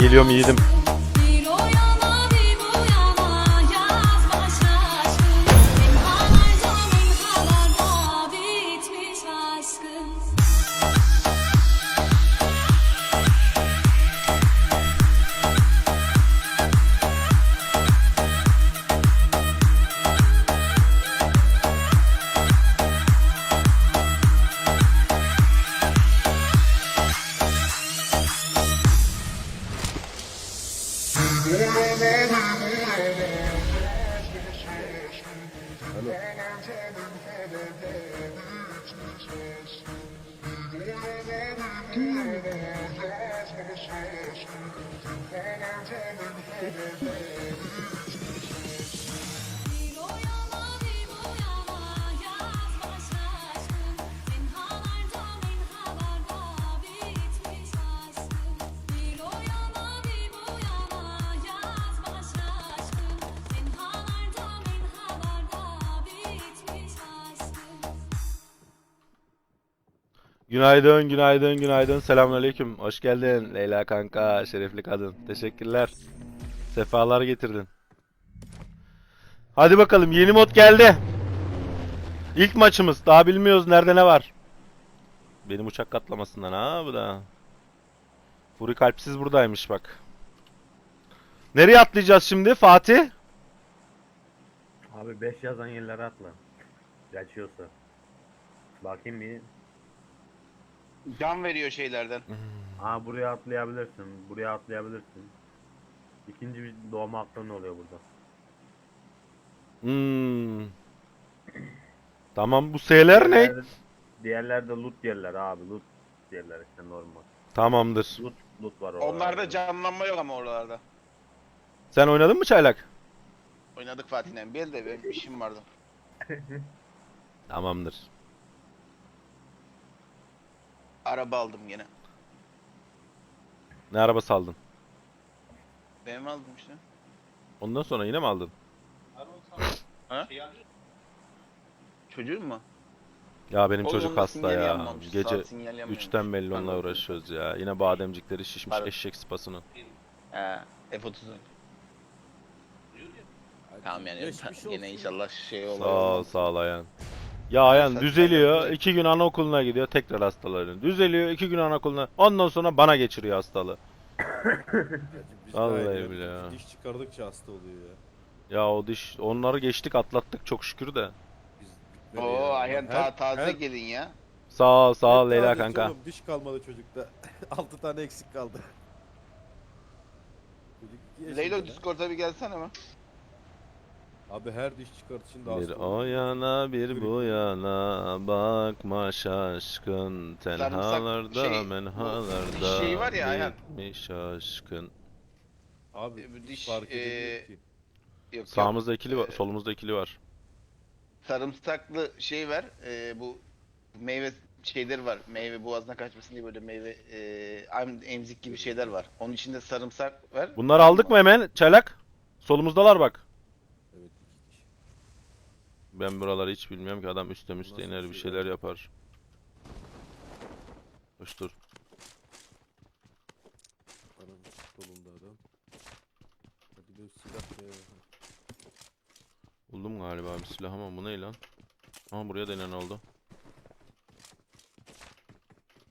Geliyorum yiğidim. Günaydın, günaydın, günaydın. Selamünaleyküm. Hoş geldin Leyla kanka, şerefli kadın. Teşekkürler. Sefalar getirdin. Hadi bakalım, yeni mod geldi. İlk maçımız. Daha bilmiyoruz nerede ne var. Benim uçak katlamasından ha bu da. Furi kalpsiz buradaymış bak. Nereye atlayacağız şimdi Fatih? Abi 5 yazan yerlere atla. Geçiyorsa. Bakayım bir. Can veriyor şeylerden. Aa, buraya atlayabilirsin. Buraya atlayabilirsin. İkinci bir doğma hakkın oluyor burada. Tamam, bu S'ler ne? Diğerlerde loot yerler abi. Loot yerler işte normal. Tamamdır. Loot var Onlarda canlanma yok ama oralarda. Sen oynadın mı çaylak? Oynadık Fatih'le. Bir de benim işim vardı. Tamamdır. Araba aldım yine. Ne araba saldın? Benim aldım işte. Ondan sonra yine mi aldın? Ha? Çocuğun mu? Ya benim Oğlum, çocuk onda hasta sinyal ya. yanmamış, Gece saat sinyal yanmamış. 3'ten belli onunla Pardon. uğraşıyoruz ya. Yine bademcikleri şişmiş Pardon. eşek sıpasının. He. F30'un. Tamam yani yine inşallah şey olur. Sağ ol, sağ ol Ayhan. Ya Ayhan Sen- düzeliyor, sen- 2 gün anaokuluna gidiyor, tekrar hastalanıyor. Düzeliyor, 2 gün anaokuluna, ondan sonra bana geçiriyor hastalığı. Biz Vallahi gayet bile ya. diş çıkardıkça hasta oluyor ya. Ya o diş, onları geçtik, atlattık çok şükür de. Biz bitmedi Oo ya. Ayhan taze her- gelin ya. Sağ ol, sağ ol hep Leyla tazesi kanka. oğlum, diş kalmadı çocukta. 6 tane eksik kaldı. Çocuk 2 yaşında Leylo lan. Discord'a bir gelsene mi? Abi her diş çıkartışında Bir hasta o oluyor. yana bir bu yana bakma şaşkın tenhalarda şey, menhalarda bu şey var ya Ayhan. bitmiş aşkın. Abi Bu diş diş, fark edemiyor ki. Yok, Sağımızda ikili var, Ee, solumuzda ikili var. sarımsaklı şey var. Bu meyve şeyleri var. Meyve boğazına kaçmasın diye böyle meyve emzik gibi şeyler var. Onun içinde sarımsak var. Bunları aldık mı hemen çaylak? Solumuzdalar bak. Evet 2 diş. Ben buraları hiç bilmiyorum ki, adam üstte Nasıl iner bir bir şey şeyler ya? yapar. Hoş dur. Adam solunda adam. Hadi bir silah be. Buldum galiba bir silah ama bu ne lan? Ama buraya denen oldu.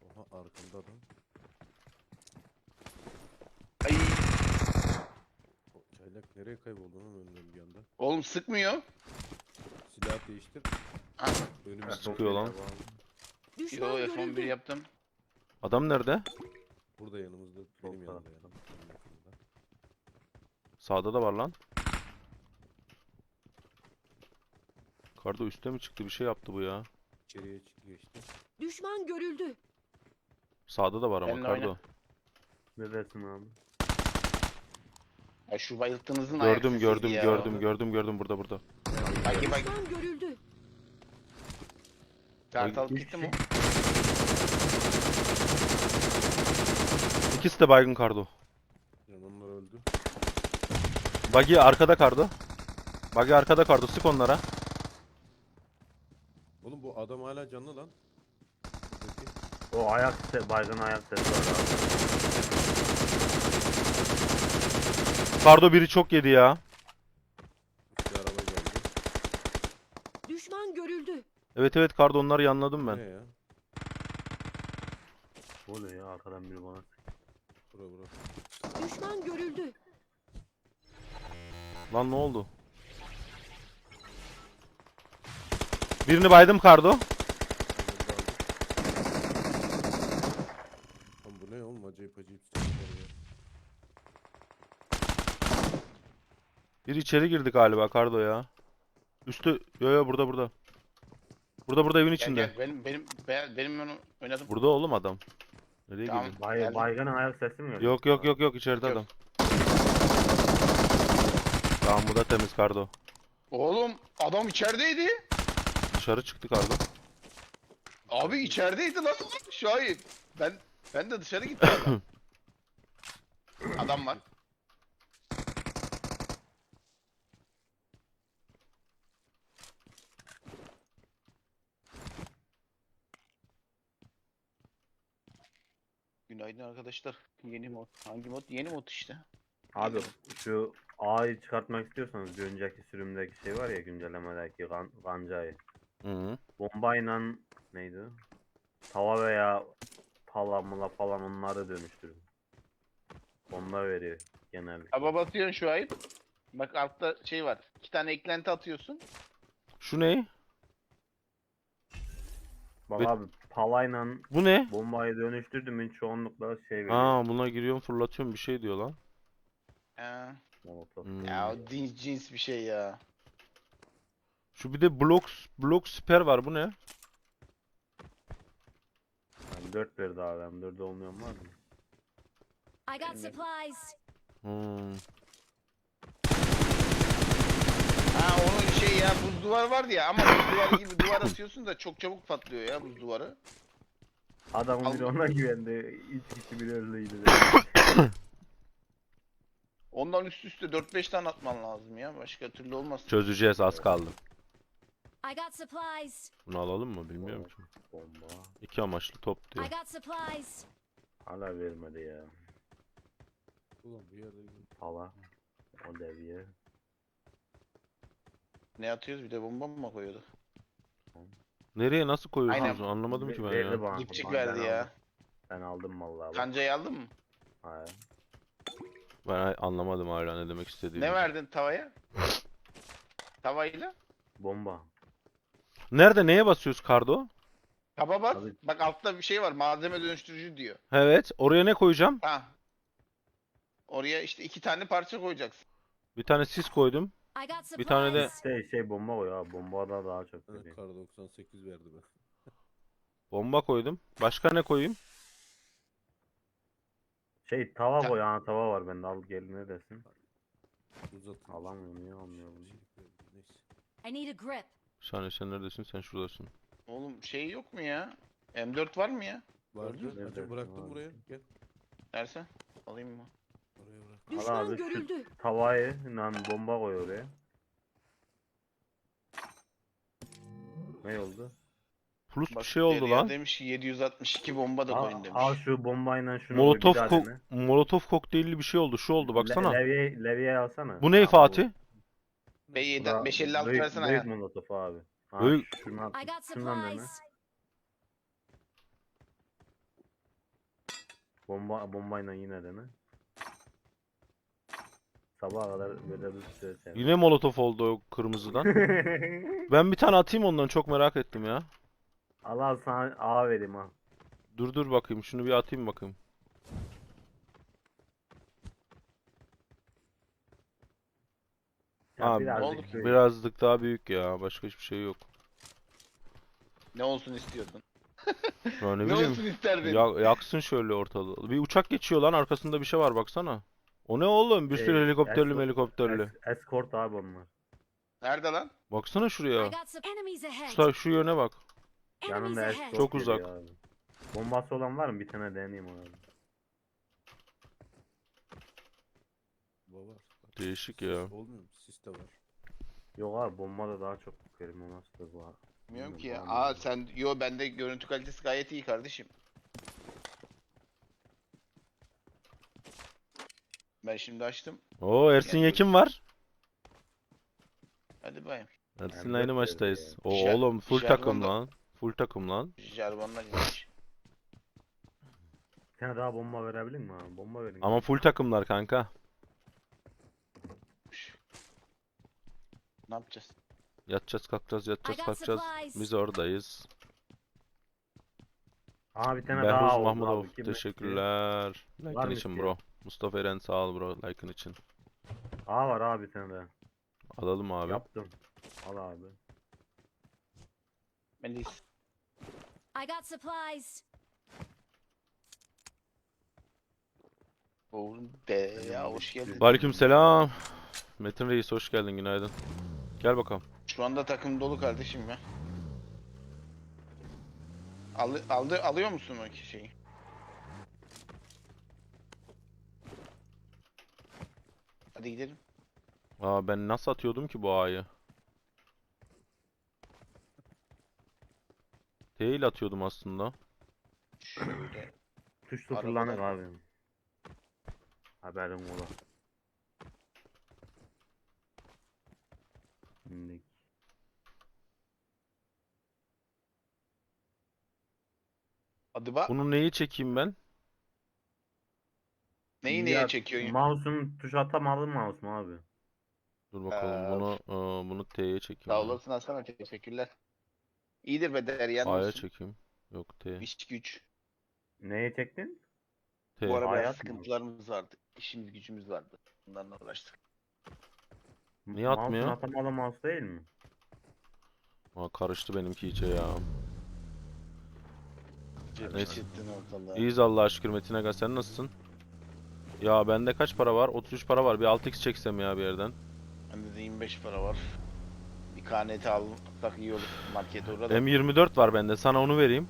Oha arkanda adam. Ay, O çaylak nereye kayboldu lan önden bir anda? oğlum sıkmıyor. Silah değiştir. Ah. Önümüzde. Sıkıyor lan. Yo F11 yaptım. Adam nerede? Burada yanımızda benim yanımda tarafta. yani. Benim yakınımda. Sağda da var lan. Karda üstte mi çıktı, bir şey yaptı bu ya. İçeriye geçti. Düşman görüldü. Sağda da var ama Benimle Kardo. oyna. Neredesin abi? Ya şu bayılttığınızın ayak Gördüm sesiydi gördüm ya. gördüm burada burada. Bagi bagi. Düşman görüldü. Kart alıp Üç gitti mi? İkisi de baygın Kardo. Yani onlar öldü. Buggy arkada Kardo. Buggy arkada Kardo, sık onlara. Oğlum bu adam hala canlı lan. Buradaki. O baygın ayak sesi var abi. Kardo biri çok yedi ya. Bir araba geldi. Düşman görüldü. Evet evet Kardo, onları yanladım Ne ben. ya? Ne oluyor ya, arkadan biri bana. Bura. Düşman görüldü. Lan ne oldu? Birini baydım Kardo. Lan bu ne oğlum, acayip sesler ya. Biri içeri girdi galiba Kardo ya. Üstü yo burada. Burada evin Gel içinde. gel benim onu oynadım. Burada oğlum adam. Nereye Tamam. gidiyor? Geldim. Baygının ayak sesi mi geliyor? Yok içeride Yok. adam. Tamam, bu da temiz Kardo. Oğlum adam içerideydi. Dışarı çıktı Kardo. Abi içerideydi lan. Şahit. Ben de dışarı gittim adam. Adam var. Günaydın arkadaşlar. Yeni mod. Hangi mod? Yeni mod işte. Abi şu A'yı çıkartmak istiyorsanız bir önceki sürümdeki şey var ya, güncellemedeki kancayı. Hı -hı. Bombayla neydi? Tava veya palamula falan onları dönüştürün. Onlar veriyor genelde. Aba batıyorsun şu ayıp. Bak altta şey var. 2 tane eklenti atıyorsun. Şu ne? Bak Ve- abi, palayla Bu ne? bombayı dönüştürdüm mü çoğunlukla şey veriyor. Aa, buna giriyorum fırlatıyorum bir şey diyor lan. Molotof. Hmm. Ya o cins bir şey ya. Şu bir de blok siper var, bu ne? Yani 4 verdi abi, hem 4'ü olmayan var mı? I got Benim de- supplies. Hmm. Ha onun şey ya, buz duvar vardı ya, ama buz duvarı gibi duvar atıyorsun da çok çabuk patlıyor ya buz duvarı. Adamın biri Allah. ona güvendi. 3 kişi biri öldüydü. Ondan üst üste 4-5 tane atman lazım ya, başka türlü olmaz. Çözeceğiz, az kaldı. I got supplies. Bunu alalım mı bilmiyorum ki. Bomba. İki amaçlı top diyor. I got supplies. Hala vermedi ya. Ulan bir yerde Pala. O deviye. Ne atıyoruz, bir de bomba mı koyuyorduk? Nereye nasıl koyuyorsunuz? Aynen. Anlamadım ki ben Verdi ya. bana. Dipçik Ben verdi ya. aldım. Ben aldım vallahi. bak. Kancayı aldın mı? Hayır. Ben anlamadım hala ne demek istediğini. Ne verdin tavaya? Tavayla? Bomba. Nerede, neye basıyoruz Kardo? Taba bas. Abi- Bak altta bir şey var, malzeme dönüştürücü diyor. Evet, oraya ne koyacağım? Ha. Oraya işte 2 tane parça koyacaksın. Bir tane sis koydum. I got supplies. Bir tane de- Şey bomba o ya. Bomba da daha çok bana veriyor. kar 98 verdi be. Bomba koydum. Başka ne koyayım? Şey tava koy, yani tava var bende, al gel, ne desin? Uzatın. Alamıyor, niye almıyor bunu? Neyse. I need a grip. Saniye, sen neredesin? Sen şuradasın. Oğlum şey yok mu ya? M4 var mı ya? Vardı. Nerede? Hacı bıraktım Vardı. buraya. Gel. Dersen alayım mı? Oraya bırak. Al Düşman abi şu görüldü. tavayı lan bomba koy oraya. Ne oldu? Plus bir Bak, şey oldu Derya lan. demiş ki 762 bomba da koyun demiş. Al şu bombayla şunu Molotov bir daha ko dene. Molotov kokteylli bir şey oldu. Şu oldu baksana. Levye alsana. Bu ne Fatih? Bura- 556 büyük- versene büyük ya. molotof abi. Ha, Büyük- şundan, I got şundan dene. supplies. Bombayla yine dene. Sabaha kadar böyle bir süre sen. Yine Molotov oldu o kırmızıdan. Ben bir tane atayım ondan, çok merak ettim ya. Allah sana A vereyim ha. Dur bakayım, şunu bir atayım bakayım. Ya Abi, birazcık oldu ki? büyük. Birazcık daha büyük ya. Başka hiçbir şey yok. Ne olsun istiyordun? Ya ne Ne bileyim. olsun isterdin? Yaksın şöyle ortalığı. Bir uçak geçiyor lan, arkasında bir şey var baksana. O ne oğlum? Bir sürü helikopterli escort- helikopterli. Escort abi onlar. Nerede lan? Baksana I şuraya. got some enemies ahead. Şu yöne bak. Enemies Yanında ahead. escort Çok geliyor uzak. abi. Bombası olan var mı? Bir tane deneyeyim abi. Var. Değişik ya. Olmuyor mu? Sis de var. Yok abi bomba da daha çok kerim nasıl da var. Bilmiyorum ki ya. Bilmiyorum, Aa abi. sen yo bende görüntü kalitesi gayet iyi kardeşim. Ben şimdi açtım. Oo Ersin Yani- Yekin var. Hadi bayım. Ersin'le Hem de aynı böyle maçtayız. ya. O Jar- oğlum full takım Jargon'da- lan. Full takım lan. Jarvanlar gelmiş. Bir tane daha bomba verebilir mi abi? Bomba verin. Ama full takımlar kanka. Ne yapacağız? Yatacağız kalkacağız yatacağız I got kalkacağız. supplies. Biz oradayız. Aa bir tane Behruz daha oldu Mahmudov abi. Kim teşekkürler. Like'ın mı için isteyen? bro. Mustafa Eren sağ ol bro like'ın için. Aa var abi bir tane daha. Alalım abi. Yaptım. Al abi. Melis. I got supplies. Oğlum be ya hoş geldin. Aleyküm selam. Metin Reis hoş geldin günaydın. Gel bakalım. Şu anda takım dolu kardeşim ya. Alıyor musun o şeyi? Hadi gidelim. Aa ben nasıl atıyordum ki bu A'yı? T ile atıyordum aslında. Şöyle. Tuş sıfırlanık Arabadan. abi. Haberin ola. Şimdi Hadi bak. Bunu neyi çekeyim ben? Neyi neye çekiyorsun? Mouse'un tuş atamadım mouse mu abi? Dur bakalım bunu T'ye çekeyim. Sağ ya. olasın Hasan abi, teşekkürler. İyidir be Deryan A'ya olsun. çekeyim. Yok T. İş güç. Neye çektin? T. Bu ara biraz hayat mı? sıkıntılarımız vardı. İşimiz gücümüz vardı. Bunlarla uğraştık. Niye atmıyor? Mouse'un atamalı mouse değil mi? Aa, karıştı benimki iyice ya. Neyse. Çetin ortalığı. İyiyiz Allah'a şükür Metin Aga sen nasılsın? Ya bende kaç para var? 33 para var. Bir 6x çeksem ya bir yerden. Bende de 25 para var. Bir KNT alsak iyi olur. Markete uğra da. M24 var bende. Sana onu vereyim.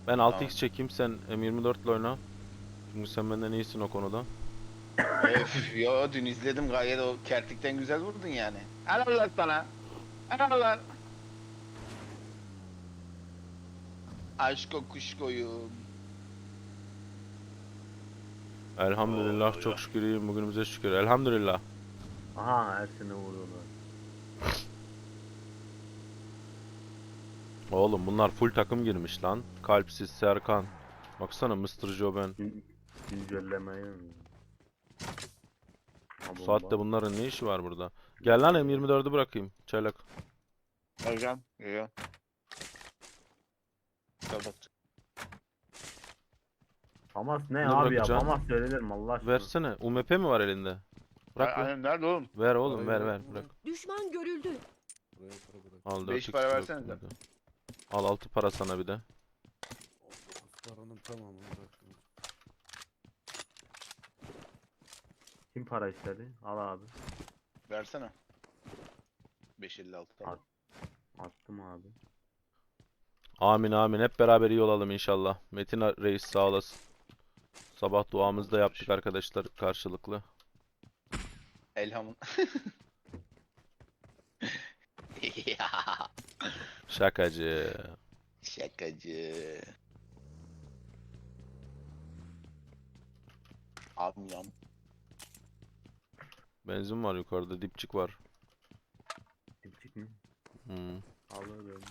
Ben 6x Tamam. çekeyim sen M24 ile oyna. Çünkü sen benden iyisin o konuda. Öf, yo dün izledim gayet o kertikten güzel vurdun yani. Helal lan sana. Helal lan. Aşko kuşkoyum. Elhamdülillah Oo, çok ya. şükür iyiyim bugünümüze şükür. Elhamdülillah. Aha Ersin'i vuruyorlar. Oğlum bunlar full takım girmiş lan. Kalpsiz Serkan. Baksana Mr. Joben. Güncellemeyi mi? Ha, Bu bomba. saatte bunların ne işi var burada? Gel lan M24'ü bırakayım. Çaylak. Hocam. Yo. Kapat. Famas ne Ne abi ya? bırakacaksın? Famas söylenir mi Allah aşkına? Versene. UMP mi var elinde? Bırak lan. Nerede oğlum? Ver oğlum ver Parayı ver ver, bırak. Düşman görüldü. Buraya para bırak. Al 5 4x para bıraktım versenize. bir de. Al 6 para sana bir de. Paranın tamamını bıraktım. Kim para istedi? Al abi. Versene. 5.56 tamam. Attım abi. Amin amin. Hep beraber iyi olalım inşallah. Metin Reis sağ olasın. Sabah duamızı da yaptık arkadaşlar karşılıklı. Elhamın. Ya, Şakacı. şakacı. Amyam. Benzin var yukarıda. Dipçik var. Dipçik mi? Hmm. Alırım.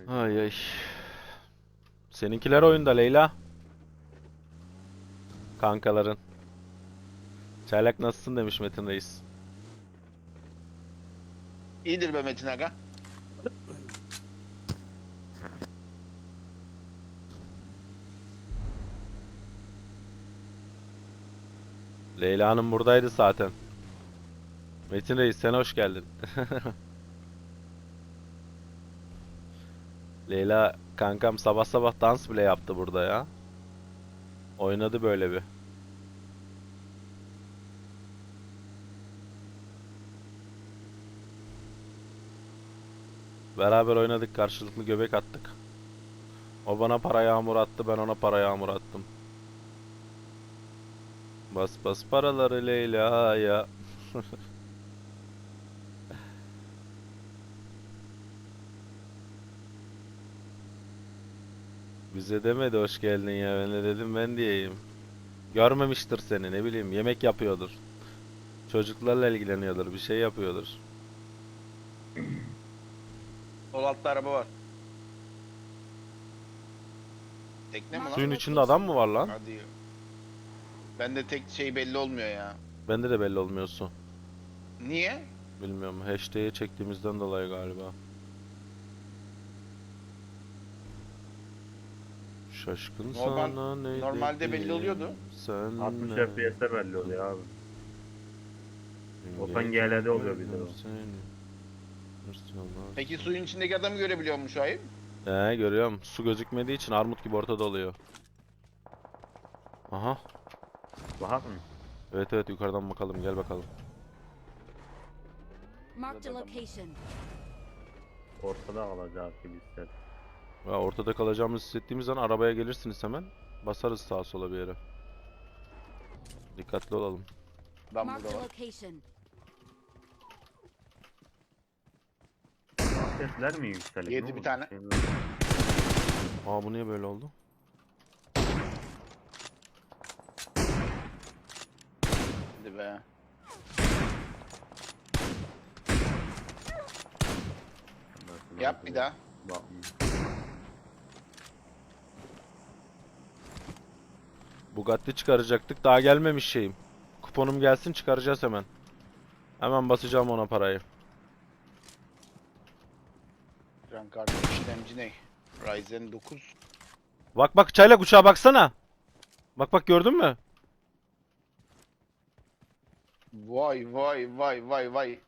Ay ay. Seninkiler oyunda Leyla. Kankaların. Çaylak nasılsın demiş Metin Reis. İyidir be Metin Aga. Leyla Hanım buradaydı zaten. Metin Reis sen hoş geldin. Leyla kankam sabah sabah dans bile yaptı burada ya. Oynadı böyle bir. Beraber oynadık, karşılıklı göbek attık. O bana para yağmur attı, ben ona para yağmur attım. Bas bas paraları Leyla'ya. Bize demedi hoş geldin ya, ben de dedim ben diyeyim. Görmemiştir seni, ne bileyim, yemek yapıyordur. Çocuklarla ilgileniyordur, bir şey yapıyordur. Sol altta araba var. Tekne mi lan? Suyun içinde adam mı var lan? Hadi. Bende tek şey belli olmuyor ya. Bende de belli olmuyor su. Niye? Bilmiyorum, hashtag'e çektiğimizden dolayı galiba. Şaşkın sana ne normalde belli dedim, oluyordu. sen 60 ne FPS'te belli oluyor abi. dün Open gece GL'de oluyor bir de o. gördüm seni. Hırsına Peki suyun içindeki adamı görebiliyor musun Şahip? görüyorum. Su gözükmediği için armut gibi ortada oluyor. Aha. Bahak mı? Evet evet, yukarıdan bakalım, gel bakalım. Marked a location. Ortada kalacak gibi hisset. Ya ortada kalacağımızı hissettiğimiz zaman arabaya gelirsiniz hemen. Basarız sağa sola bir yere. Dikkatli olalım. Ben Marked burada a var. location. Sesler mi yükselir? Yedi Ne bir oldu? tane. Aa, bu niye böyle oldu? Hadi be. Yap bir daha. Bak. Bugatti çıkaracaktık, daha gelmemiş şeyim. Kuponum gelsin, çıkaracağız hemen. Hemen basacağım ona parayı. Ekran kartı işlemci ne? Ryzen 9. Bak bak, çaylak uçağa baksana. Bak bak, gördün mü? Vay vay vay vay vay.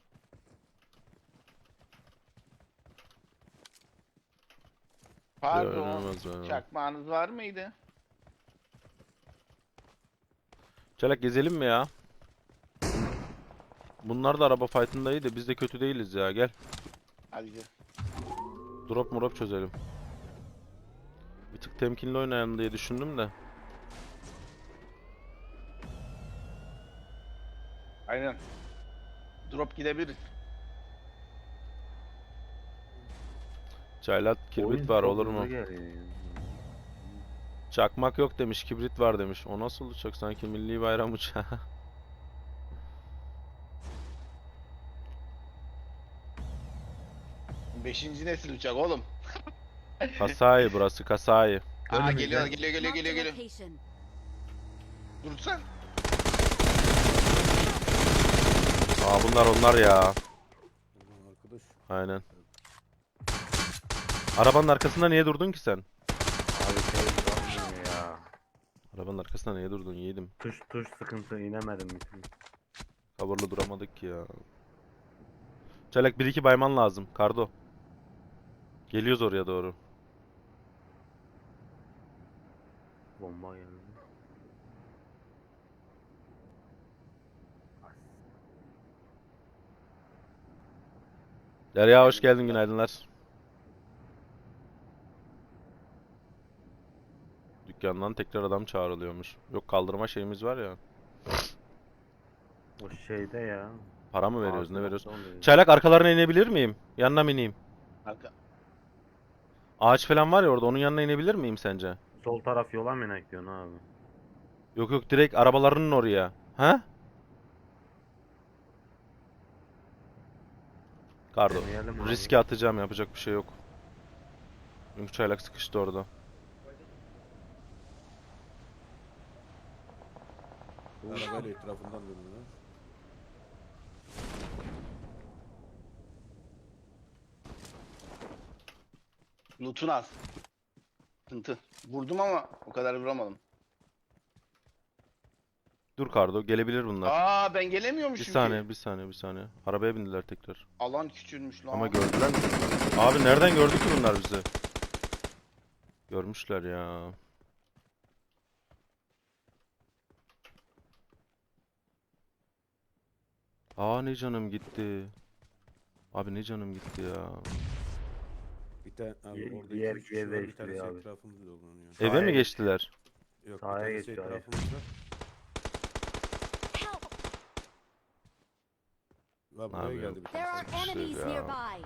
Pardon. Görünmez ben. Çakmağınız var mıydı? Çaylak gezelim mi ya? Bunlar da araba fight'ında iyi de biz de kötü değiliz ya, gel. Hadi gel. Drop murop çözelim. Bir tık temkinli oynayalım diye düşündüm de. Aynen. Drop gidebilir. Çaylak kibrit Oyun var, çok olur hızlı mu? geliyor ya. Çakmak yok demiş, kibrit var demiş. O nasıl uçak, sanki milli bayram uçağı. Beşinci nesil uçak oğlum. Kasai burası, Kasai. Aa Önümüzde. geliyor geliyor geliyor Marked geliyor a geliyor. location. Dur sen. Aa, bunlar onlar ya. Ulan arkadaş. Aynen. Arabanın arkasında niye durdun ki sen? Abi şey yapmıyor ya. Arabanın arkasında niye durdun yiğidim? Tuş sıkıntı inemedim bir türlü. Coverlı duramadık ki ya. Çaylak 1-2 bayman lazım. Kardo. Geliyoruz oraya doğru. Bomba geldi. Derya hoş geldin, günaydınlar. Dükkandan tekrar adam çağrılıyormuş. Yok, kaldırma şeyimiz var ya. O şeyde ya. Para mı veriyoruz, ne Ağzına veriyoruz? oluyor. Çaylak arkalarına inebilir miyim? Yanına mı ineyim? Arka. Ağaç falan var ya orada, onun yanına inebilir miyim sence? Sol taraf yola mı inek diyorsun abi? Yok yok, direkt arabalarının oraya. Ha? Kardo. Deneyelim abi. Riske atacağım, yapacak bir şey yok. Çünkü çaylak sıkıştı orada. Bu arabayla etrafından dönüyor. Loot'un az. Sıkıntı. Vurdum ama o kadar vuramadım. Dur Kardo, gelebilir bunlar. Aa ben gelemiyormuşum Bir ki. saniye, bir saniye, bir saniye. Arabaya bindiler tekrar. Alan küçülmüş lan. Ama gördüler mi? Abi nereden gördü ki bunlar bizi? Görmüşler ya. Aa ne canım gitti. Abi ne canım gitti ya. Bir tane abi Yer- orada yer- 2-3 kişi yer var. Bir değiştiriyor tanesi abi. etrafımızda dolanıyor. Eve Sahaya mi geç. geçtiler? Yok, bir Sahaya tanesi geçiyor, hayır. etrafımızda. Help! La buraya Abi geldi yok. bir There are tanesi. Sıkıştı enemies ya. nearby.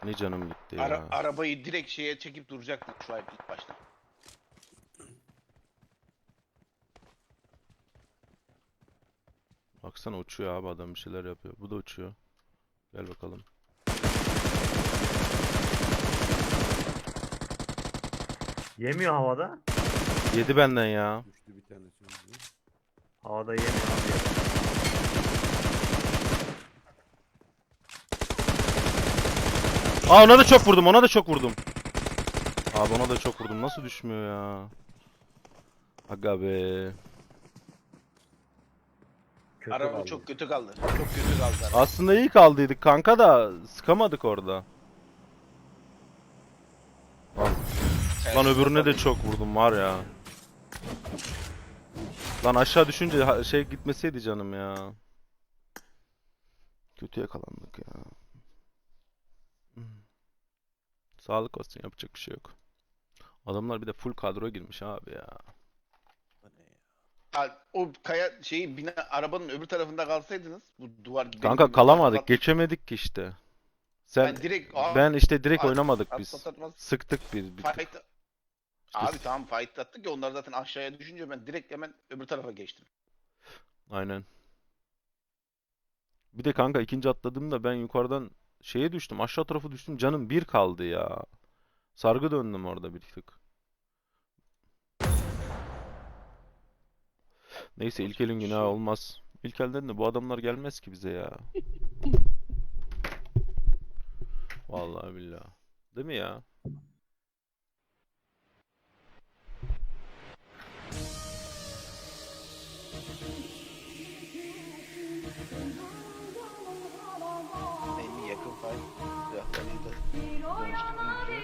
Ne canım gitti ya. Arabayı direkt şeye çekip duracaktın şu an ilk başta. Baksana uçuyor abi, adam bir şeyler yapıyor. Bu da uçuyor. Gel bakalım. Yemiyor havada. Yedi benden ya. Düştü bir tanesi. Havada yemiyor abi. Aa ona da çok vurdum, ona da çok vurdum. Abi ona da çok vurdum. Nasıl düşmüyor ya? Aga be. Kötü Araba kaldı. çok kötü kaldı. Çok kötü kaldı araba. Aslında iyi kaldıydık kanka da sıkamadık orada. Lan, lan öbürüne de çok vurdum var ya. Lan aşağı düşünce şey gitmeseydi canım ya. Kötü yakalandık ya. Sağlık olsun, yapacak bir şey yok. Adamlar bir de full kadro girmiş abi ya. O kaya şeyi bina arabanın öbür tarafında kalsaydınız bu duvar gibi. Kanka kalamadık, geçemedik ki işte. Sen direkt ben işte direkt at- oynamadık biz. atmaz. Sıktık biz bir tık. Fight. Abi tamam fight attık ya, onlar zaten aşağıya düşünce ben direkt hemen öbür tarafa geçtim. Aynen. Bir de kanka ikinci atladığımda ben yukarıdan şeye düştüm. Aşağı tarafı düştüm. Canım bir kaldı ya. Sargı döndüm orada bir tık. Neyse ilk elin günahı olmaz. İlk elden de bu adamlar gelmez ki bize ya. Vallahi billahi. Değil mi ya? En yakın fight silahlarıyla dönüştürdüğümüzü.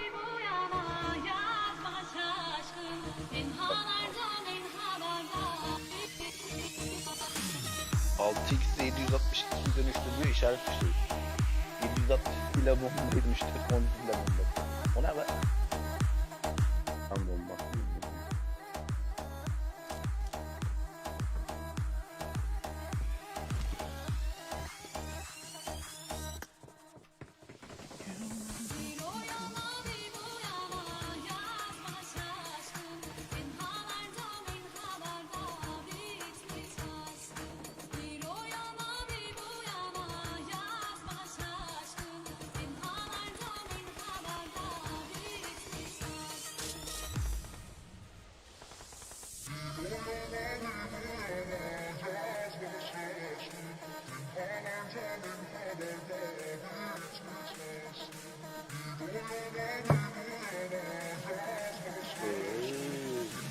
6x 762 dönüştürüyor, işaret düşüyor. 760 ile bomba dönüştü, 10 ile bomba. O ne be? Tam bomba.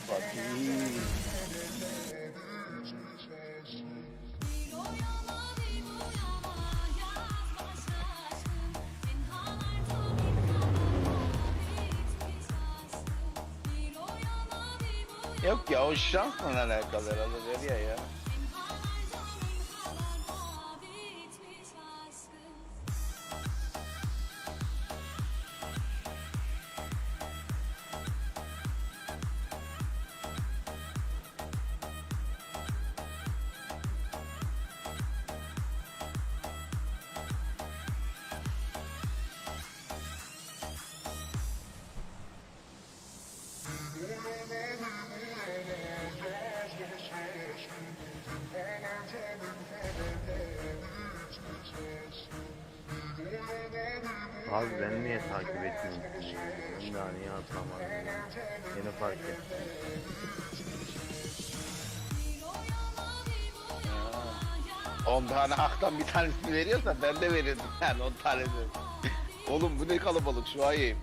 Fatih. Yok ya, o şansla alakalı herhalde der ya. Abi ben niye takip etmiyorum? Ben daha niye atlamadım ya? Yeni fark ettim. Ha. 10 tane haktan bir tanesini veriyorsa ben de verirdim yani 10 tanesini. Oğlum bu ne kalabalık şu ayım.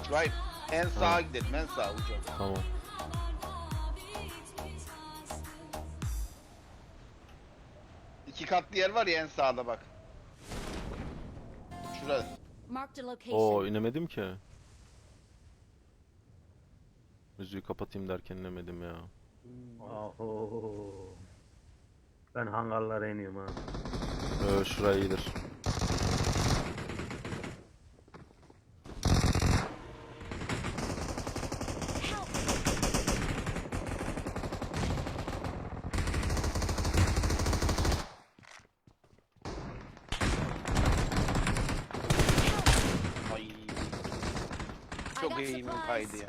Şu ay en sağa gidelim, en sağa ucum. Tamam. İki katlı yer var ya en sağda bak. Şurada. Marked a Oo location. inemedim ki. Müziği kapatayım derken inemedim ya. Oho. Ben hangarlara iniyorum abi. Şuraya iyidir. Help! Ay. I Çok got eğimim supplies. kaydı ya.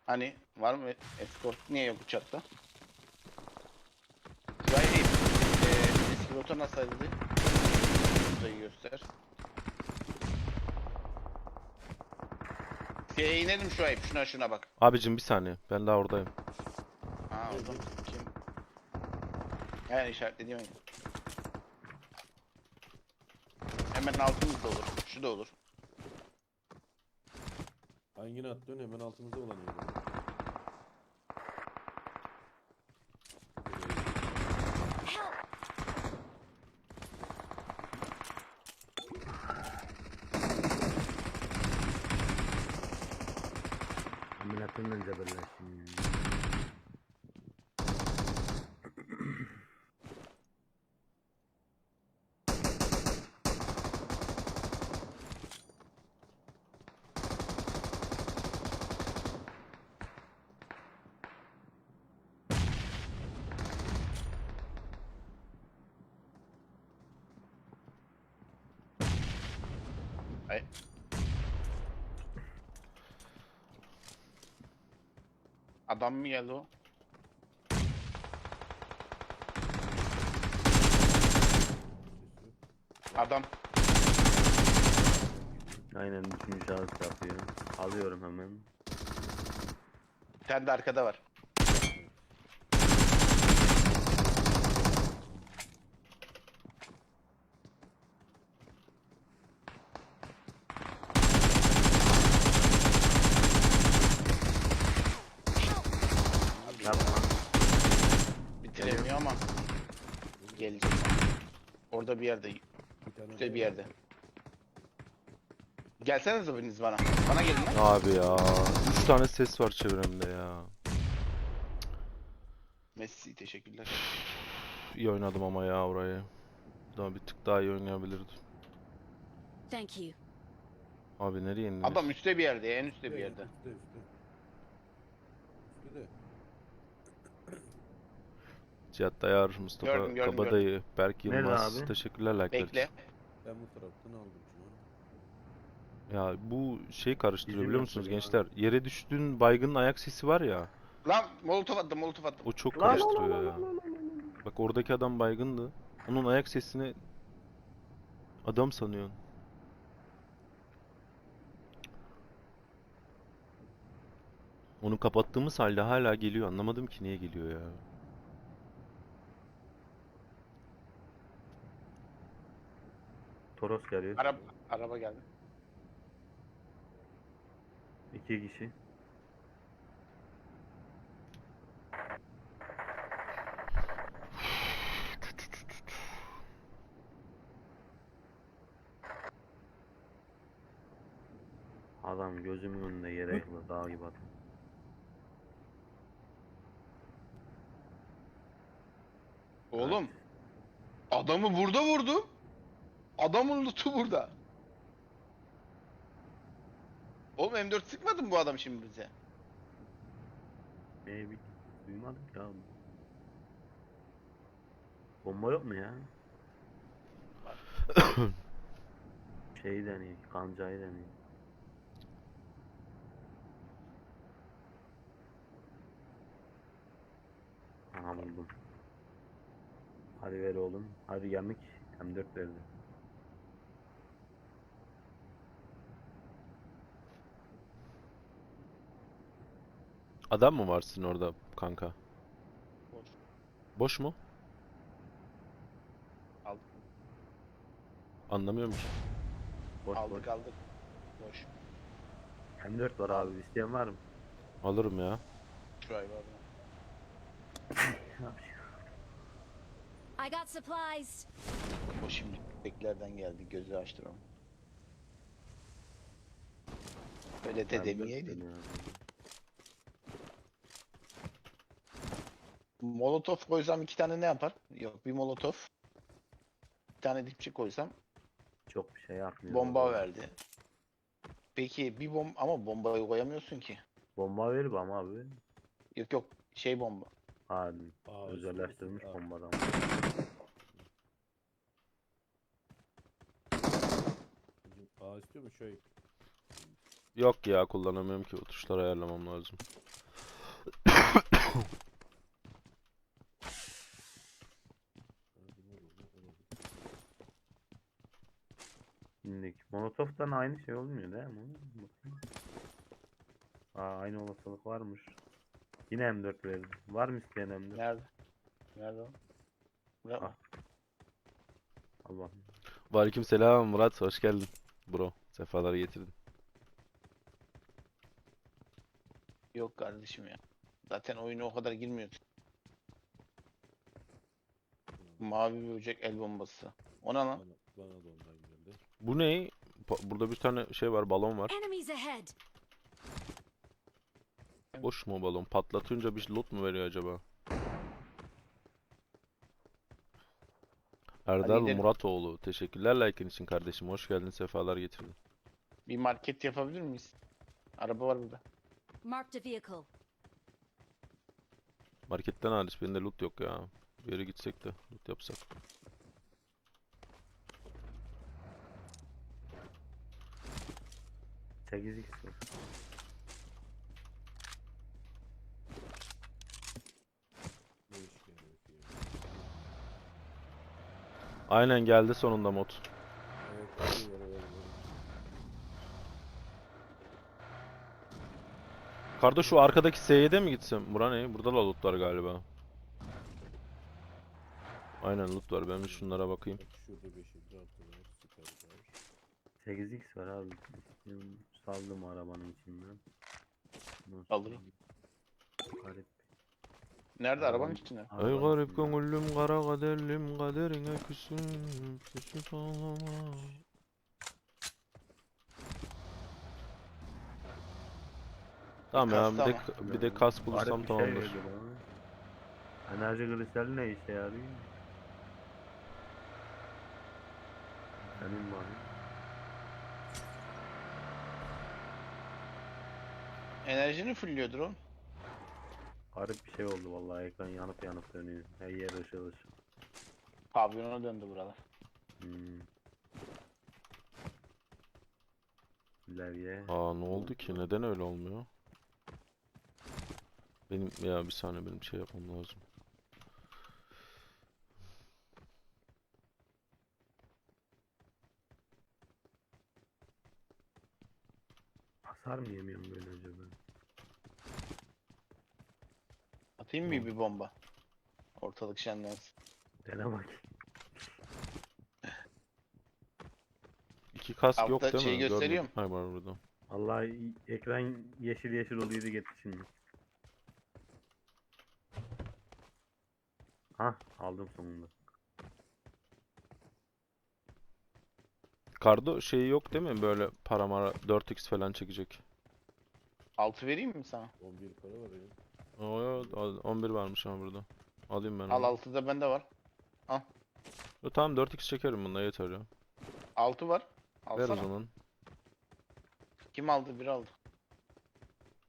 Hani var mı escort? Niye yok uçakta? Gayet iyi. Eski rota nasıl ayrıldı? Rotayı göster. Şeye inelim şu ayıp. Şuna bak. Abicim bir saniye. Ben daha oradayım. Ha orada mı? Kim? Yani işaretlediğim ayıp. Hemen altımızda olur. Şu da olur. Hangini atlıyorsun? Hemen altımızda olan yer. Help! Ameliyatından cebelleştim. Ay. Adam mı geldi o? Adam. Aynen üçüncü şahıs yapıyor. Alıyorum hemen. Bir tane de arkada var. Yapma. Bitiremiyor ama. Gelecek. Orada bir yerde. Bir tane Üstte bir yerde. Gelsenize biriniz bana. Bana gelin lan. Abi ya. 3 tane ses var çevremde ya. Messi teşekkürler. İyi oynadım ama ya orayı. Daha bir tık daha iyi oynayabilirdim. Thank you. Abi nereye indiniz? Adam üstte bir yerde, en üstte bir yerde. Üstte. Üstte de. Cihat Dayar, Mustafa Gördüm, Kabadayı, Berk Nerede Yılmaz. abi? Teşekkürler like'lar için. Bekle. Ben bu taraftan aldım şu an. Ya bu şey karıştırıyor Bizim biliyor musunuz yaptırıyor gençler? Yere düştüğün baygının ayak sesi var ya. Lan molotof attım. O çok Lan, lan, karıştırıyor ya. Bak oradaki adam baygındı. Onun ayak sesini adam sanıyorsun. Onu kapattığımız halde hala geliyor. Anlamadım ki niye geliyor ya. Toros geliyor. Araba geldi. 2 kişi. Adam gözümün önünde yere yıkıldı dağ gibi adam. Oğlum. Adamı burada vurdu. Adamın lootu burada. Oğlum M4 sıkmadı mı bu adam şimdi bize? Bir duymadım ya. Bomba yok mu ya? Şeyi deneyim, kancayı deneyim. Aha buldum. Hadi ver oğlum. Hadi gemik. M4 verdi. Adam mı var sizin orada kanka? Boş. Boş mu? Aldık. Anlamıyorum ki. Boş boş. Aldık. Boş. M4 var abi. İsteyen var mı? Alırım ya. Şu ay var mı? I got supplies. O şimdi beklerden geldi. Gözü açtı onu. Öyle de demeyeydin. Molotof koysam 2 tane ne yapar? Yok, bir molotof. Bir tane dipçik koysam Çok bir şey yapmıyor. bomba verdi. Peki bir ama bombayı koyamıyorsun ki. Bomba verir ama abi. Yok yok, şey bomba. Ha, Aa, özelleştirilmiş üstüne- bombadan. Bizim A istiyor mu şey? Yok ya, kullanamıyorum ki, o tuşları ayarlamam lazım. Şimdi Molotov'dan aynı şey olmuyor değil mi? Bakayım. Aa, aynı olasılık varmış. Yine M4 verdi. Var mı isteyen M4? Nerede? Nerede o? Bırak. Ah. Allah. Aleykümselam Murat, hoş geldin. Bro, sefalar getirdin. Yok kardeşim ya. Zaten oyuna o kadar girmiyordu. Mavi böcek el bombası. Ona lan. Bana da ondan geldi. Bu ne? Burada bir tane şey var, balon var. Enemies ahead. Boş mu balon? Patlatınca bir loot mu veriyor acaba? Erdal gidelim. Muratoğlu, teşekkürler like'ın için kardeşim. Hoş geldin, sefalar getirdin. Bir market yapabilir miyiz? Araba var burada. Marked a vehicle. Marketten hariç bende loot yok ya. Bir yere gitsek de loot yapsak. Sekiz x var. Ne iş geliyor ki? Aynen, geldi sonunda mod. Evet, bir yere ver. Karda şu arkadaki S'ye mi gitsem? Bura ne? Burada da loot var galiba. Aynen, loot var. Ben bir şunlara bakayım. Bak şurada 5. artı var. Süper var. 8x var abi. Saldım arabanın içinden. Nasıl? Alırım. Garip. Nerede? Arabanın içinde. Ey Arabanın garip içinden. gönüllüm, kara kaderlim, kaderine küsüm, küsüp ağlama. Tamam ya, Kastı bir de kas Garip bulursam bir şey tamamdır. verdi bana. Enerji kristali ne işe yarıyor? Senin var. Enerjini fullüyordur o. Garip bir şey oldu vallahi, ekran yanıp yanıp dönüyor. Her yer ışıl ışıl. Pavyona döndü buralar. Hmm. Levye. Aa, ne oldu ki? Neden öyle olmuyor? Benim ya, bir saniye, benim şey yapmam lazım. Hasar mı yemiyorum böyle acaba? Atayım mı bir bomba? Ortalık şenlensin. Dene bak. İki kask Altta yok değil şey mi? gösteriyor Görmedim. Hayır, var burada. Vallahi ekran yeşil yeşil oluyordu, gitti şimdi. Hah, aldım sonunda. Kardo şeyi yok değil mi? Böyle paramara 4x falan çekecek. Altı vereyim mi sana? 11 para var ya. Oo, 11 varmış ama burada. Alayım ben Al, onu. 6 da bende var. Yo, tamam, 4x çekerim, bunda yeter ya. 6 var. Ver o Alsana. zaman. Kim aldı? Biri aldı.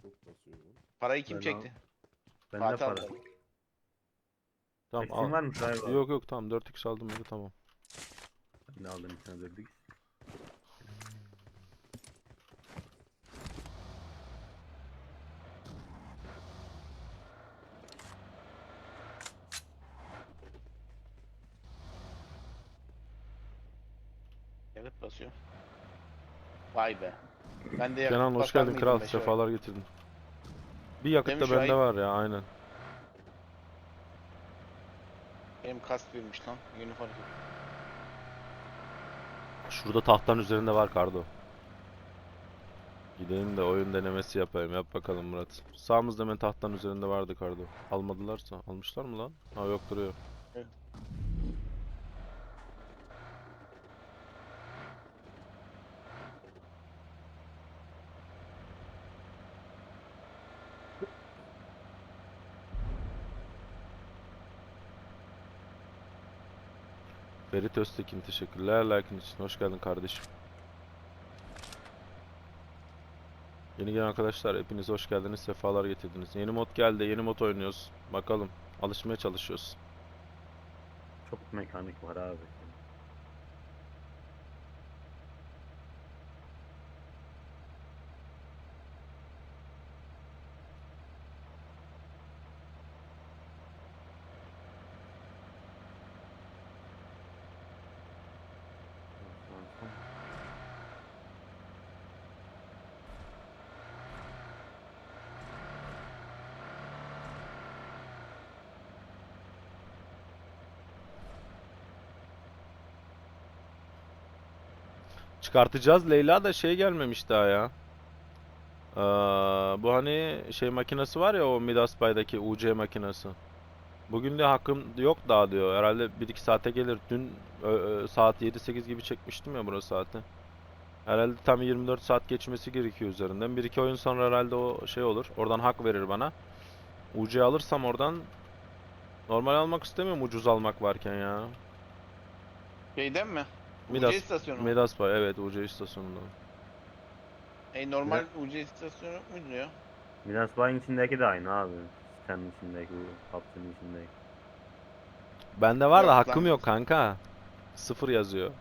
Çok basıyor bu. Parayı kim Ben çekti? Bende Fatih para. aldı. Tamam, Eksim var mı? Hayır. Yok yok, tamam, 4x aldım ya, tamam. Ben de aldım bir tane 4x. Evet, basıyor. Vay be. Ben de yakıt Kenan hoş basar geldin mıydım kral, be şöyle? sefalar getirdin. Bir yakıt Değil mi da bende Şuayb? var ya, aynen. Benim kask büyümüş lan. Yeni fark ettim. Şurada tahtanın üzerinde var Kardo. Gideyim de oyun denemesi yapayım. Yap bakalım Murat. Sağımızda hemen tahtanın üzerinde vardı kardo. Almadılarsa. Almışlar mı lan? Ha yok duruyor. Evet. Ferit Öztekin teşekkürler. Like'ın için. Hoş geldin kardeşim. Yeni gelen arkadaşlar hepiniz hoş geldiniz. Sefalar getirdiniz. Yeni mod geldi. Yeni mod oynuyoruz. Bakalım. Alışmaya çalışıyoruz. Çok mekanik var abi. Çıkartacağız. Leyla da şey gelmemiş daha ya. Bu hani şey makinesi var ya, o Midas Bay'daki UC makinesi. Bugün de hakkım yok daha diyor. Herhalde 1-2 saate gelir. Dün saat 7-8 gibi çekmiştim ya burası saati. Herhalde tam 24 saat geçmesi gerekiyor üzerinden. 1-2 oyun sonra herhalde o şey olur. Oradan hak verir bana. UC alırsam oradan normal almak istemiyorum ucuz almak varken ya. Şeyden mi? Midas, UC istasyonu mu? Midas Bay, evet, UC istasyonunda. Normal UC istasyonu yok muydu ya? Midas Bay'ın içindeki de aynı abi. Sistemin içindeki, bu kapsülün içindeki. Bende var da Yok hakkım lan. yok kanka. Sıfır yazıyor.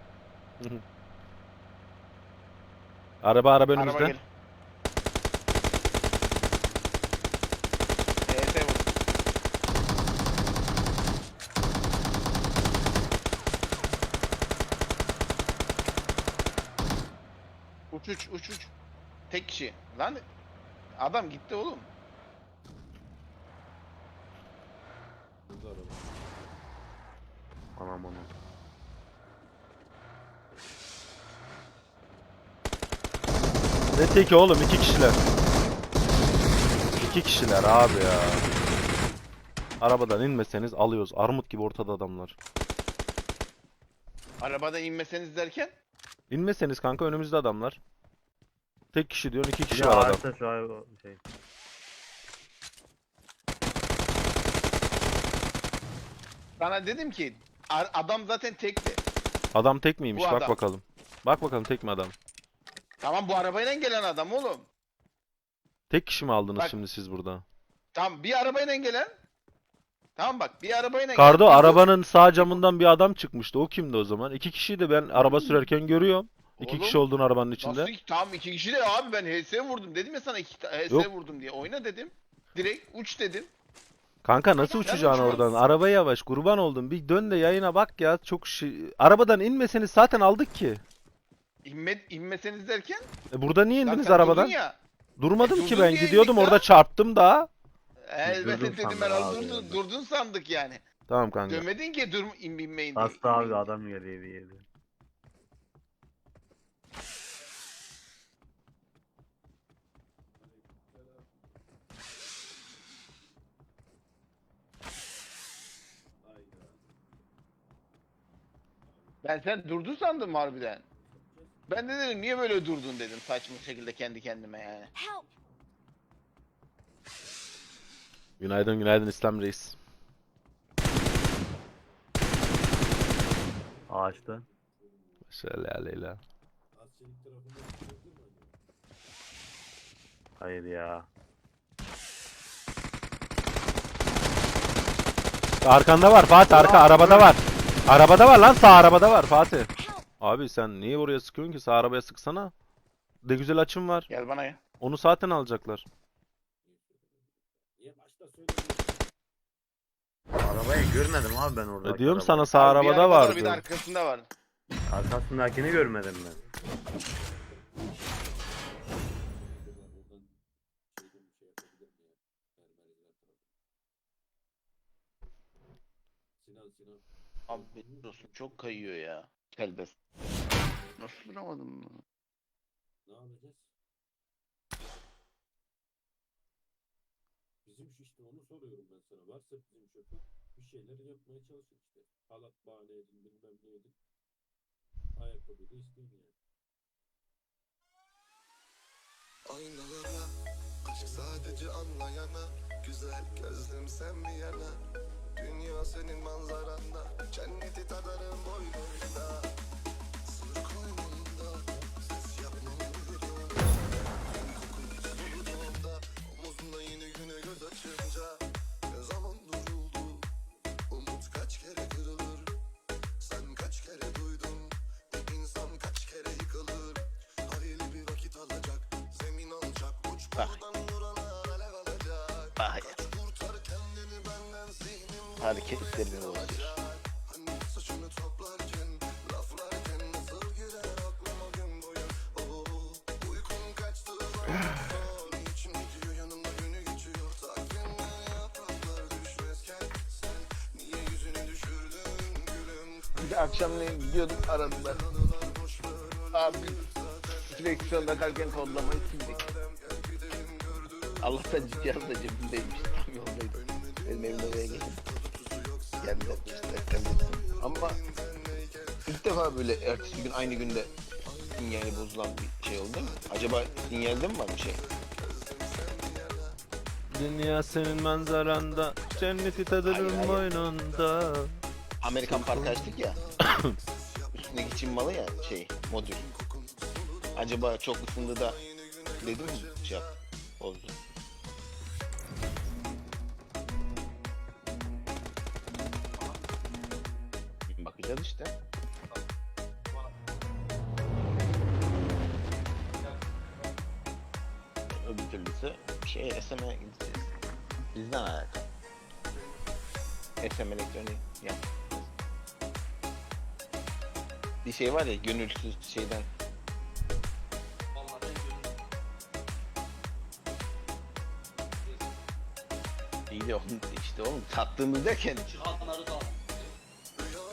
Araba önümüzde. Araba gel. ES vur. Uç. Tek kişi. Lan adam gitti oğlum. Burada araba. Anam anam. Ne teki oğlum, iki kişiler. İki kişiler abi ya. Arabadan inmeseniz alıyoruz. Armut gibi ortada adamlar. Arabadan inmeseniz derken İnmeseniz kanka önümüzde adamlar. Tek kişi diyorsun, iki Bir kişi de var adam. ağaçta şu ay şey. sana dedim ki adam zaten tekti. Adam tek miymiş? Bu Bak adam. bakalım. Bak bakalım tek mi adam? Tamam bu arabayla gelen adam oğlum. Tek kişi mi aldınız Bak. şimdi siz burada? Tamam bir arabayla gelen. Tamam bak bir arabayla Kardo, gelen. arabanın sağ camından bir adam çıkmıştı. O kimdi o zaman? İki kişiydi, ben araba sürerken görüyorum. İki Oğlum, kişi olduğunu arabanın içinde. Nasıl iki? Tamam iki kişi de abi ben HS vurdum dedim ya sana HS Yok. vurdum diye. Oyna dedim. Direkt uç dedim. Kanka nasıl Nereden uçacaksın uçuyorsun? oradan? Araba yavaş, kurban oldum. Bir dön de yayına bak ya. Çok şey... Arabadan inmeseniz zaten aldık ki. İnmeseniz derken. Burada niye Lan indiniz sen arabadan? durdun ya. Durmadım ki, durdun ben diye gidiyordum, indik orada lan. çarptım daha. Ben Durdun dedim sandım ben abi durdun, ya. durdun sandık yani. Tamam kanka. Dönmedin ki inmeyin diye. Hasta abi inmeyin. adam geliyor bir yerde. Ben sen durdun sandım harbiden. Ben de dedim niye böyle durdun dedim saçma şekilde kendi kendime yani. Help! Günaydın İslam Reis. Ağaçta. Şöyle ya Leyla. Asçelik tarafında çıkabilir mi acaba? Hayır ya. Arkanda var Fatih, arka arabada var. Arabada var lan, sağ arabada var Fatih. Help! Abi sen niye oraya sıkıyorsun ki? Sağ arabaya sıksana. Ne güzel açım var. Gel bana ya. Onu zaten alacaklar. Niye başta söyledin? Arabayı görmedim abi ben orada. Diyorum sana, sağ Abi bir arabada arkada var bir de diyorum. arkasında var. Arkasındakini görmedim ben. Oradan şeyden bir şey yapabilir mi ya? Mermer tarafı. Sinan. Abi olsun çok kayıyor ya. Kelbes. Nasıl duramadım bunu? Ne yapacağız? bizim şu işte onu soruyorum ben sana. Varsa bizim şoför bir şeyler yapmaya çalışır işte. Halat bahane edin bilmem ne edin. Ayakkabı da isteyin yani. Aynalara aşk sadece anlayana, güzel gözlüm sen bir yana, dünya senin manzaranda, cenneti tadarım boynunda, sır koynunda, ses yapmam uyuduğumda, kokun soluduğumda, omuzunda yine güne göz açınca, ne zaman duruldu, umut kaç kere kırılır, sen kaç kere duydun, bir insan kaç kere yıkılır, hayli bir vakit alacak, zemin alacak, uç buradan vuralar alev alacak, Ah ya. kaç kurtar kendini benden zihnim Hareketlerini olacak. hani saçını toplarken, laflarken nasıl girer aklıma gün boyu, uykun kaçtı zaman, içim gidiyor yanımda günü geçiyor, takvimden yapraklar düşmezken, sen niye yüzünü düşürdün gülüm, Bir de akşamleyin gidiyorduk aradılar. Abi direksiyonda kalkarken kodlamayı sildik. Allah'tan cihaz da cebimdeymiş. Tam yoldaydım. Benim evim oraya geldim. Geldiler 5 dakika. Ama ilk defa böyle ertesi gün aynı günde sinyali bozulan bir şey oldu değil mi? Acaba sinyalde mi var bir şey? Dünya senin manzaranda, cenneti tadırım Hayır, hayır. boynunda. Amerikan parkı açtık ya. Üstündeki Çin malı ya modül. Acaba çok ısındı da dedim mi şey yap, bozdu. Bakacağız işte. Öbür türlüsü SM'e gideceğiz. Bizden alakalı. SM elektroniği yap. Bir şey var ya gönülsüz şeyden. İyi de oğlum işte oğlum sattığımız derken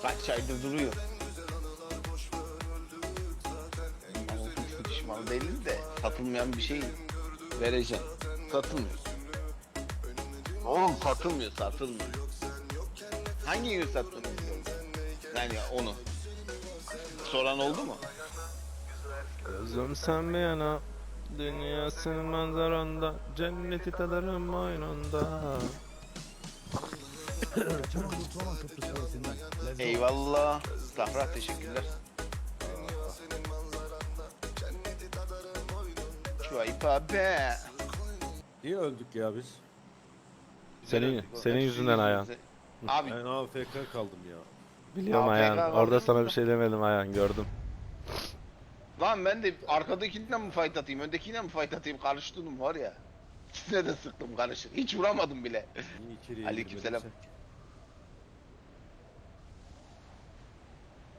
kaç aydır duruyor. Düşman değiliz de satılmayan bir şey vereceğim. Satılmıyor. Oğlum satılmıyor. Hangi gün sattınız? Yani onu. Soran oldu mu? Gözüm sen bir yana, dünya senin manzaranda, cenneti tadarım boynunda. Eyvallah. Zahra teşekkürler. Şu ayıp abi. Niye öldük ya biz? Senin yüzünden Ayhan. Abi Ben AFK kaldım ya. Biliyorum AFK Ayhan. kaldım Orada sana da. bir şey demedim Ayhan, gördüm. lan ben de arkadakinden mi fight atayım, öndekinden mi fight atayım karıştırdım var ya. İkisine de sıktım karışık. Hiç vuramadım bile. Niye içeriye Aleykümselam. girmedin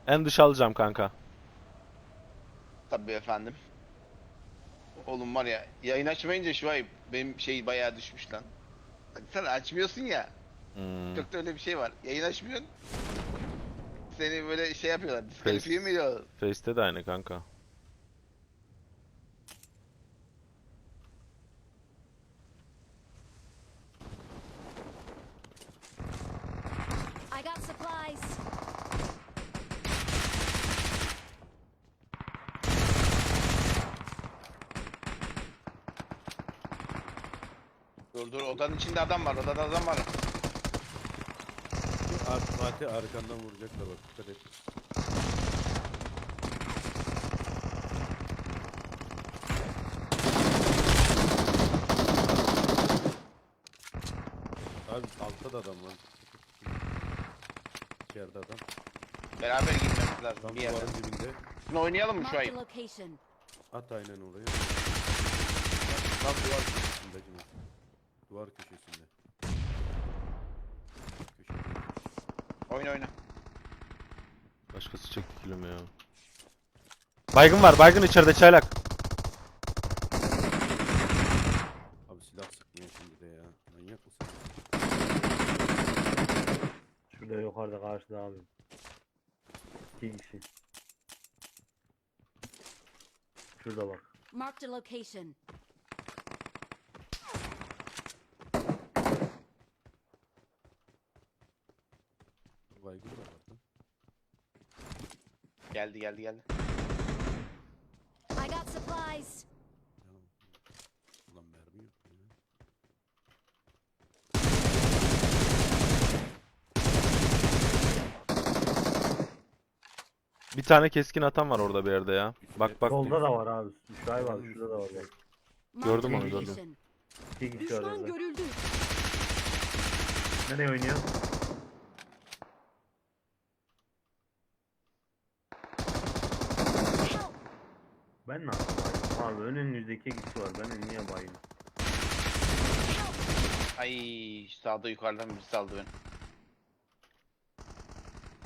En dışa alacağım kanka. Tabii efendim. Oğlum var ya yayın açmayınca şu ay benim şey bayağı düşmüş lan. Sen açmıyorsun ya. Çok da öyle bir şey var. Yayın açmıyorsun. Seni böyle şey yapıyorlar. Diskalifiye mi ediyorlar? Face'te de aynı kanka. I got supplies. Dur odanın içinde adam var. Odada adam var. Fatih arkandan vuracaklar bak dikkat et. Abi altta da adam var. İçeride adam. Beraber girmemiz lazım Tam bir yerden. duvarın dibinde. Şunu oynayalım mı şu Marked ay? a location. At aynen oraya. Tam duvar köşesinde Cüneyt. Duvar köşesinde. Köşede. Oyna. Başkası çekti kilimi ya. Baygın var, baygın içeride çaylak. Abi silah sıkmıyor şimdi de ya. Manyak mısın? şurada yukarıda karşıda abi. 2 kişi. Şurada bak. Marked a location. Baygın da vardı. Geldi geldi geldi. I got supplies. Ya, ulan mermi yok ya. Bir tane keskin atan var orada bir yerde ya. Bak bak. Solda da var abi. Şuayb abi şurada da var. Bak. Gördüm Marked onu, a gördüm. location. İki kişi var Düşman orada. görüldü. Nereye oynuyor? Help! Ben ne yapayım abi? Abi önünüzdeki iki kişi var. Ben niye bayım? Ay sağda yukarıdan birisi saldı beni.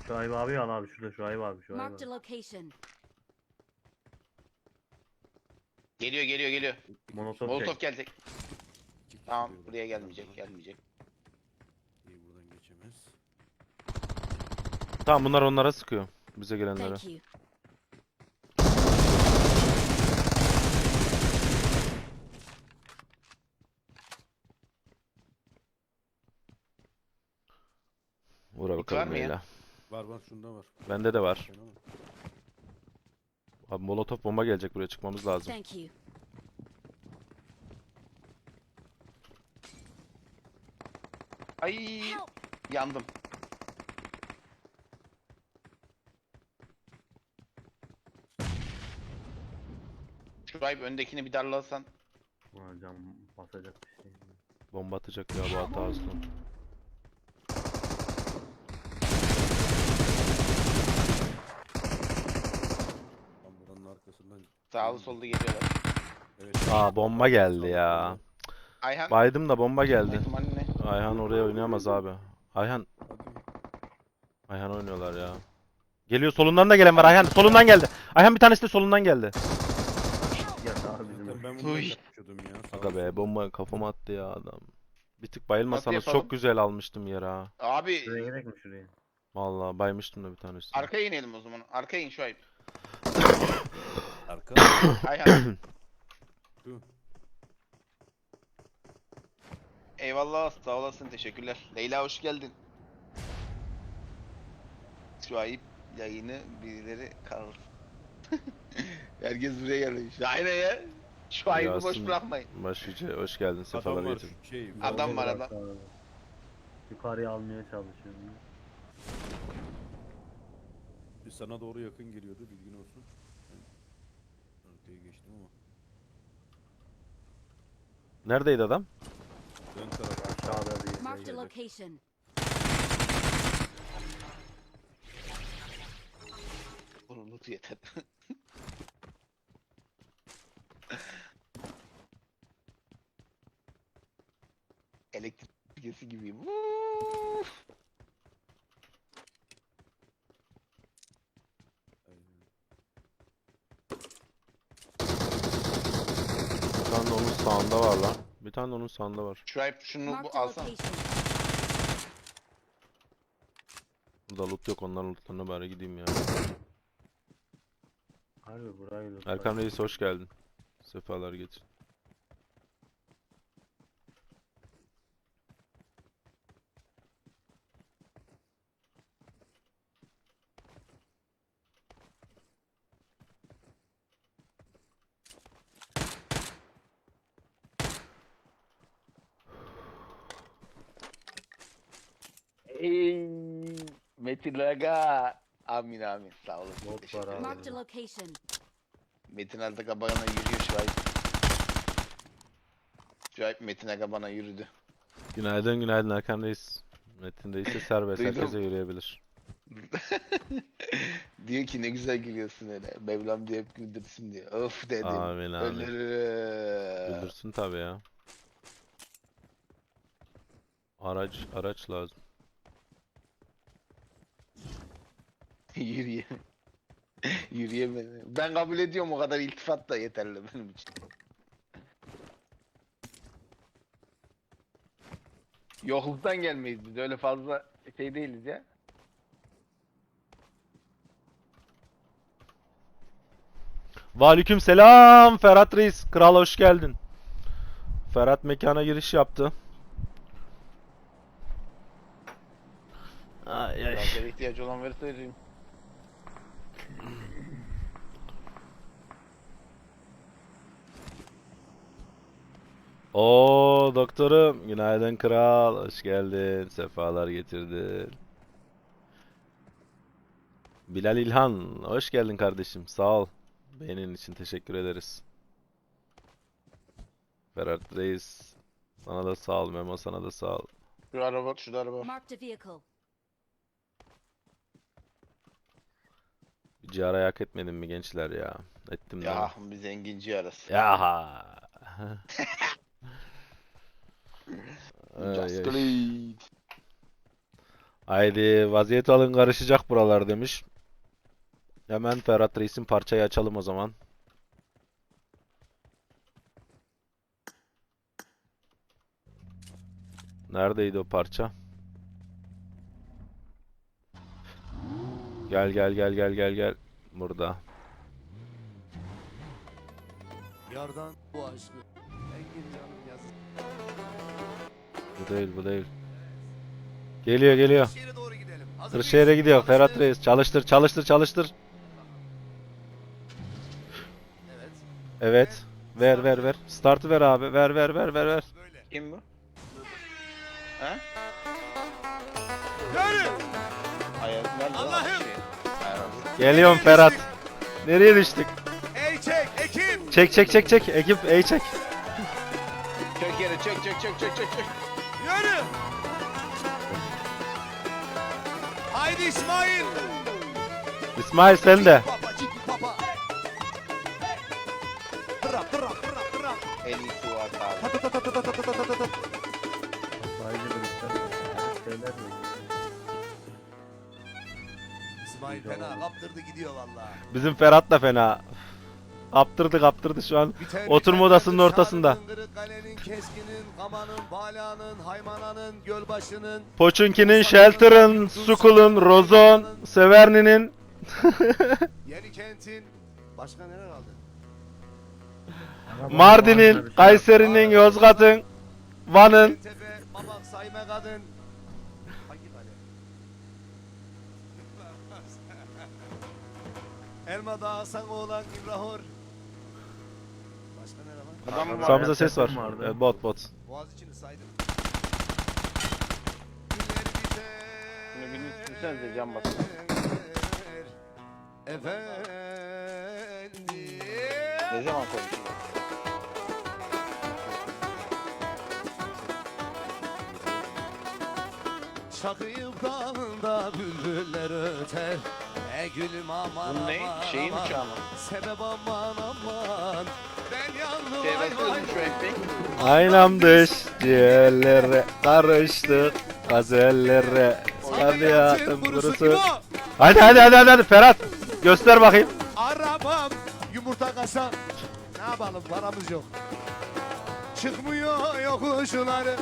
Şuayb abi al abi şurada Şuayb abi Şuayb Marked a abi. location. Geliyor geliyor geliyor. Molotov Molotov çek. gelecek. İki kişi Tamam diyorlar. buraya gelmeyecek gelmeyecek. İyi buradan geçemez. Tamam, bunlar onlara sıkıyor. Bize gelenlere. Thank you. Vura var bakalım mı ya? Leyla. Var var şunda var. Bende de var. Fena mı? Abi molotof bomba gelecek, buraya çıkmamız lazım. Thank you. Ay Help! yandım. Şurayı öndekini bir darlasan. Ulan cam basacak bir şey. Bomba atacak ya bu hata hızlı. Tam buranın arkasından. Sağlı sollu geliyorlar. Evet. Aa, bomba geldi ya. Ayhan. Baydım da bomba geldi. ihtimali ne? Ayhan oraya oynayamaz abi. Ayhan Hadi. oynuyorlar ya. Geliyor, solundan da gelen var Ayhan. Solundan geldi. Ayhan bir tanesi de solundan geldi. Ya abi bizim Zaten ben bunu Uy. yapıyordum ya. Sağ Aga be, olsun. bomba kafama attı ya adam. Bir tık bayılmasanız yapalım? çok güzel almıştım yere ha. Abi şuraya gerek mi şuraya? Vallahi baymıştım da bir tanesi. arkaya inelim o zaman. Arkaya in Şuayb. Arka. Ayhan. Şu. Eyvallah sağ olasın teşekkürler. Leyla hoş geldin. Şuayb yayını birileri kalır. Herkes buraya gelmiş. Aynen ya. Şuayb'ı boş Yasin bırakmayın. Başlıca hoş geldin, sefalar Adam var getirdin. şu şey. Adam var Bak adam. abi. Yukarıya almaya çalışıyorum. Bir sana doğru yakın geliyordu, bilgin olsun. Ben ortaya geçtim ama. Neredeydi adam? Ön taraf. Aşağıda bir Marked a yere. location. Bunun lootu yeter. Elektrik süpürgesi gibiyim. Aynen. Bir tane de onun sağında var lan. Bir tane de onun sağında var. Şuayb şunu Marked bu a alsana. location. Burada loot yok, onların lootlarına bari gideyim ya. Harbi burayı lütfen. Erkan Reis hoş geldin. Sefalar getir. Ey Metin Aga. Amin amin sağ olasın. Bot Teşekkür var ederim. abi. Marked a location. Metin Aga bana yürüyor Şuayb. Şuayb Metin Aga bana yürüdü. Günaydın günaydın Erkan Reis. Metin Reis de serbest, Duydum. herkese yürüyebilir. Diyor ki ne güzel gülüyorsun öyle. Mevlam diye hep güldürsün diyor. Of dedim. Amin amin. Ölürüm. Güldürsün tabi ya. Araç lazım. Yürüyemem. Yürüyemedim. Ben kabul ediyorum, o kadar iltifat da yeterli benim için. Yokluktan gelmeyiz biz, öyle fazla şey değiliz ya. Aleyküm selam Ferhat Reis. Kral hoş geldin. Ferhat mekana giriş yaptı. Ay Ay ay. Lazere ihtiyacı olan verirse vereyim. Oo doktorum, günaydın kral, hoş geldin, sefalar getirdin. Bilal İlhan, hoş geldin kardeşim, sağ ol. Beğenin için teşekkür ederiz. Ferhat Reis, sana da sağ ol. Memo, sana da sağ ol. Şu araba, şurada araba. Marked a vehicle. Bir ciğer hak etmedim mi gençler ya? Ettim değil mi? Ya bir zenginci arası. Yaha. Ay, Just ay. Bleed. Haydi vaziyet alın, karışacak buralar demiş. Hemen Ferhat Reis'in parçayı açalım o zaman. Neredeydi o parça? Gel gel gel gel gel gel. Burada. Yardan bu aşkı. Engin canım yazın. Bu değil, bu değil. Geliyor geliyor. Şehre doğru gidelim. Hazır Kırşehir'e mıyız? gidiyor Anlaştık. Ferhat Reis. Çalıştır çalıştır çalıştır. Evet. Evet. Ver ver ver. Startı ver abi. Ver ver ver ver ver. Böyle. Kim bu? He? Yürü! Ayar nerede? Allah'ım! Ayar. Geliyorum Ferhat. Nereye düştük? Ey çek ekip! Çek çek çek çek. Ekip ey çek. Çök yere çök çök çök çök çök çök. Yürü! Haydi İsmail! İsmail sen de. Papa çiki papa. Bıra bıra bıra bıra. En iyisi var abi. Ayrıca bir şeyler mi? İsmail fena kaptırdı gidiyor valla. Bizim Ferhat da fena. Kaptırdı kaptırdı şu an. Oturma odasının ortasında. Kalenin, keskinin, kamanın, balanın, haymananın, gölbaşının. Poçunki'nin, Shelter'ın, Sukul'un, Rozon, Severni'nin. Yeni kentin. Başka neler aldı? Mardin'in, Kayseri'nin, Yozgat'ın, Van'ın. Tepe, Mamak, Sayme Kadın. Hangi kale? Elma Dağı, Sangoğlan, İbrahor. Başka nere var? Adam mı var? Sağımızda ses var. Vardı. Evet, bot bot. Boğaziçi'ni saydım. Bunu birini sürsenize cam basın. Efendim. Ne zaman konuşuyor? Çakıyıp dalında bülbüller öter. Gülüm aman Bu ne? aman Şeyin aman. uçağı mı? Sebep aman aman. Ben yandım Çevresi vay vay. ölmüş o ekmek. Aynam dış ciğerlere karıştık gazellere. Tabiatın kurusu. Hadi hadi hadi hadi Ferhat. Göster bakayım. Arabam yumurta kasan. Ne yapalım paramız yok. Çıkmıyor yokuşları.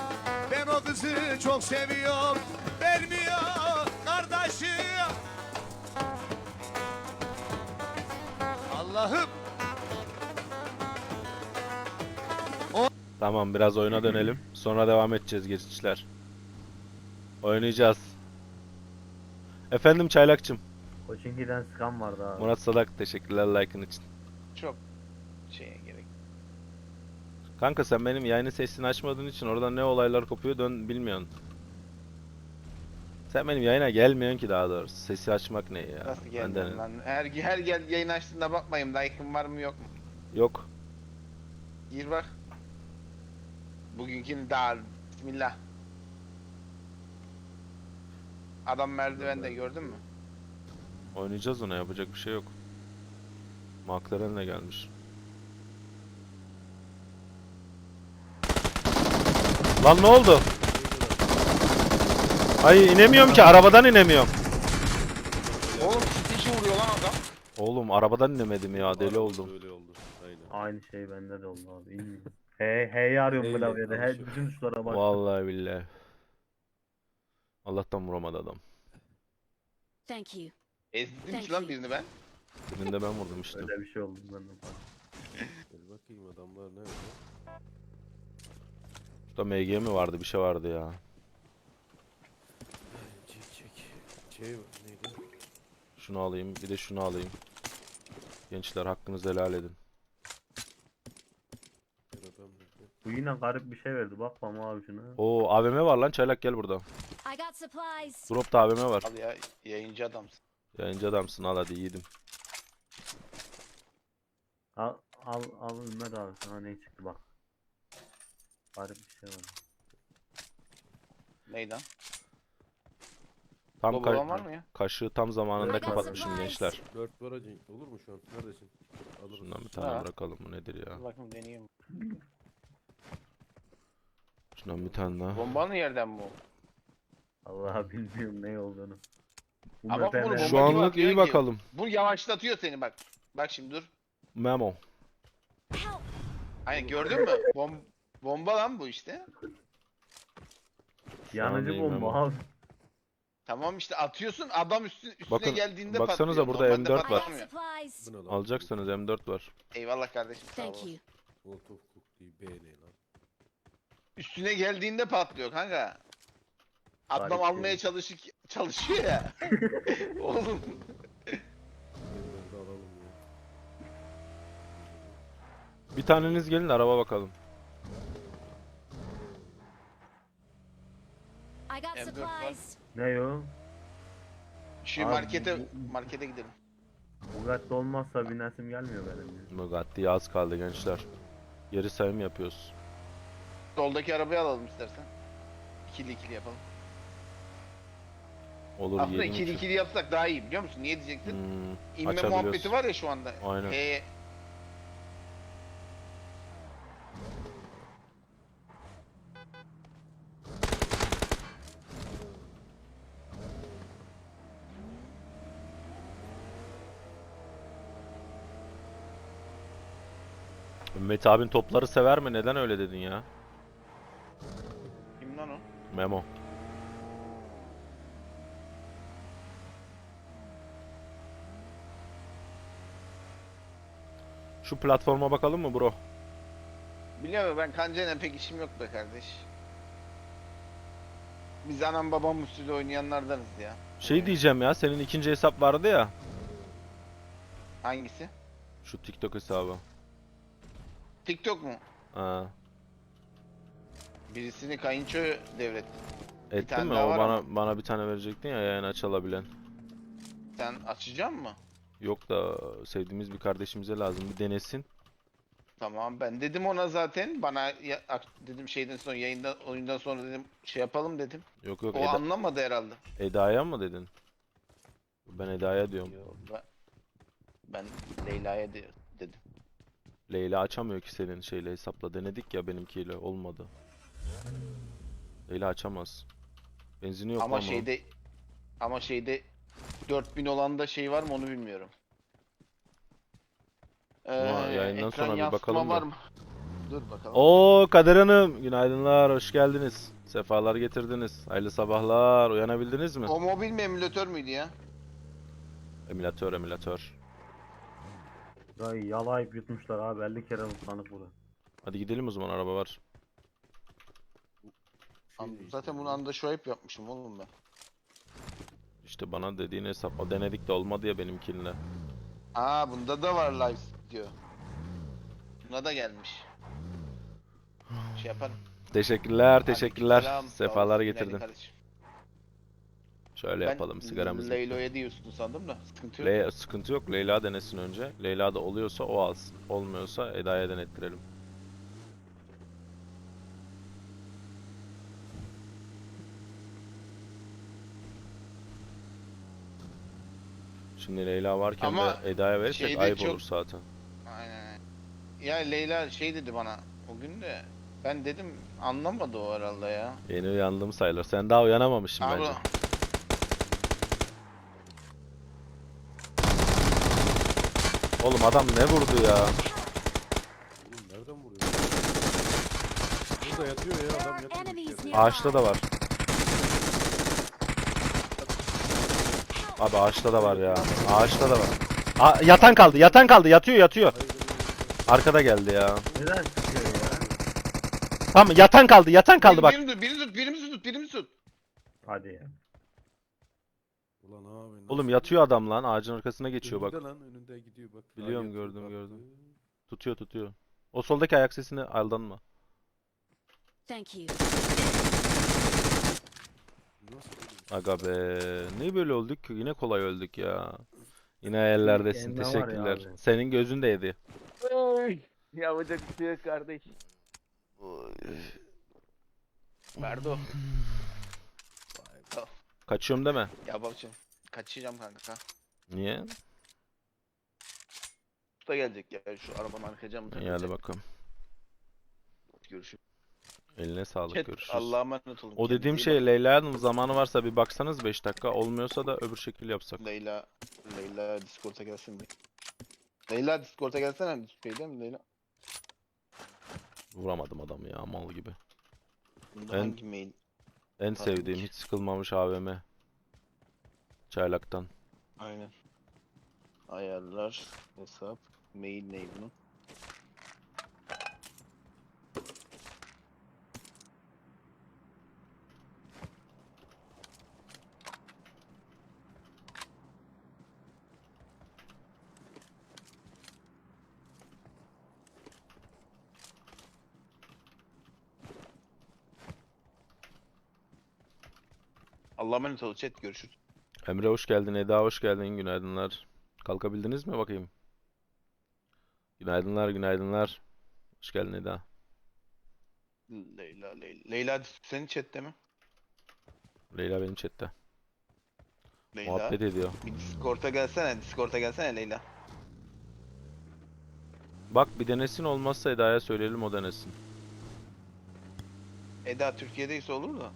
Ben o kızı çok seviyorum. Vermiyor kardeşim. Allah'ım. Tamam biraz oyuna dönelim. Sonra devam edeceğiz geçişler. Oynayacağız. Efendim Çaylakçım. Koçinki'den sıkan vardı abi. Murat Sadak teşekkürler like'ın için. Çok şeye gerek. Kanka sen benim yayını sesini açmadığın için orada ne olaylar kopuyor dön bilmiyorsun. Sen benim yayına gelmiyorsun ki daha doğrusu. Sesi açmak ne ya? Nasıl Benden- gelmiyorum lan? Her gel yayın açtığında bakmayayım. Like'ım var mı yok mu? Yok. Gir bak. Bugünkünü daha bismillah. Adam merdivende gördün mü? Oynayacağız ona yapacak bir şey yok. McLaren'le gelmiş. Lan ne oldu? Ay inemiyorum ki arabadan inemiyorum. Oğlum stitch'i vuruyor lan adam. Oğlum arabadan inemedim ya deli Arabada oldum. Öyle oldu. Aynen. Aynı şey bende de oldu abi. Bilmiyorum. H'yi arıyorum Heyle klavyede. He, konuşuyor. bütün tuşlara bak. Vallahi billahi. Allah'tan vuramadı adam. Thank you. Ezdim ki lan birini ben. Birinde ben vurdum işte. Öyle bir şey oldu bende. Dur bakayım adamlar nerede? Şurada MG mi vardı bir şey vardı ya. Çek çek. Şey neydi? Şunu alayım, bir de şunu alayım. Gençler hakkınızı helal edin. Adam nerede? Bu yine garip bir şey verdi. Bak bana abi şuna. Oo AVM var lan, çaylak gel burada. I got supplies. Drop'ta AVM var. Al ya, yayıncı adamsın. Yayıncı adamsın, al hadi yiğidim. Al Ümmet abi sana ne çıktı bak. Garip bir şey var. Neyden? Tam Baba olan var mı ya? kaşığı tam zamanında Aynen. kapatmışım gençler. 4 var hacı. Olur mu şu an? Neredesin? Alırız. Şundan bir tane Ha. bırakalım, bu nedir ya? Dur bakayım deneyeyim. Şundan bir tane daha. Bombanın yerden bu. Allah bilmiyorum ne olduğunu. Ama Ümmet bunu hemen- bomba Şu gibi anlık atıyor iyi ki. bakalım. Bu yavaşlatıyor seni bak. Bak şimdi dur. Memo. Help. Aynen gördün mü? Bomba lan bu işte. Şu an Yanıcı iyi bomba Memo. abi. Tamam işte atıyorsun adam üstüne Bakın, geldiğinde baksanıza patlıyor. burada Normalde M4 I var. got patlamıyor. supplies. Bu ne lan? Alacaksanız M4 var. Eyvallah kardeşim sağ Thank ol. you. Molotov cook diye B ne lan? Üstüne geldiğinde patlıyor kanka. Adam Garip almaya çalışıyor ya. Oğlum. Bunları da alalım ya. Bir taneniz gelin de araba bakalım. I got M4 var. supplies. Ne o? Şu Abi markete gidelim. Bugatti olmazsa binesim gelmiyor benim ya. Bugatti'ye az kaldı gençler. Geri sayım yapıyoruz. Soldaki arabayı alalım istersen. İkili yapalım. Olur Aslında yiyelim için. ikili yapsak daha iyi biliyor musun? Niye diyecektin? İnme açabiliyorsun. muhabbeti var ya şu anda. Aynen. Ümmet abin topları sever mi? Neden öyle dedin ya? Kim lan o? Memo. Şu platforma bakalım mı bro? Biliyor musun ben kancayla pek işim yok be kardeş. Biz anam babam usulü oynayanlardanız ya. Şey diyeceğim ya, senin ikinci hesap vardı ya. Hangisi? Şu TikTok hesabı. TikTok mu? Ha. Birisini kayınço devretti. Ettin tane mi? daha O var bana bir tane verecektin ya, yayın açılabilen. Sen açacak mı? Yok da sevdiğimiz bir kardeşimize lazım, bir denesin. Tamam ben dedim ona zaten. Bana dedim şeyden sonra oyundan sonra dedim şey yapalım dedim. Yok yok, O anlamadı herhalde. Eda'ya mı dedin? Ben Eda'ya diyorum. Yo, ben Leyla'ya dedim. Leyla açamıyor ki senin şeyle, hesapla denedik ya, benimkiyle olmadı. Leyla açamaz. Benzini yok Ama lan bunun. ama şeyde 4000 olan da şey var mı onu bilmiyorum. Ama yayından ekran sonra bir yansıtma bakalım da. var mı? Dur bakalım. Oo Kader Hanım, günaydınlar, hoş geldiniz. Sefalar getirdiniz. Hayırlı sabahlar, uyanabildiniz mi? O mobil mi emülatör müydü ya? Emülatör. Burayı yalayıp yutmuşlar abi 50 kere mutlanıp burada. Hadi gidelim o zaman, araba var. Zaten bunu anda swipe yapmışım oğlum ben. İşte bana dediğin hesap, o denedik de olmadı ya benimkinle. Aa bunda da var live diyor. Buna da gelmiş. Şey yaparım. Teşekkürler. Selam, sağ Sefalar olasın, getirdin. günaydın kardeşim. Şöyle Ben yapalım, sigaramızı. Leylo'ya diyorsun sandım da sıkıntı yok. Sıkıntı yok. Leyla denesin önce. Leyla da oluyorsa o alsın. Olmuyorsa Eda'ya denettirelim. Şimdi Leyla varken Ama de Eda'ya verirsek şeyde ayıp çok- olur zaten. Aynen. Ya Leyla şey dedi bana o gün de ben dedim anlamadı o herhalde ya. Yeni uyandım sayılır. Sen daha uyanamamışsın Abi bence. Oğlum adam ne vurdu ya? Oğlum nereden vuruyor? Burada yatıyor ya adam There are yatıyor. enemies içeride. nearby. Ağaçta da var. Abi ağaçta da var ya. Ağaçta da var. Yatan kaldı. Yatıyor. Arkada geldi ya. Neden çıkıyor ya? Tamam, yatan kaldı bak. Birini tut, birimizi tut. Hadi ya. Oğlum nasıl yatıyor adam lan. Ağacın arkasına geçiyor Önünde bak. lan önünde gidiyor bak. Daha Biliyorum, yatıyor, gördüm, kalktı. gördüm. Tutuyor, tutuyor. O soldaki ayak sesine aldanma. Thank you. Nasıl böyle? Aga be. Niye böyle olduk ki? Yine kolay öldük ya. Yine yerlerdesin. Elma var ya Teşekkürler. abi. Senin gözün de yedi. Yapacak bir şey yok kardeş. Merdo. Kaçıyorum deme. Ya babacım. Kaçacağım kanka. Niye? Usta gelecek ya. Şu arabanın arka camı İyi takılacak. hadi bakalım. Görüşürüz. Eline sağlık. Chat, Görüşürüz. Allah'a emanet olun. O dediğim Kendinize iyi şey bakın. Leyla Hanım, zamanı varsa bir baksanız 5 dakika. Olmuyorsa da öbür şekil yapsak. Leyla Discord'a gelsin mi? Leyla Discord'a gelsene. Şeyde mi Leyla? Vuramadım adamı ya, mal gibi. Bunda Ben- hangi mail? En Tabii sevdiğim, ki. hiç sıkılmamış AVM. Çaylaktan. Aynen. Ayarlar, hesap, mail ne bunun? Allah'a emanet olun chat, görüşürüz. Emre hoş geldin, Eda hoş geldin, günaydınlar. Kalkabildiniz mi bakayım? Günaydınlar, günaydınlar. Hoş geldin Eda. Leyla senin chatte mi? Leyla benim chatte. Leyla. Muhabbet ediyor. Bir Discord'a gelsene Leyla. Bak bir denesin, olmazsa Eda'ya söyleyelim, o denesin. Eda Türkiye'deyse olur da.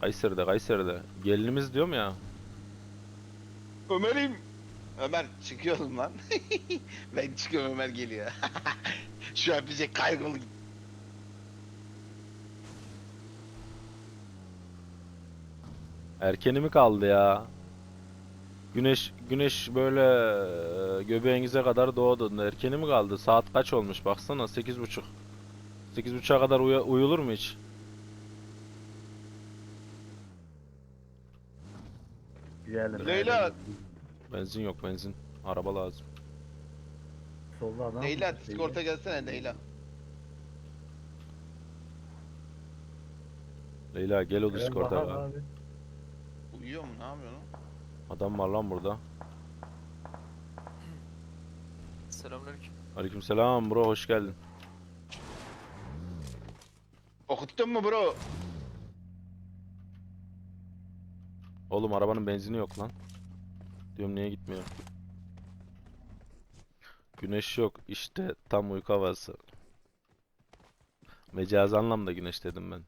Kayseri'de, Kayseri'de. Gelinimiz diyorum ya. Ömer'im. Ömer çıkıyorum lan. Ben çıkıyorum, Ömer geliyor. Şu an bize kaygılı. Erkeni mi kaldı ya? Güneş böyle göbeğinize kadar doğdu. Erkeni mi kaldı? Saat kaç olmuş? Baksana 8:30. 8:30'a kadar uyulur mu hiç? Gidelim. Leyla. Benzin yok, benzin. Araba lazım. Solda adam. Leyla Discord'a gelsene Leyla. Leyla gel o Evet, Discord'a. Bahar be. abi. Uyuyor mu, ne yapıyor lan? Adam var lan burada. Selamünaleyküm. Aleykümselam bro, hoş geldin. Okuttun mu bro? Oğlum arabanın benzini yok lan. Diyorum niye gitmiyor? Güneş yok işte, tam uyku havası. Mecazi anlamda güneş dedim ben.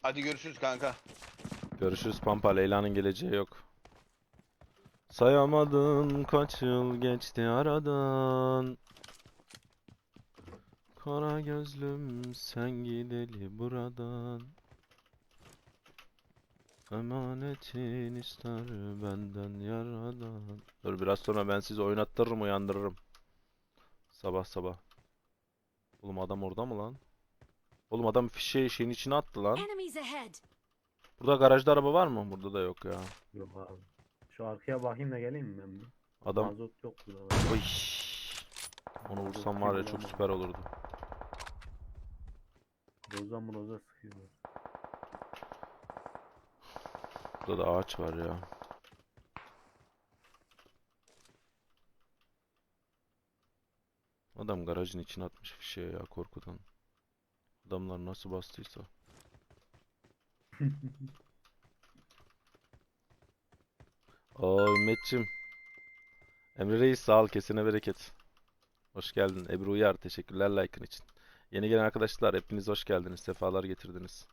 Hadi görüşürüz kanka. Görüşürüz Pampa, Leyla'nın geleceği yok. Sayamadın kaç yıl geçti aradan. Kara gözlüm sen gideli buradan. Emanetin ister benden yaradan. Dur biraz sonra ben sizi oynattırırım, uyandırırım. Sabah sabah. Oğlum adam orada mı lan? Oğlum adam fişeği şeyin içine attı lan. Enemies ahead. Burada garajda araba var mı? Burada da yok ya. Yok abi. Şu arkaya bakayım da geleyim mi ben bir? Adam... Mazot yok burada. Oy. Onu vursam var ya, çok süper olurdu. Roza sıkıyorlar. Burada da ağaç var ya. Adam garajın içine atmış fişeği ya, korkudan. Adamlar nasıl bastıysa. Oo Ümmetçim. Emre Reis sağ ol, kesene bereket. Hoş geldin. Ebru Uyar teşekkürler like'ın için. Yeni gelen arkadaşlar hepiniz hoş geldiniz. Sefalar getirdiniz.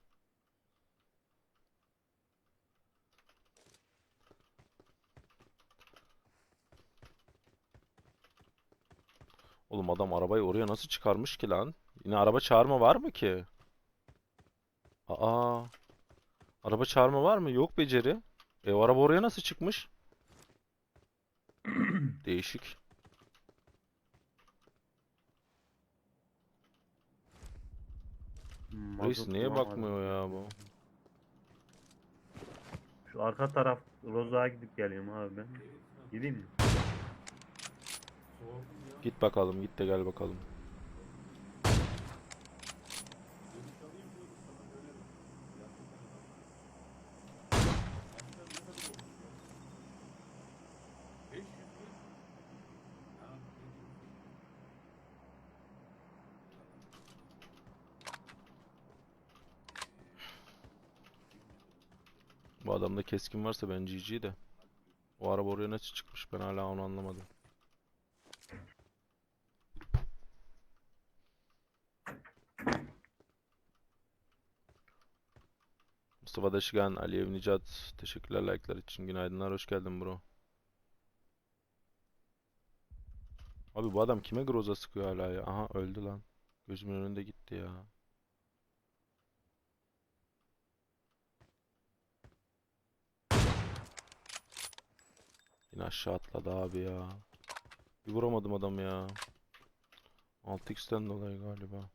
Oğlum adam arabayı oraya nasıl çıkarmış ki lan? Yine araba çağırma var mı ki? Aa. Araba çağırma var mı? Yok beceri. O araba oraya nasıl çıkmış? Değişik. Reis Mazot niye bulamadım. bakmıyor ya bu? Şu arka taraf Roza'ya gidip geliyorum abi ben. Gideyim mi? Soğudum ya. Git bakalım, git de gel bakalım. Dönüş alayım diyorum sana dönerim. Gerçekten adam. Aslında ne kadar olmuş ya? 500 bin. Ya ne diyorsun? Bu adamda keskin varsa ben GG de. O araba oraya nasıl çıkmış ben hala onu anlamadım. Mustafa Daşıgan, Aliyev Nicat, teşekkürler like'lar için. Günaydınlar, hoş geldin bro. Abi bu adam kime groza sıkıyor hala ya? Aha öldü lan. Gözümün önünde gitti ya. Yine aşağı atladı abi ya. Bir vuramadım adam ya. 6x'ten dolayı galiba.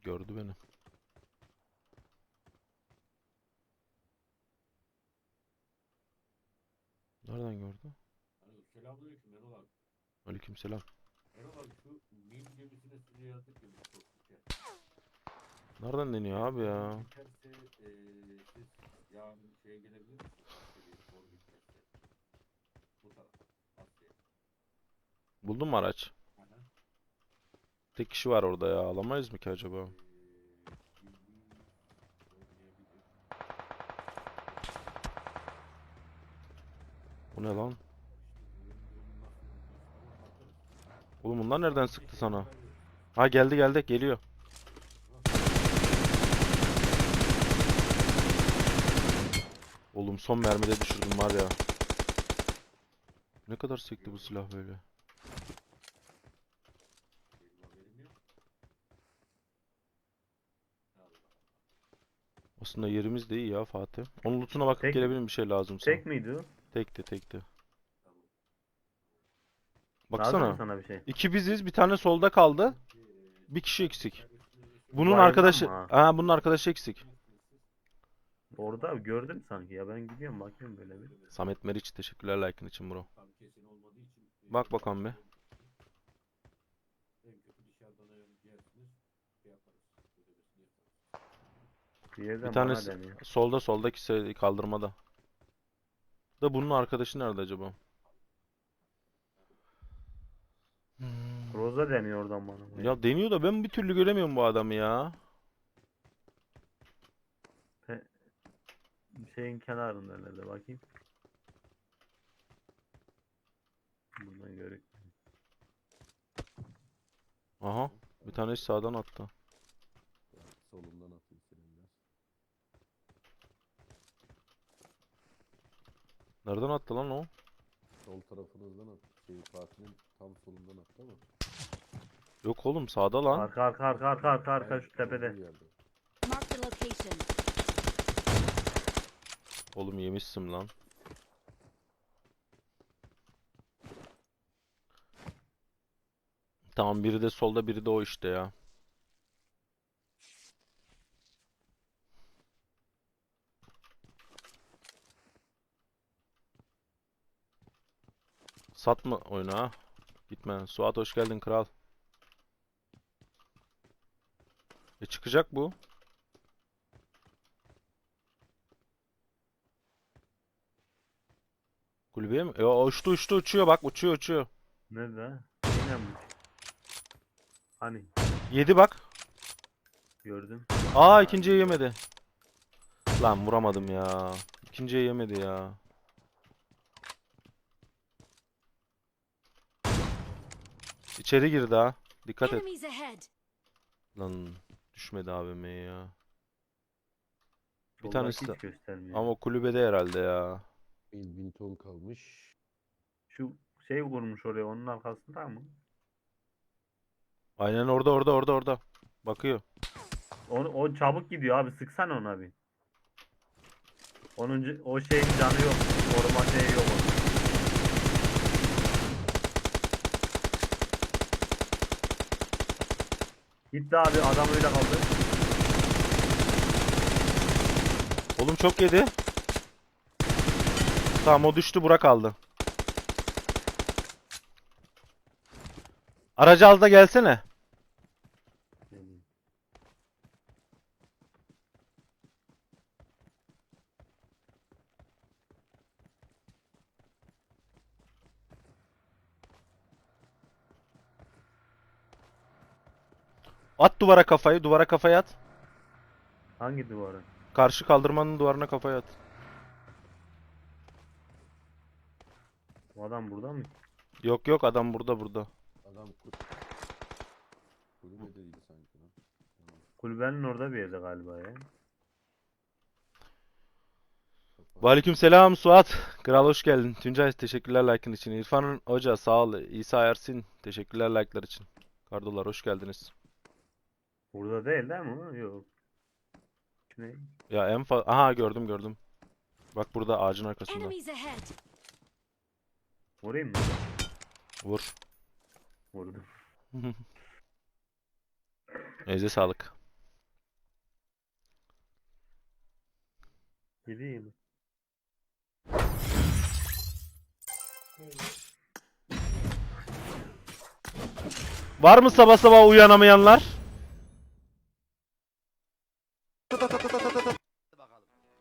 Gördü beni. Nereden gördü? Selamünaleyküm Erol abi. Aleykümselam. Erol abi şu mim gemisine size yazdık ya biz çok güzel. Nereden deniyor abi ya? Biterse siz yarın şeye gelebilir misiniz? Askeriye spor bitmezse. Bu taraf. Asya. Buldun mu araç? Aha. Tek kişi var orada ya. Alamayız mı ki acaba? Oynayabilir. Bu ne lan? İşte oyun durumu nasıl olacak? Bakarız. Oğlum bunlar nereden Ama sıktı bir sana? haber verin. Ha geldi geldi geliyor. Oğlum son mermide düşürdüm var ya. Ne kadar sekti bu silah böyle. Benim haberim yok. Allah. Aslında yerimiz de iyi ya Fatih. Onun lootuna bakıp Tek- gelebilirim bir şey lazımsa. Tek miydi o? Tekti tekti. Tamam. Lazım mı Baksana. sana bir şey? İki biziz, bir tane solda kaldı. Bir kişi eksik. Bunun Bayıldı arkadaşı, ama. ha bunun arkadaşı eksik. Orada gördüm sanki ya, ben gidiyorum bakıyorum böyle bir. Samet Meriç teşekkürler like'ın için bro. Tam kesin olmadığı için Bak bakalım bir. en kötü dışarıdan yersiniz. Şey yaparız. Ödemesini yaparız. Bir yerden Bir bana tanesi deniyor. soldaki kaldırmada. Da bunun arkadaşı nerede acaba? Roza deniyor oradan bana. Ya deniyor da ben bir türlü göremiyorum bu adamı ya. Şeyin kenarında nerede bakayım. Buradan görük. Aha, bir tanesi sağdan attı. Solundan atayım senin biraz. Nereden attı lan o? Sol tarafınızdan at. Fatih'in tam solundan attı ama. Yok oğlum sağda lan. Arka şu tepede. Olduğu yerde. Mark the location. Oğlum yemişsin lan. Tamam biri de solda biri de o işte ya. Satma oyunu ha. Gitme. Suat hoş geldin kral. Çıkacak bu. Kulübeye mi? Uçtu uçuyor bak uçuyor. Nerede? Yine mi? Hani Yedi bak. gördüm. Aa ikinciyi yemedi. Lan vuramadım ya. İkinciyi yemedi ya. İçeri girdi ha. Dikkat et. Enemies ahead. Lan düşmedi AVM'ye ya. Bir Soldaki tanesi de hiç göstermiyor. ama kulübede herhalde ya. 1000 ton kalmış. Şu şey vurmuş oraya, onun arkasında mı? Aynen orada. Bakıyor. O çabuk gidiyor abi, sıksana ona bir. O şeyin canı yok. Koruma şeyi yok onun. Gitti abi, adam öyle kaldı. Oğlum çok yedi. Tamam o düştü, Burak aldı. Aracı al da gelsene. At duvara kafayı, duvara kafayı at. Hangi duvara? Karşı kaldırmanın duvarına kafayı at. O adam burada mı? Yok yok, adam burada. Adam kulübede değil sanki lan. Tamam. Kulübenin orada bir yerde galiba ya. Aleykümselam Suat. Kral hoş geldin. Tuncay teşekkürler like'ın için. İrfan Hoca sağ ol. İsa Ersin teşekkürler like'lar için. Kardolar hoş geldiniz. Burada değil mi? Yok. Ne? Ya en fazla... Aha gördüm. Bak burada ağacın arkasında. Enemies ahead. Vurayım mı? Vur. Vurdum. Elinize sağlık. Gideyim. Var mı sabah sabah uyanamayanlar?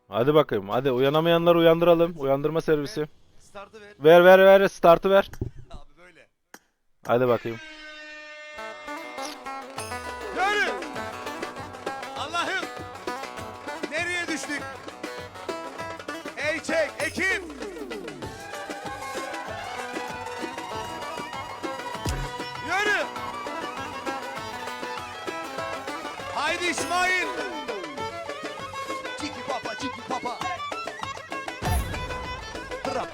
Hadi bakayım. Hadi uyanamayanları uyandıralım. Uyandırma servisi. Startı ver. Ver. Startı ver. Abi böyle. Hadi bakayım. Yürü! Allah'ım! Nereye düştük? Ey çek, ekip! Yürü! Haydi İsmail! Çiki papa, çiki papa! Bırak.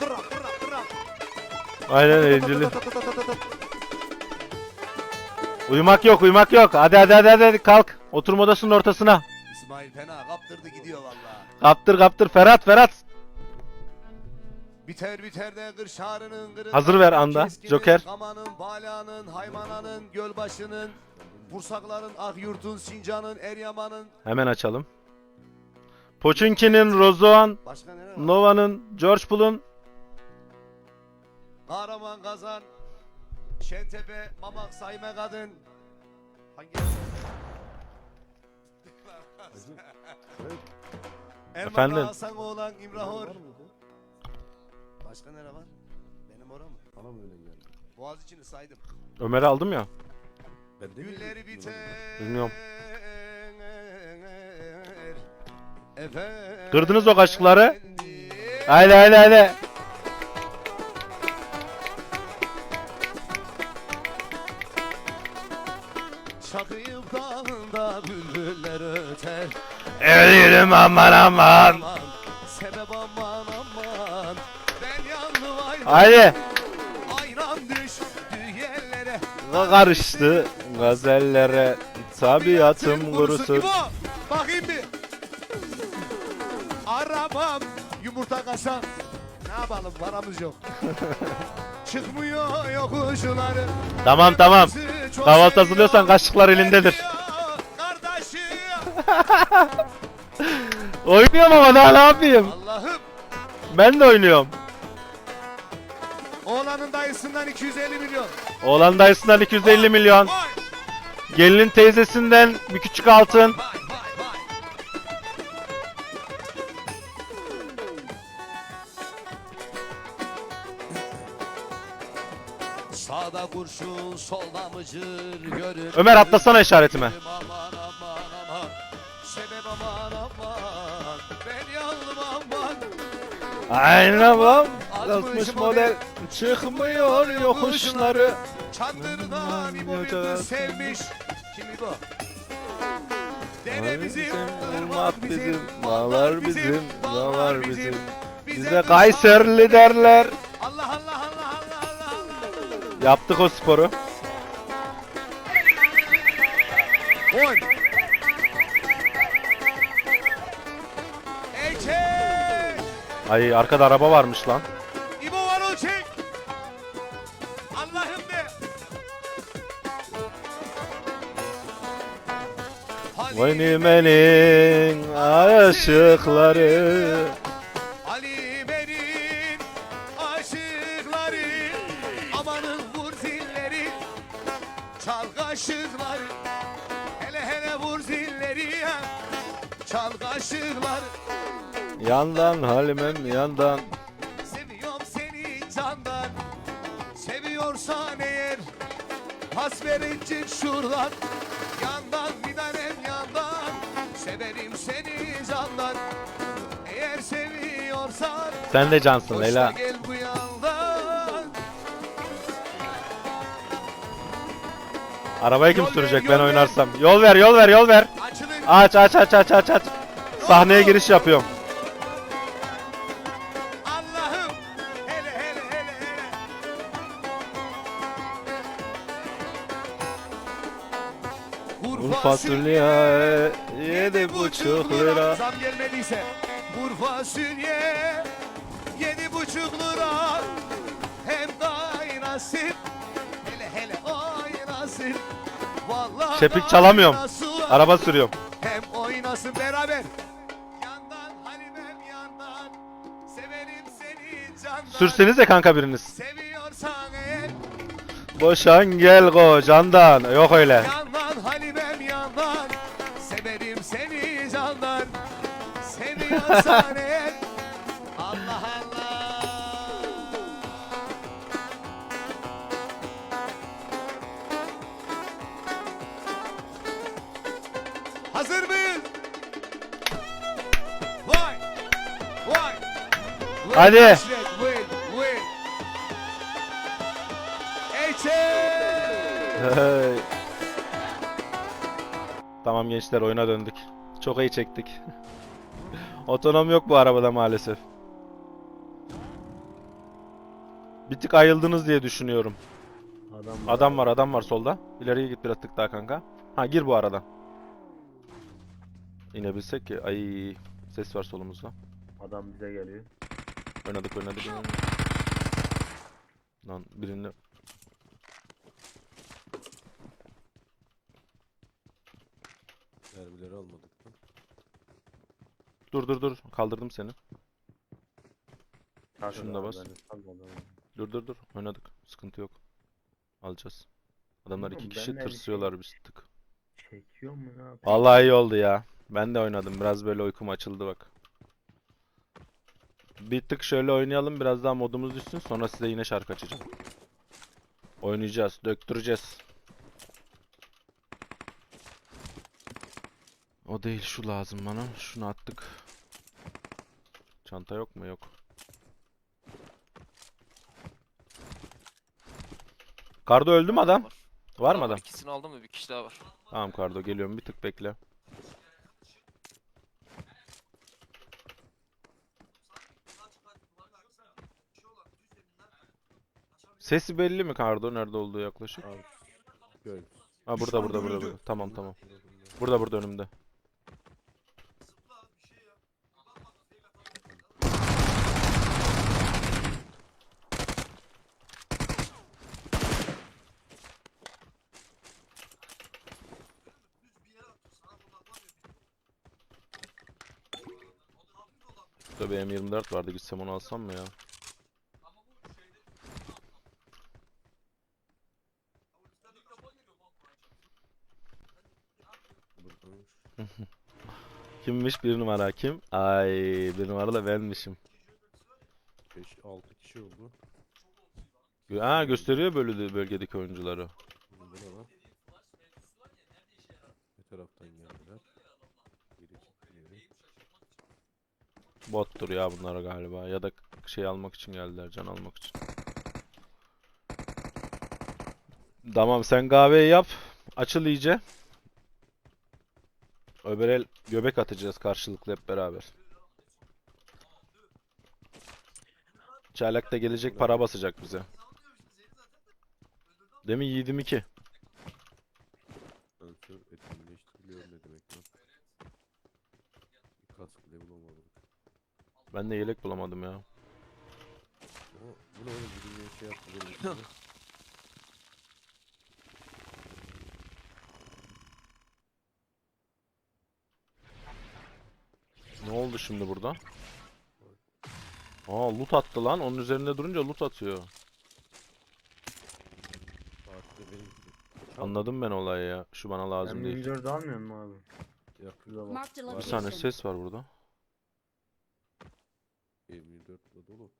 Aynen eğlenceli. Uyumak yok. Hadi kalk. Oturma odasının ortasına. İsmail fena kaptırdı gidiyor vallahi. Kaptır. Ferhat. Biter de kırşarının kırık. Hazır ver anda. Keskinin, Joker. Kamanın, Balanın, Haymana'nın, Gölbaşı'nın, Bursakların, Akyurt'un, Sincan'ın, Eryaman'ın. Hemen açalım. Pochinki'nin, Rozoan, Başka neler var? Nova'nın, George Pool'un. Kahraman Kazan, Şentepe, Mamak, Sayme Kadın. Hangi? Efendim? Erman Hasan oğlan İmrahor. Başka nere var? Benim oram mı? Bana mı öyle geldi? Boğaz içini saydım. Ömer'i aldım ya. Ben de Gülleri biter. Bilmiyorum. Efendim. Kırdınız o kaşıkları. Haydi. Şakıyıp dağında bülbüller öter. Ölürüm aman. Sebep aman. Ben yandım Haydi. ayran düştü yerlere. Karıştı gazellere. Tabiatım kurusun. İbo, bakayım bir. Arabam yumurta kasan. Ne yapalım, paramız yok. Çıkmıyor yokuşları. Tamam. Kahvaltı hazırlıyorsan kaşıklar elindedir. Kardeşim. Oynuyorum ama daha ne yapayım? Allah'ım. Ben de oynuyorum. Oğlanın dayısından 250 milyon. Oğlan dayısından 250 milyon. Vay. Gelinin teyzesinden bir küçük altın. Vay. Sağda kurşun, solda mıcır görür. Ömer atlasana işaretime. Aman. Sebep aman. Ben yandım aman. Aynen bak. 60 model çıkmıyor yokuşları. Çandırdan İbo'yu sevmiş. Kim İbo? Dere bizim, ırmak bizim, dağlar bizim, dağlar bizim. Bize Kayserili derler. Allah. Yaptık o sporu. On. Çek. Ay arkada araba varmış lan. İbo var o çek. Allah'ım de. Vanime'nin aşıkları. Ali benim aşıkları, amanın vur zilleri, çal kaşıkları, hele hele vur zilleri, çal kaşıkları. Yandan Halimem yandan. Seviyorum seni candan, seviyorsan eğer, has verici şuradan, yandan bir tanem yandan, severim seni candan. Eğer seviyorsan Sen de cansın koş da Leyla. gel bu yandan. Arabayı kim Yol ver, sürecek yol ben ver. oynarsam? Yol ver, yol ver, yol ver. Açılın. Aç, aç, aç, aç, aç, aç. Sahneye giriş yapıyorum. Allah'ım hele hele hele hele. Un fasulye 7,5 lira. Zam gelmediyse vur fasulye 7,5 lira. Hem kaynasın hele hele oynasın. Vallahi Şefik çalamıyorum. kaynasın. Araba sürüyorum. Hem oynasın beraber. Yandan Halimem yandan. Severim seni candan. Sürsenize kanka biriniz. Seviyorsan eğer. Boşan gel kocandan. Yok öyle. Yandan Halimem yandan. Severim seni candan. Seviyorsan eğer. Allah Allah. Hazır mıyız? Vay. Vay. Vay, Hadi. Hasret, Will, Will. Eçe. Hey. Tamam gençler oyuna döndük. Çok iyi çektik. Otonom yok bu arabada maalesef. Bir tık ayıldınız diye düşünüyorum. Adam var solda. İleriye git biraz tık daha kanka. Ha gir bu aradan. İnebilsek ki. Ay ses var solumuzda. Adam bize geliyor. Oynadık. Lan birini Mermileri almadık lan. dur kaldırdım seni. Kalk Şunu da adam, bas. ben de salmadım. Dur oynadık. Sıkıntı yok. Alacağız. Adamlar Oğlum, iki kişi ben de bir tırsıyorlar bir tık. Çekiyor mu ne yapıyor? Vallahi iyi oldu ya. Ben de oynadım. Biraz böyle uykum açıldı bak. Bir tık şöyle oynayalım. Biraz daha modumuz düşsün. Sonra size yine şarkı açacağım. Oynayacağız. Döktüreceğiz. O değil. Şu lazım bana. Şunu attık. Çanta yok mu? Yok. Kardo öldü mü adam? Var mı adam? İkisini aldım da bir kişi daha var. Tamam Kardo geliyorum. Bir tık bekle. Sesi belli mi Kardo? Nerede olduğu yaklaşık? Abi. Gör. Ha burada. Tamam. Burada önümde. Burada bir M24 vardı. Gitsem onu alsam mı ya? Buradaymış. Kimmiş bir numara kim? Ay bir numara da benmişim. 5-6 kişi oldu. Ha gösteriyor bölgedeki oyuncuları. Bu ne lan? Ne taraftan geldiler? Biri çıktı geri. Bottur ya bunlar galiba. Ya da şey almak için geldiler. Can almak için. Tamam sen kahveyi yap. Açıl iyice. Öbür el göbek atacağız karşılıklı hep beraber. Çaylak da gelecek para basacak bize. Demin yiğidim 2. Sensör etkinleştiriliyor ne demek lan? Bir kask bile bulamadım. Ben de yelek bulamadım ya. Bu ne oğlum bir şey yaptı benim üstüme. oldu şimdi burada? Aa loot attı lan. Onun üzerinde durunca loot atıyor. Saatte benimki de. Anladım ben olayı ya. Şu bana lazım değil. M24 almıyor musun abi? Yak Şurada bak. Marked a Bir location. saniye ses var burada. M24 ile dolu.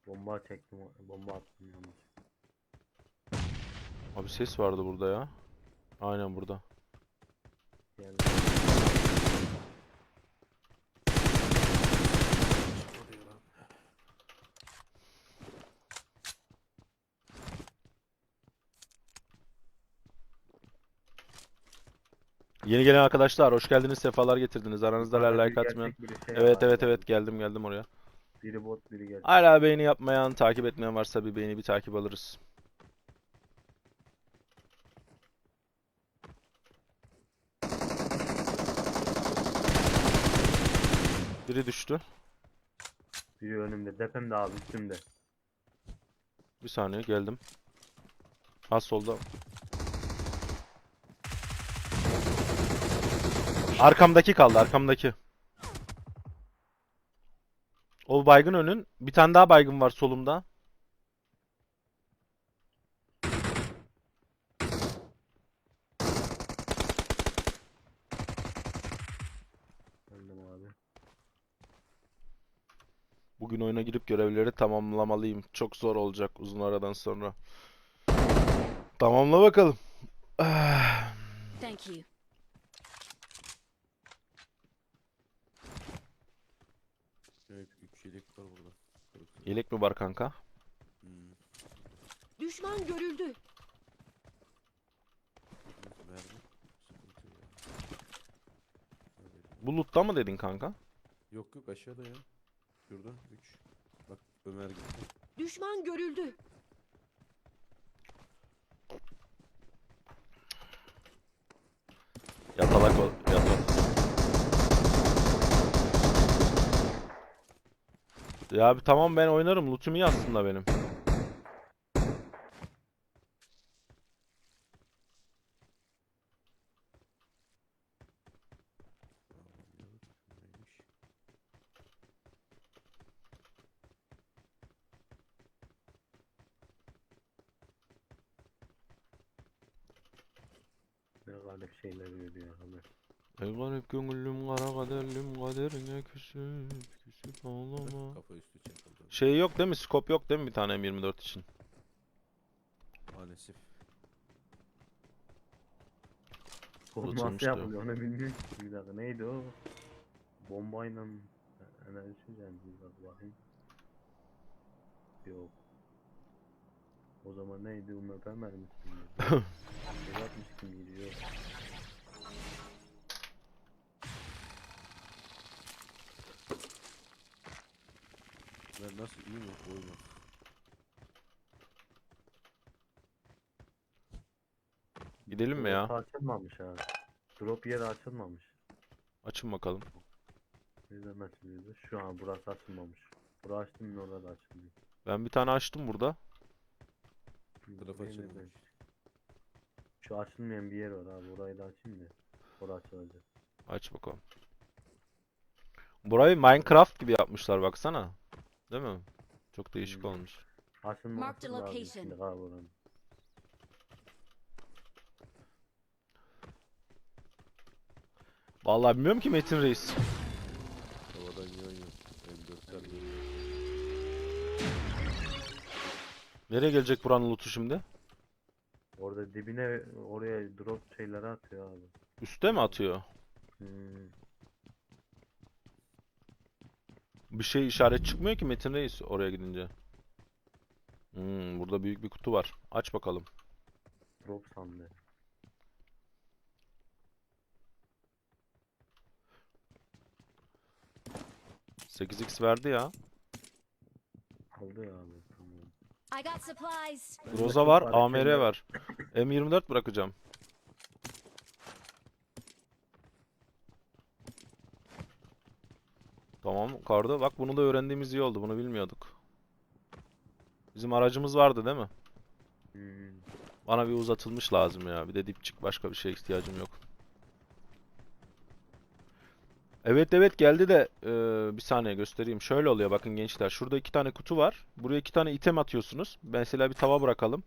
Bomba çektim. Bomba attım yanlış. Abi ses vardı burada ya. Aynen burada. Geldi. Yeni gelen arkadaşlar hoş geldiniz, sefalar getirdiniz. Aranızda Yukarıda like biri atmayan. gerçek, biri şey Evet var evet yani. evet geldim oraya. Biri bot, biri gerçek. Hala beğeni yapmayan, takip etmeyen varsa bir beğeni, bir takip alırız. Biri düştü. Biri önümde. Depemde abi, üstümde. Bir saniye geldim. Az solda. Arkamdaki kaldı, arkamdaki. O baygın önün. Bir tane daha baygın var solumda. Öldüm abi. Bugün oyuna girip görevleri tamamlamalıyım. Çok zor olacak uzun aradan sonra. Tamamla bakalım. Ah. Thank you. Evet 3 yelek var burada. Yelek mi var kanka? Hmm. Düşman görüldü. Mermi. Sıkıntı ya. Evet. Bu loot'ta mı dedin kanka? Yok yok aşağıda ya. Şurada 3. Bak Ömer gitti. Düşman görüldü. Yatalak ol. Yatalak. Ya abi tamam ben oynarım. Loot'um iyi aslında benim. Neymiş? Ne garip şeyler görüyor abi. Ey garip gönüllüm kara kaderlim kaderine küsüp küsüp ağlama. Kafa üstü çakıldı. Şey yok değil mi? Scope yok değil mi bir tane M24 için? Maalesef. Kod Unutulmuş nasıl diyor. yapılıyor onu bilmiyorum ki. Bir dakika neydi o? Bombayla enerji yani bir dakika bakayım. Yok. O zaman neydi? Umut Ömer misin? Ne yapmış kim gidiyor? Ben nasıl iyi mi? Oyma. Gidelim mi Drop ya? açılmamış abi. Drop yeri açılmamış. Açın bakalım. Neden açılıyordu? Şu an burası açılmamış. Burası açtım mı orada da açılmıyor. Ben bir tane açtım burada. Taraf Burayı açılmamış. neden- Şu açılmayan bir yer var abi. Orayı da açayım da. Orası açılacak. Aç bakalım. Burayı Minecraft gibi yapmışlar baksana. Değil mi? Çok değişik Hmm. olmuş. Açılmaması Marked lazım location. şimdi abi oranın. Vallahi bilmiyorum ki Metin Reis. Havadan yan yan. M4'ler geliyor. Nereye gelecek buranın loot'u şimdi? Orada dibine oraya drop şeyleri atıyor abi. Üste mi atıyor? Hmm. Bir şey işaret çıkmıyor ki Metin Reis oraya gidince. Burada büyük bir kutu var. Aç bakalım. Drop sandı. ...8x verdi ya. Aldı ya abi. Tamam. I got supplies. Groza var, Bari AMR şeyler- var. M24 bırakacağım. Tamam, karda. Bak bunu da öğrendiğimiz iyi oldu. Bunu bilmiyorduk. Bizim aracımız vardı değil mi? Hmm. Bana bir uzatılmış lazım ya. Bir de dipçik başka bir şeye ihtiyacım yok. Evet evet geldi de bir saniye göstereyim. Şöyle oluyor bakın gençler. Şurada 2 tane kutu var. Buraya 2 tane item atıyorsunuz. Mesela bir tava bırakalım.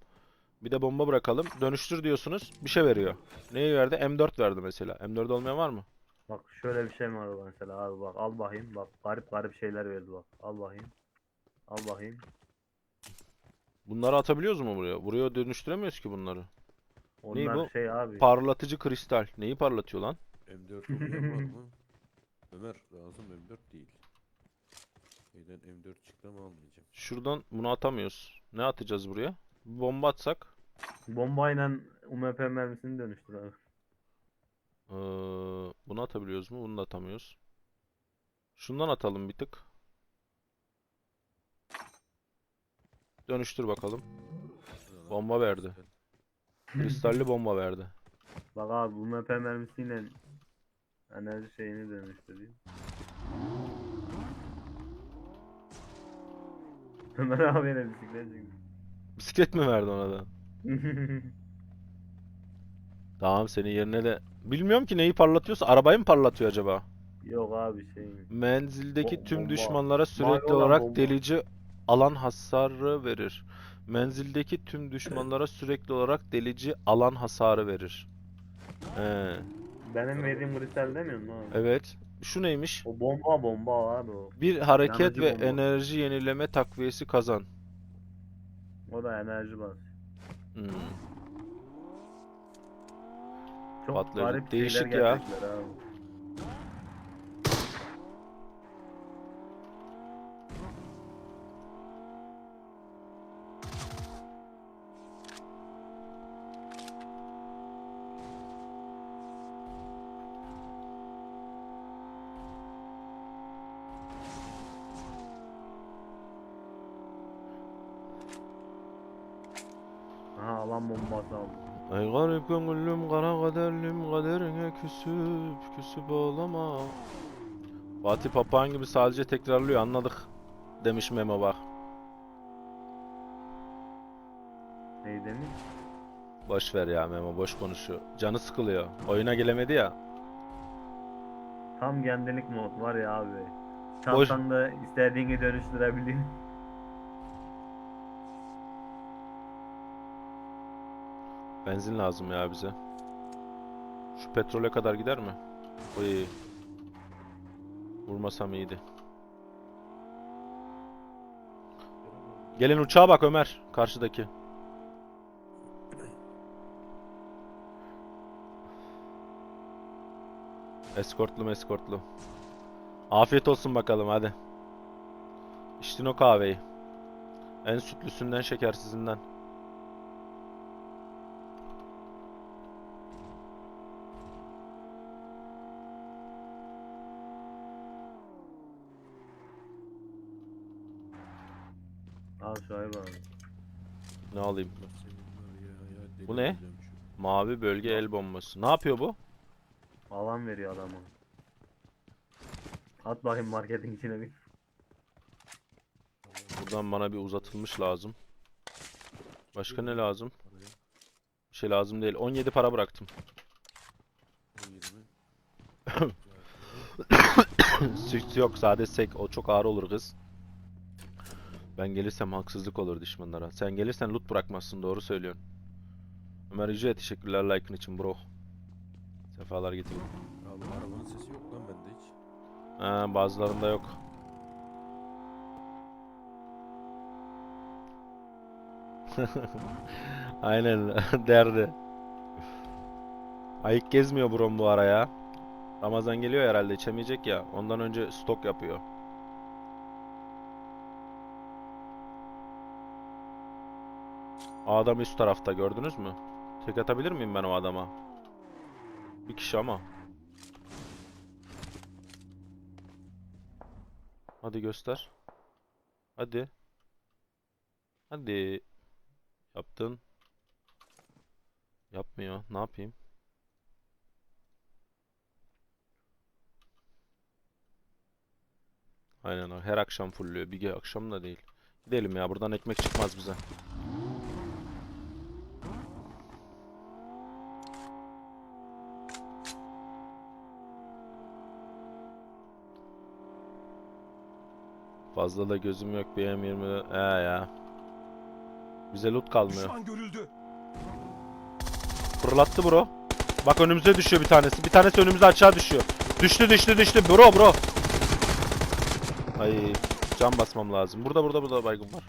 Bir de bomba bırakalım. Dönüştür diyorsunuz. Bir şey veriyor. Neyi verdi? M4 verdi mesela. M4 olmayan var mı? Bak şöyle bir şey mi var mesela abi, bak al bakayım, bak garip garip şeyler verdi bak, al bakayım, al bakayım. Bunları atabiliyoruz mu buraya? Buraya dönüştüremiyoruz ki bunları. Neyi Onlar bu? şey abi. Parlatıcı kristal. Neyi parlatıyor lan? M4 olmayan var mı? Ömer lazım, M4 değil. Şeyden M4 çıktı ama almayacağım. Şuradan bunu atamıyoruz. Ne atacağız buraya? Bir bomba atsak. Bombayla UMP mermisini dönüştür abi. Ee, bunu atabiliyoruz mu? Bunu da atamıyoruz. Şundan atalım bir tık. Dönüştür bakalım. Şurada lan, Bomba verdi. kristal. Kristalli bomba verdi. Bak abi UMP mermisiyle enerji şeyini dönüştürüyor. Ömer abiyle bisiklet çekti. Bisiklet mi verdi ona da? Tamam senin yerine de... Bilmiyorum ki neyi parlatıyorsa. Arabayı mı parlatıyor acaba? Yok abi şey. Menzildeki tüm Bomba. düşmanlara Mavi sürekli olan olarak bomba. delici alan hasarı verir. Menzildeki tüm düşmanlara sürekli olarak delici alan hasarı verir. He, Benim verdiğim kristal demiyor musun abi? evet. Şu neymiş? O bomba abi o. Bir hareket Yanıcı ve bomba. enerji yenileme takviyesi kazan. O da enerji bas. Hmm. Çok Patlayıcı. garip Değişik şeyler ya. gerçekler abi. Aha alan bombası aldım. Ay garip gönüllüm kara kaderlim kaderine küsüp küsüp ağlama. Fatih Papağan gibi sadece tekrarlıyor anladık demiş Memo bak. Ne demiş? Boş ver ya Memo boş konuşuyor. Canı sıkılıyor. Oyuna gelemedi ya. Tam gendelik mod var ya abi. Boş- Çantanda istediğini dönüştürebilin. Benzin lazım ya bize. Şu petrole kadar gider mi? Oy. Vurmasam iyiydi. Gelin uçağa bak Ömer. Karşıdaki. Eskortlu. Afiyet olsun bakalım hadi. İçtin o kahveyi. En sütlüsünden şekersizinden. Al Şuayb abi. Ne alayım? Allah senin var ya, deli Bu ne? olacağım şu. Mavi bölge el bombası. Ne yapıyor bu? Alan veriyor adama. At bakayım marketin içine bir. Buradan bana bir uzatılmış lazım. Başka ne lazım? Paraya Bir şey lazım değil. 17 para bıraktım. 20. Süt yok sade sek. O çok ağır olur kız. Ben gelirsem haksızlık olur düşmanlara. Sen gelirsen loot bırakmazsın doğru söylüyorsun. Ömer Yüce'ye teşekkürler like'ın için bro. Sefalar getirin. Abi arabanın sesi yok lan bende hiç. Ha, bazılarında yok. Aynen derdi. Ayık gezmiyor brom bu ara ya. Ramazan geliyor herhalde içemeyecek ya. Ondan önce stok yapıyor. O adam üst tarafta gördünüz mü? Tek atabilir miyim ben o adama? Bir kişi ama. Hadi göster. Hadi. Hadi. Yaptın. Yapmıyor. Ne yapayım? Aynen o. Her akşam fullüyor. Bir akşam da değil. Gidelim ya. Buradan ekmek çıkmaz bize. Fazla da gözüm yok BM20. Ya. Bize loot kalmıyor. Fırlattı bro. Bak önümüze düşüyor bir tanesi. Bir tanesi önümüze aşağı düşüyor. Düştü. Bro. Ay, can basmam lazım. Burada baygın var.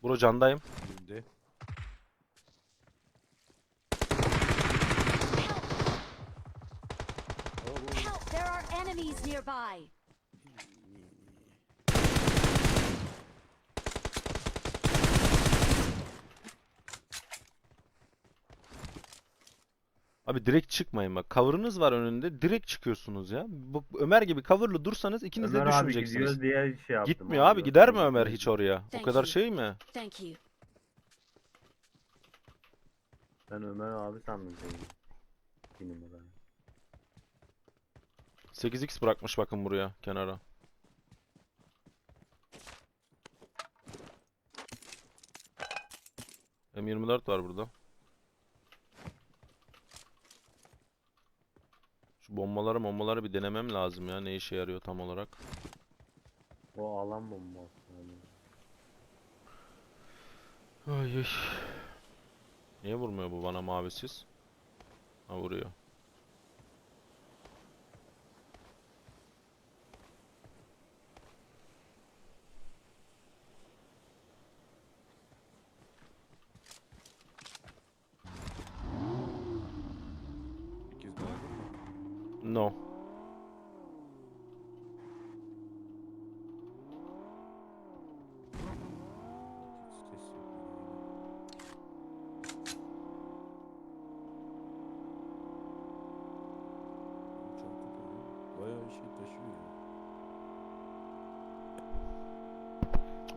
Bro candayım. Önünde. Help! There are enemies nearby. Abi direkt çıkmayın bak. Cover'ınız var önünde. Direkt çıkıyorsunuz ya. Bu Ömer gibi cover'lı dursanız ikiniz de Ömer abi düşmeyeceksiniz. gidiyoruz diye şey yaptım. Gitmiyor abi. Gider mi Ömer hiç oraya? O Thank kadar you. şey mi? Thank you. Ben Ömer abi sandım seni. Bir numara. 8x bırakmış bakın buraya kenara. M24 var burada. Şu bombaları bir denemem lazım ya. Ne işe yarıyor tam olarak. O alan bombası. Ay ay. Niye vurmuyor bu bana mavisiz? Ha vuruyor. İkiz baygın mı? No. Ses yapıyor. Çanta da bayağı şey taşıyor ya.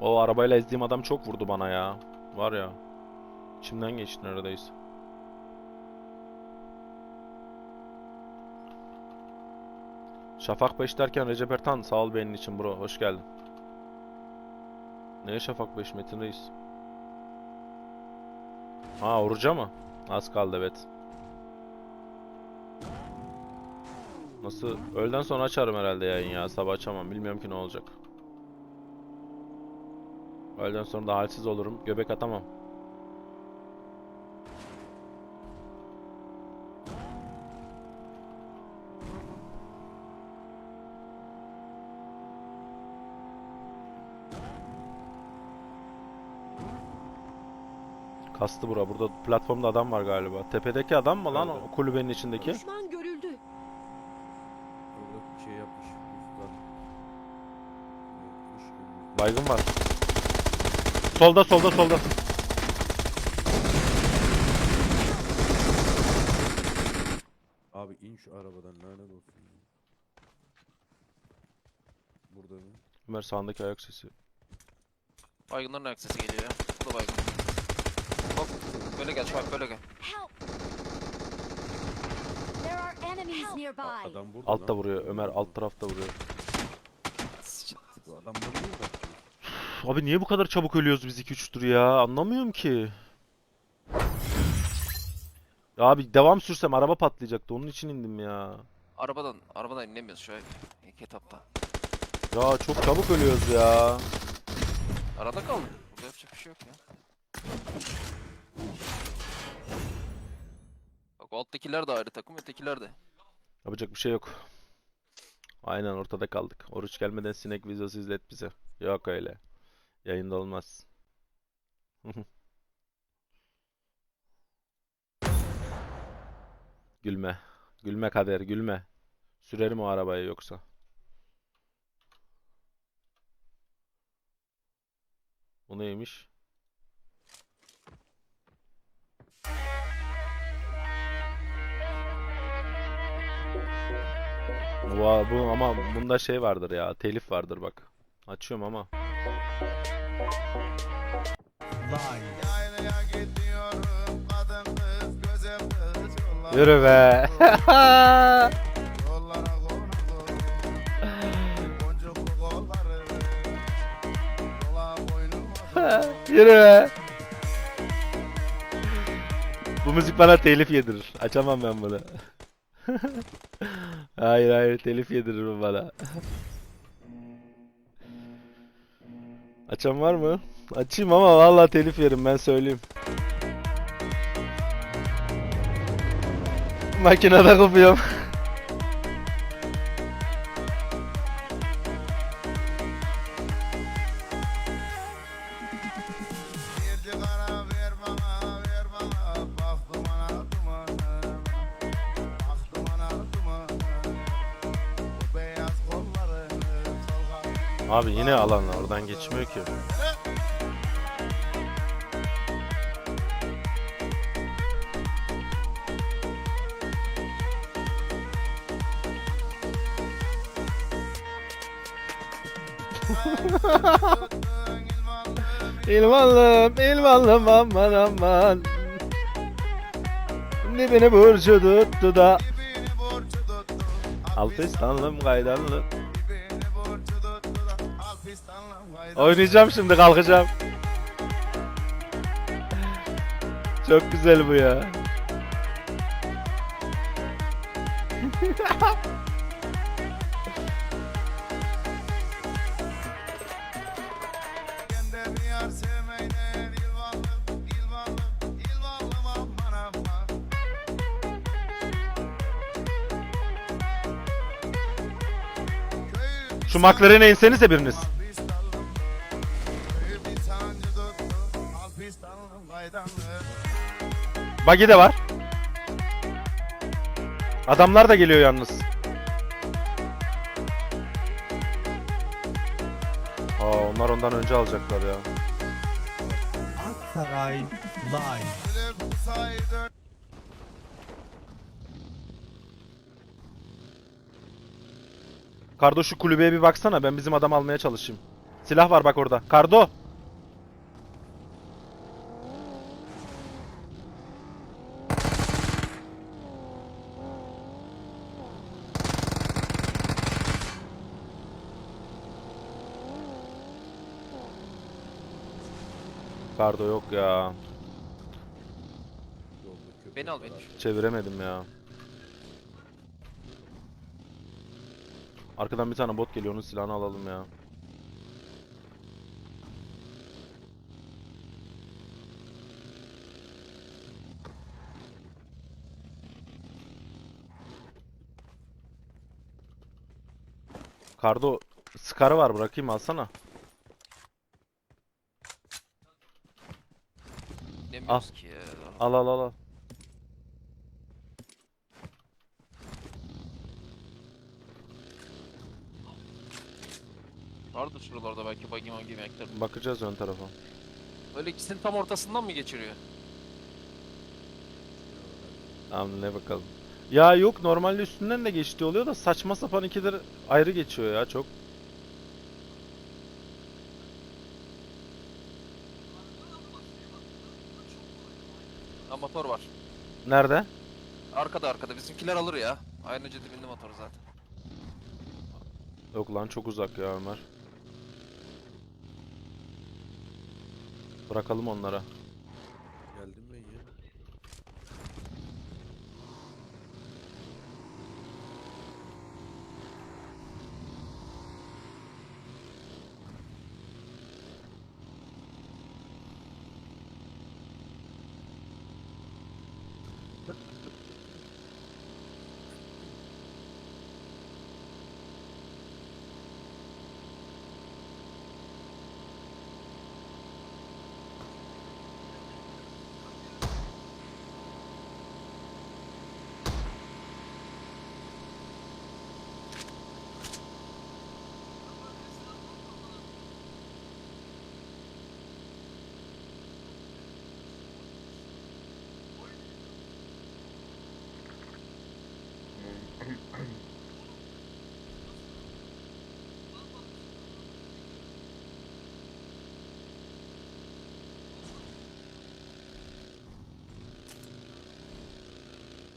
O arabayla ezdiğim adam çok vurdu bana ya. Var ya. İçimden geçti neredeyse. Şafak 5 derken Recep Ertan sağ ol benim için bro. Hoş geldin. Neye Şafak 5 Metin Reis? Ha oruca mı? Az kaldı evet. Nasıl? Öğleden sonra açarım herhalde yayın ya. Sabah açamam. Bilmiyorum ki ne olacak. Öğleden sonra da halsiz olurum. Göbek atamam. Kastı bura. Burada platformda adam var galiba. Tepedeki adam mı lan Nerede? o kulübenin içindeki? Düşman görüldü. Orada bir şey yapmış. Buzlar. Kuş gibi. Baygın var. Solda. Abi in şu arabadan lanet olsun ya. Burada mı? Ömer sağındaki ayak sesi. Baygınların ayak sesi geliyor ya. Bu da baygın. Hop. Böyle gel Şuayb böyle gel. Help! There are enemies nearby. Adam burada Altta lan. vuruyor. Ömer alt tarafta vuruyor. Bu adam burada değil mi? Üf, abi niye bu kadar çabuk ölüyoruz biz 2-3 tur ya? Anlamıyorum ki. Ya abi devam sürsem araba patlayacaktı. Onun için indim ya. Arabadan inemiyoruz Şuayb. İlk etapta. Ya çok çabuk ölüyoruz ya. Arada kaldık. Burada yapacak bir şey yok ya. Bak o alttakiler de ayrı takım, ötekiler de. Yapacak bir şey yok. Aynen ortada kaldık. Oruç gelmeden sinek videosu izlet bize. Yok öyle. Yayında olmaz. Gülme. Gülme kader gülme. Sürerim o arabayı yoksa. Bu neymiş? Bu ama bunda şey vardır ya. Telif vardır bak. Açıyorum ama. Yaylaya gidiyorum kadın kız gözüm kız yollara Yürü be. yollara konuldum boncuklu kolları dola boynuma Yürü be. Bu müzik bana telif yedirir. Açamam ben bunu. Hayır hayır, telif yediririm bana. Açan var mı? Açayım ama vallahi telif yerim, ben söyleyeyim. Makinede kopuyorum. Bir cigara ver bana, ver bana. Baktım ana dumana, baktım ana dumana. Bu beyaz kolları solga. Abi yine alanlar oradan geçmiyor ki. İlmanlım, ilmanlım aman aman. Dibini burcu tuttu da. Dibini borcu tuttu. Alpistanlım kaydanlım. Dibini borcu tuttu da. Alpistanlım kaydı. Oynayacağım şimdi, kalkacağım. Çok güzel bu ya. Gende bir yar sevmeyler. İlvallım, ilvallım, ilvallım aman aman. Köyü Şu McLaren'e insenize biriniz. Alpistanlım. Köyü bir sancı tuttu. Alpistanlım kaydanlı. Buggy de var. Adamlar da geliyor yalnız. Aa, onlar ondan önce alacaklar ya. Aksaray Live. Gülüp saydı. Kardo, şu kulübeye bir baksana, ben bizim adam almaya çalışayım. Silah var bak orada. Kardo. Kardo yok ya. Yolda köpek Beni al beni. var. Çeviremedim ya. Arkadan bir tane bot geliyor, onun silahını alalım ya. Kardo, Scar'ı var, bırakayım, alsana. Bilemiyoruz ki ya. Al al al al. Vardır şuralarda belki buggy magi mekler. Bakacağız ön tarafa. Öyle ikisinin tam ortasından mı geçiriyor? Tamam, ne bakalım. Ya yok, normalde üstünden de geçti oluyor da saçma sapan ikidir ayrı geçiyor ya çok. Ha, motor var. Nerede? Arkada bizimkiler alır ya. Aynı dibinde motor zaten. Yok lan, çok uzak ya Ömer. Bırakalım onlara. Geldim ben ya.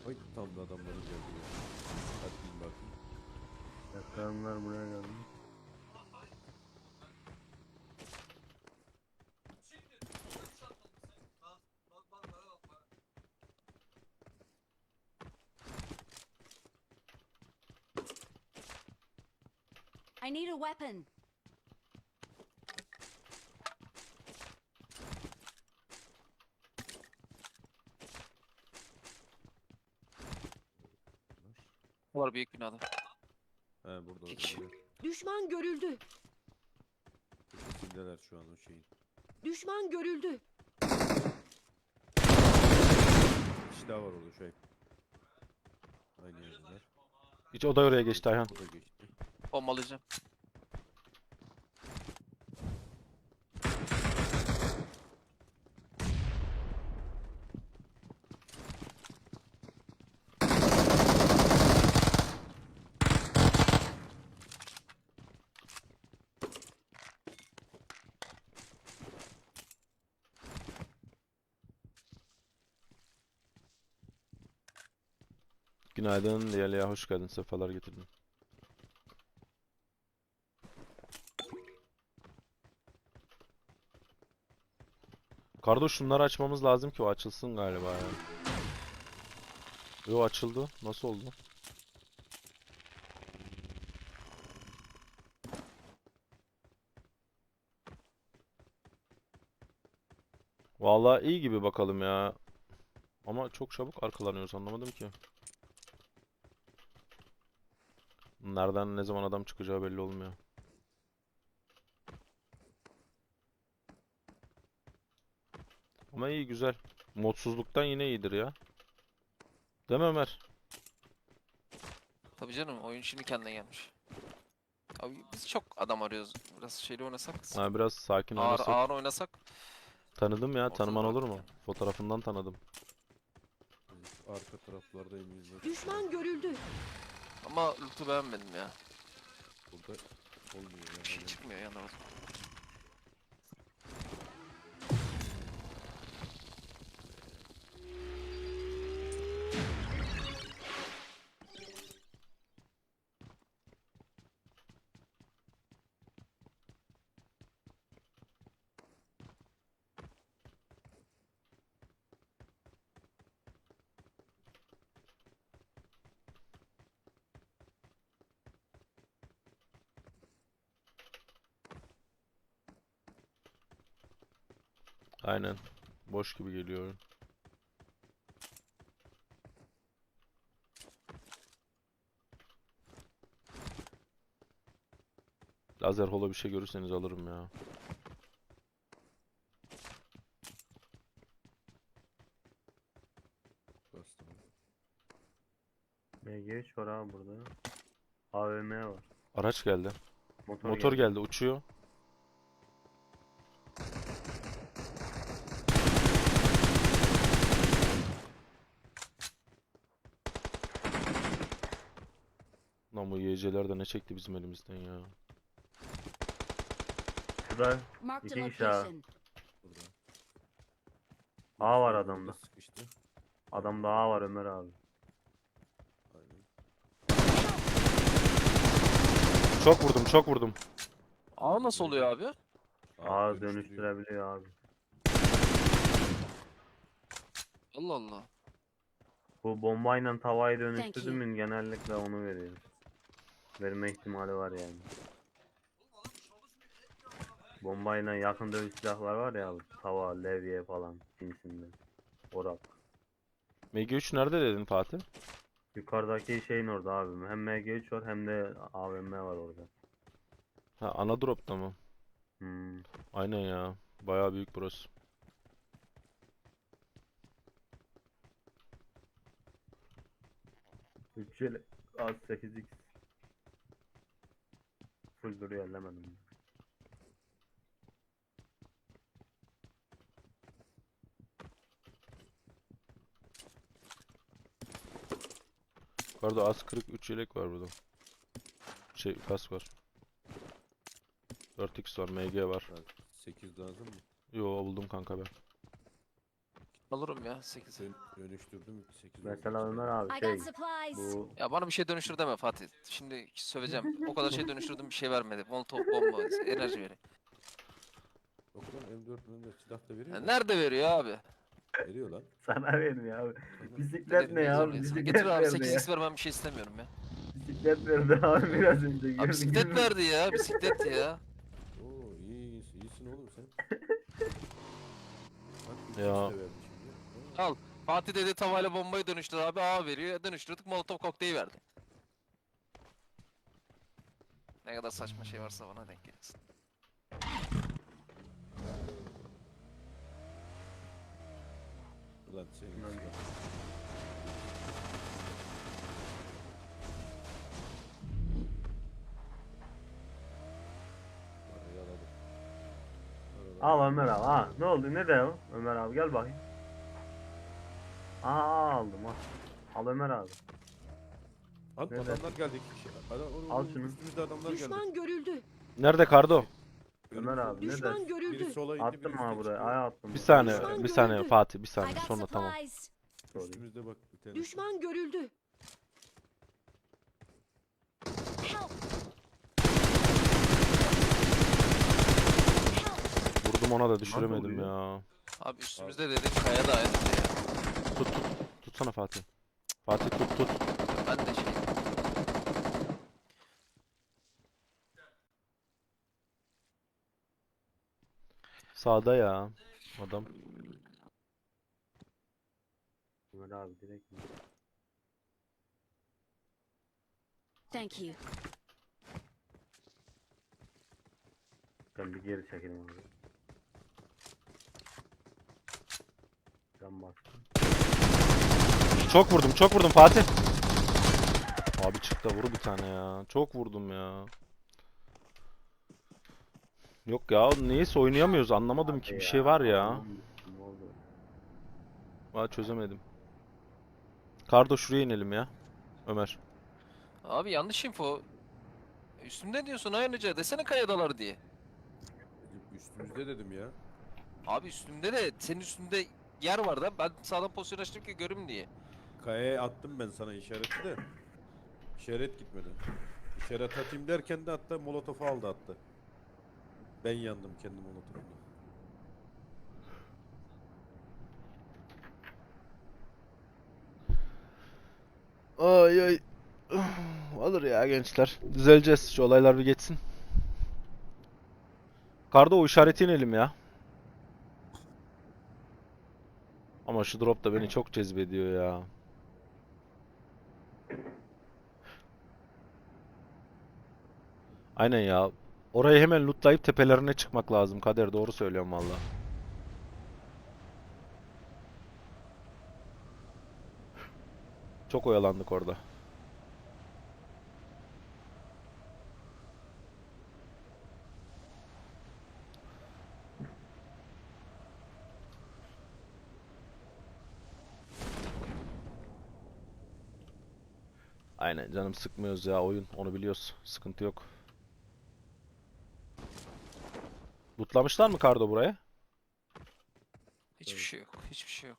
Ay tam da adamların geldi ya. Hadi bin bakayım. Yakalanlar buraya geldi. I need a weapon. Var büyük binada. He burada. İki kişi. Burada. Düşman görüldü. Köşesindeler şu an o şeyin. Düşman görüldü. Bir kişi daha var orada şey. Aynı yerdeler. Hiç o da oraya geçti Ayhan. Bu da geçti. Bombalayacağım. Günaydın Leyla, hoş geldin. Sefalar getirdin. Kardeş şunları açmamız lazım ki o açılsın galiba ya. Yo açıldı. Nasıl oldu? Vallahi iyi gibi bakalım ya. Ama çok çabuk arkalanıyoruz, anlamadım ki. Nereden ne zaman adam çıkacağı belli olmuyor. Ama iyi, güzel. Modsuzluktan yine iyidir ya. Değil mi Ömer? Tabii canım, oyun şimdi kendine gelmiş. Abi biz çok adam arıyoruz. Biraz şeyle oynasak. Ha, biraz sakin Ağır oynasak. ağır oynasak. Tanıdım ya, Olsun tanıman rahat olur mu? ya. Fotoğrafından tanıdım. Arka taraflarda eminizler. Düşman görüldü. Ama loot'u beğenmedim ya. Burada olmuyor Bir şey ya. çıkmıyor yanına. Aynen. Boş gibi geliyor oyun. Lazer holo bir şey görürseniz alırım ya. Bastım. MG3 var abi burada. AVM var. Araç geldi. Motor, Motor geldi, uçuyor. Lan bu YC'ler de ne çekti bizim elimizden ya. Şurada Marked a İki kişi ha. location. Burada. A var Burada adamda. sıkıştı. Adamda A var Ömer abi. Aynen. Çok vurdum, çok vurdum. Aa nasıl oluyor abi? A dönüştürebiliyor abi. Allah Allah. Bu bombayla tavayı Thank dönüştürdün you. mü genellikle onu veriyor. Verme ihtimali var yani. Bombayla yakın dövüş silahlar var ya abi. Tava, levye falan cinsinden. Orak. MG3 nerede dedin Fatih? Yukarıdaki şeyin orada abi. Hem MG3 var hem de AVM var orada. Ha, ana dropta mı? Hmm. Aynen ya. Bayağı büyük burası. Bütçeli az 8x. Full duruyor ellemedim. Yukarıda az kırık 3 yelek var burada. Şey, kask var. 4x var, MG var. 8 lazım mı? Yo, buldum kanka ben. Alırım ya 8'i. Dönüştürdüm 8 Mesela Ömer abi I şey got supplies. bu Ya bana bir şey dönüştür deme Fatih. Şimdi söveceğim. O kadar şey dönüştürdüm, bir şey vermedi. Molotov bomba, enerji veri. Yok lan M4 silah da veriyor Ya mu? nerede veriyor abi? Veriyor lan. sana vermiyor abi. Sana. Bisiklet ne ya? Getir Bisiklet abi nerede ya? 8x ver, ben bir şey istemiyorum ya. Bisiklet verdi abi biraz önce. Abi gördün bisiklet mü? verdi ya. Bisiklet ya. Oo iyisin oğlum sen. Bak Ya. ya. Verdi şimdi. Al. Fatih dedi tavayla bombayı dönüştür abi. A veriyor. Dönüştürdük. Molotov kokteyli verdi. Ne kadar saçma şey varsa bana denk gelsin. Ulan sen. Yaladım. Al Ömer abi. Ha ne oldu ne de o? Ömer abi gel bakayım. Aa aldım al. Al Ömer abi. Al Neden? adamlar geldi iki kişi. Al şunu. Üstümüzde adamlar geldi. Düşman görüldü. Nerede Kardo? Ömer abi ne Düşman dersin? görüldü. Biri sola indi, Attım biri ha üste buraya. çıkıyor. Ay attım. Bir buraya. saniye, Düşman bir saniye görüldü. Fatih, bir I saniye. got Sonra tamam. supplies. Sorry. Üstümüzde bak bir tane. Düşman görüldü. Help. Vurdum ona da düşüremedim oluyor? ya. Abi üstümüzde dediğin kaya da aynı ya. Tut tut. Tutsana Fatih. Fatih tut tut. Ben de şey. Sağda ya. Adam. Ömer abi direkt mi? Thank you. Ben bir geri çekeyim abi. Can bastım. Çok vurdum, çok vurdum Fatih. Abi çık da vur bir tane ya. Çok vurdum ya. Yok ya, neyse oynayamıyoruz. Anlamadım ki bir şey var ya. Ne oldu? Valla çözemedim. Kardo şuraya inelim ya. Ömer. Abi yanlış info. Üstümde diyorsun aynıca. Desene kayadalar diye. Üstümüzde dedim ya. Abi üstümde de senin üstünde yer var da ben sağdan pozisyon açtım ki görüm diye. Kayaya attım ben sana işareti de. İşaret gitmedi. İşaret atayım derken de hatta molotofu aldı attı. Ben yandım kendi molotofumla. Ay ay. Alır ya gençler. Düzeleceğiz. Şu olaylar bir geçsin. Kardo o işareti inelim ya. Ama şu drop da beni çok cezbediyor ya. Aynen ya. Orayı hemen lootlayıp tepelerine çıkmak lazım. Kader doğru söylüyorum valla. Çok oyalandık orada. Aynen canım sıkmıyoruz ya oyun. Onu biliyoruz. Sıkıntı yok. Lootlamışlar mı Kardo buraya? Hiçbir şey yok. Hiçbir şey yok.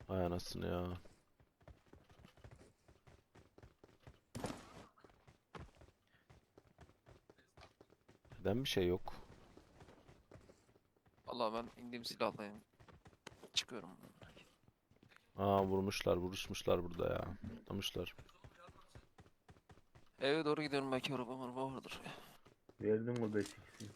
Ay anasını ya. Neden bir şey yok? Allah ben indiğim silahlayım. Çıkıyorum. Aa vurmuşlar burada ya. Lootlamışlar. Eve doğru gidiyorum belki araba vardır. Verdin mi 5x'i?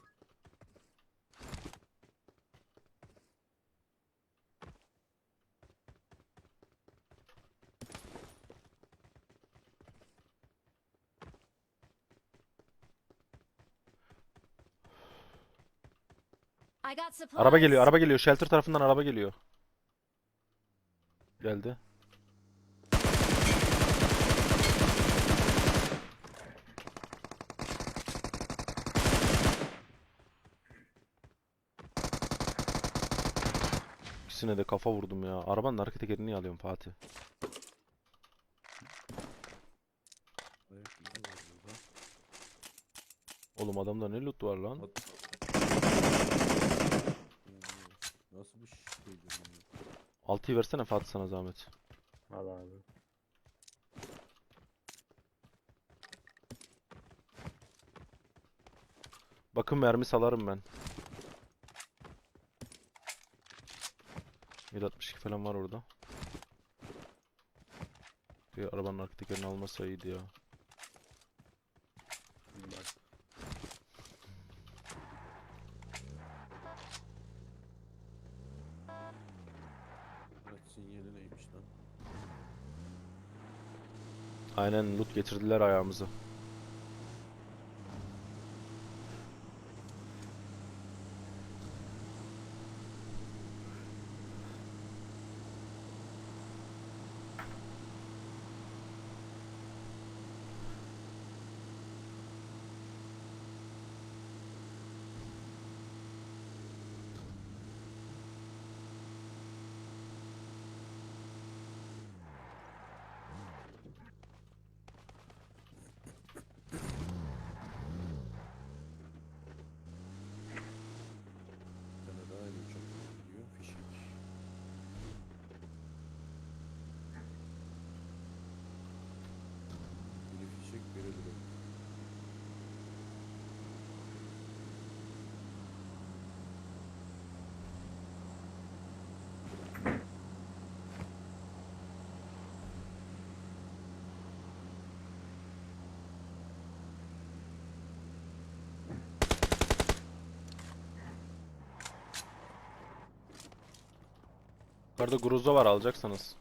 I got supplies. Araba geliyor, araba geliyor. Shelter tarafından araba geliyor. Geldi. İkisine de kafa vurdum ya. Arabanın arka tekerini niye alıyorum Fatih? Ayak izi var burada. Oğlum adamda ne loot var lan? Nasıl bir şey diyorum ya? 6'yı versene Fatih sana zahmet. Al abi. Bakın mermi salarım ben. 762 falan var orada. Bir arabanın arka tekerini almasa iyiydi ya. Bak. Araç sinyali neymiş lan? Aynen loot getirdiler ayağımıza. Bir tane daha aynı uçak gidiyor. Fişek. Biri fişek, biri drone. Yukarıda Groza var alacaksanız.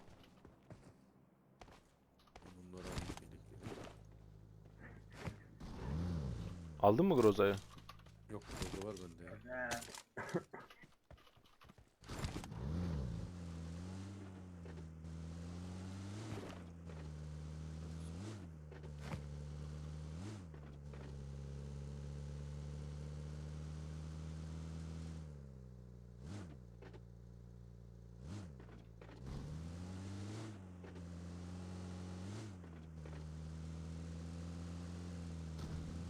Bunları aldık birlikte. Aldın mı Groza'yı? Yok, burada var bende ya.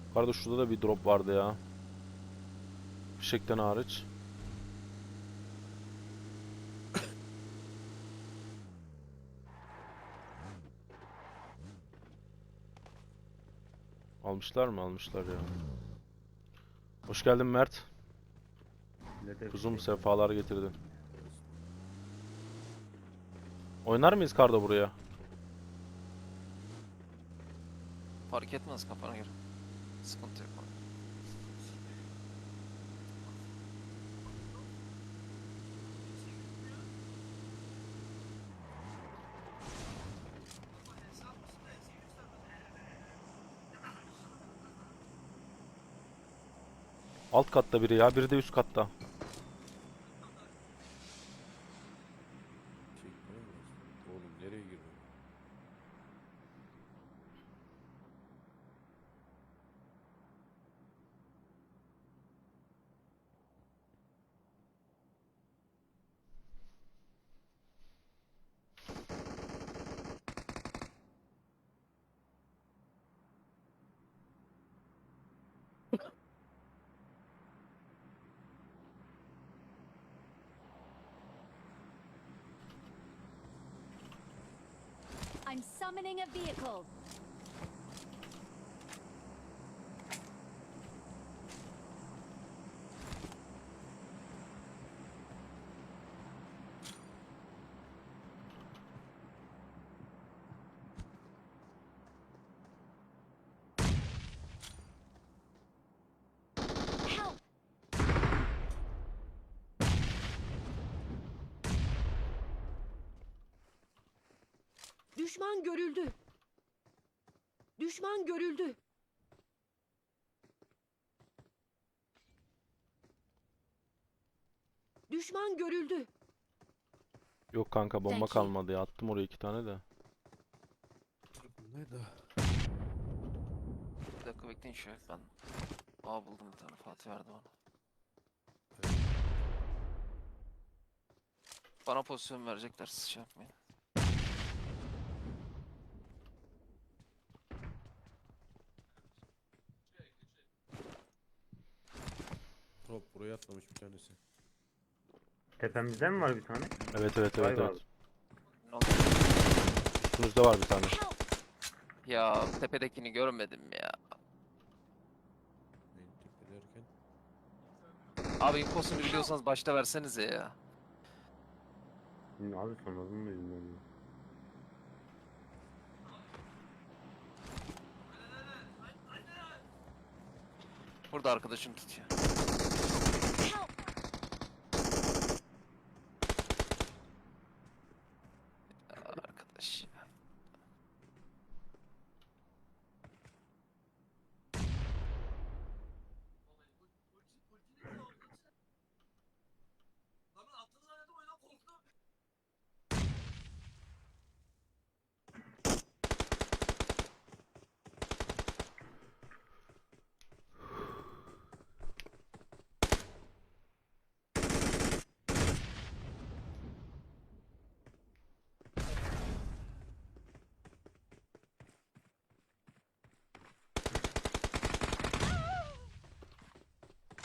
Yukarıda şurada da bir drop vardı ya. Fişekten hariç. Almışlar mı? Almışlar ya. Hoş geldin Mert. Millete Kuzum fişek- sefalar getirdin. Oynar mıyız karda buraya? Fark etmez kafana göre. Sıkıntı yok. Alt katta biri ya, biri de üst katta. Çekmeye mi? Oğlum nereye girdin? I'm summoning a vehicle. Help! Düşman görüldü. Düşman görüldü. Düşman görüldü. Yok kanka, bomba Thank you. kalmadı ya. Attım oraya 2 tane de. Ne de? Bir dakika bekleyin şöyle ben. Aa buldum bir tane. Fatih verdi bana. Bana pozisyon verecekler, siz şey yapmayın. Hop, buraya atlamış bir tanesi. Tepemizden mi var bir tane? Evet evet Vay evet be evet. abi. Ne oldu? Üstünüzde var bir tane. Help! Ya tepedekini görmedim ya. En tepe derken. Abi infosunu biliyorsanız başta versenize ya. Şimdi abi sonradan mı yüzünden mi? Burada arkadaşım tutuyor. Help! Arkadaş.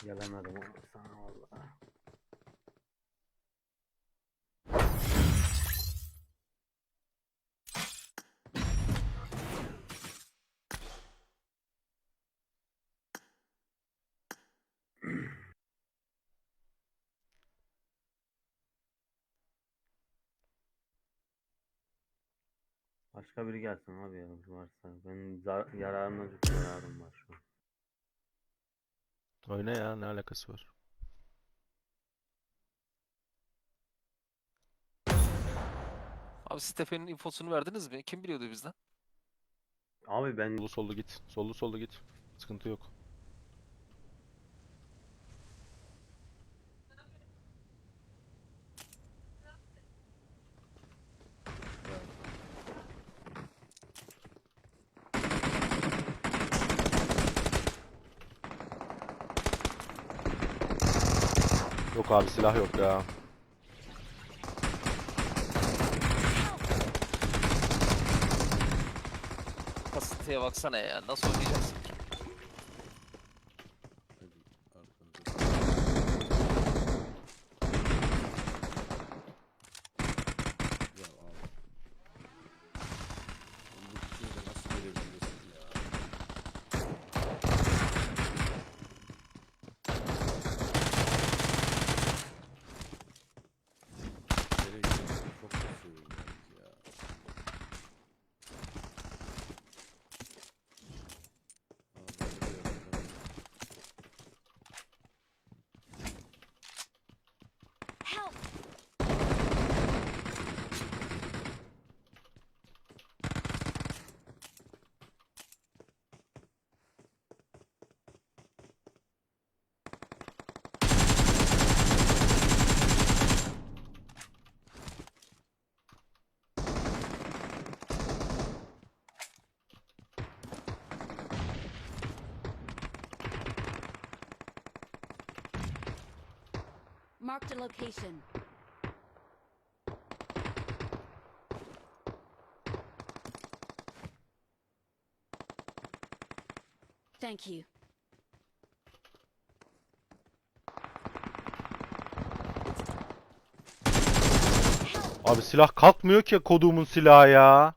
Gelemedim ama sana valla. Başka biri gelsin abi ya varsa. Benim yararımda çok yararım var şu an. Oyna ya, ne alakası var? Abi siz tepenin infosunu verdiniz mi? Kim biliyordu bizden? Abi ben Sollu sollu git. Sollu sollu git. Sıkıntı yok. Yok abi, silah yok ya. Kasıntıya baksana ya. Nasıl oynayacaksın? Hadi arkanıza. Ya abi. Bu kişiye de nasıl gelebilirsin ya? Nereye gidiyorsun? Çok kasıyoruz yalnız ya. Aa, böyle bir yerden- Help! Marked a location. Thank you. Abi silah kalkmıyor ki, koduğumun silahı ya.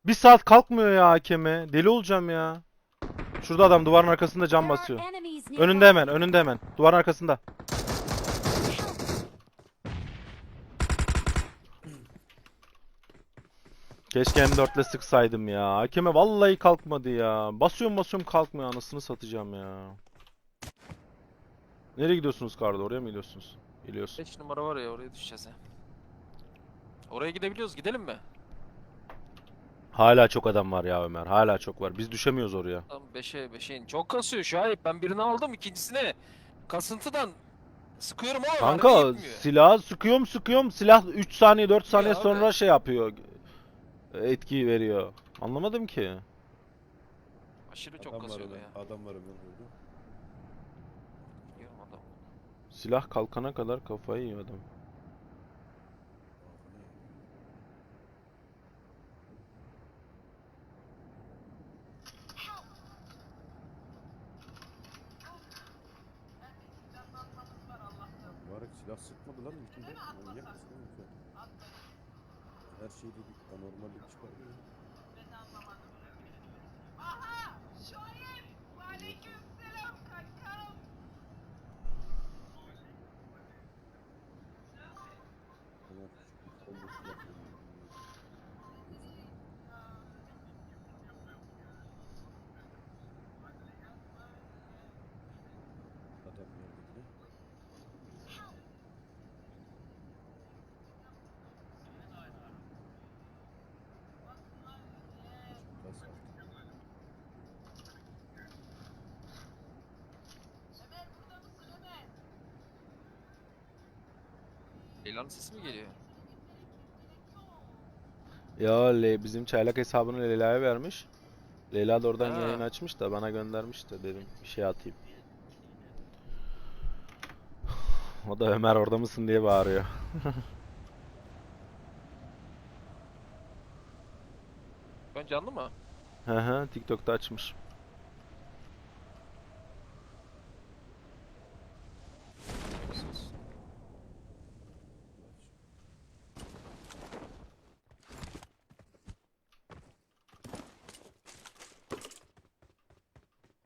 Bir saat kalkmıyor ya hakeme. Deli olacağım ya. Şurada adam duvarın arkasında cam There are basıyor. enemies nearby. Önünde hemen, önünde hemen. Duvarın arkasında. Keşke M4 ile sıksaydım ya. Hakeme vallahi kalkmadı ya. Basıyorum kalkmıyor, anasını satacağım ya. Nereye gidiyorsunuz Kardo? Oraya mı gidiyorsunuz? Geliyorsun. 5 numara var ya, oraya düşeceğiz ya. Oraya gidebiliyoruz. Gidelim mi? Hala çok adam var ya Ömer. Hala çok var. Biz düşemiyoruz oraya. Tam 5'e in. Çok kasıyor Şahip. Ben birini aldım, ikincisini kasıntıdan sıkıyorum ama mermi Kanka gitmiyor. silah sıkıyorum. Silah 3 saniye 4 saniye abi. sonra şey yapıyor. Etki veriyor. Anlamadım ki. Aşırı çok Adam var kasıyordu Ömer. ya. Adam var Ömer burada. Biliyorum adam. Silah kalkana kadar kafayı yiyor adam. Mübarek silah sıkmadı lan ilkinde. Manyak mısın oğlum sen? Her şeyde bir anormallik çıkarıyor. Ömer şu bir kolda silah buldum. Leyla'nın sesi mi geliyor? Ya bizim çaylak hesabını Leyla'ya vermiş. Leyla da oradan Ha. yayın açmış da bana göndermiş de dedim bir şey atayım. O da Ömer orada mısın diye bağırıyor. Ben canlı mı? Hı hı, TikTok'ta açmış.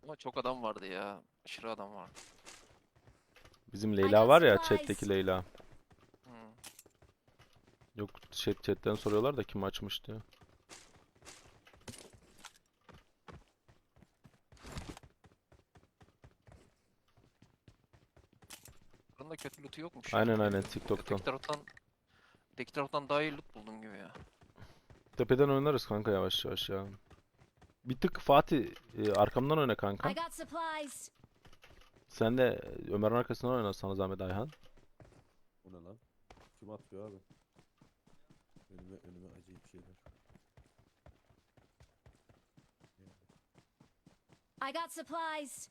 Ama çok adam vardı ya. Aşırı adam vardı. Bizim I Leyla got var ya, supplies. chat'teki Leyla. Hmm. Yok, chatten soruyorlar da kim açmış diyor. Bunun da kötü loot'u yokmuş ya. Aynen aynen, TikTok'tan. Öteki taraftan daha iyi loot buldum gibi ya. Tepeden oynarız kanka yavaş yavaş ya. Bir tık Fatih arkamdan oyna kanka. I got supplies. Sen de Ömer'in arkasından oyna sana zahmet Ayhan. Bu ne lan? Kim atıyor abi? Önüme acayip şeyler. I got supplies.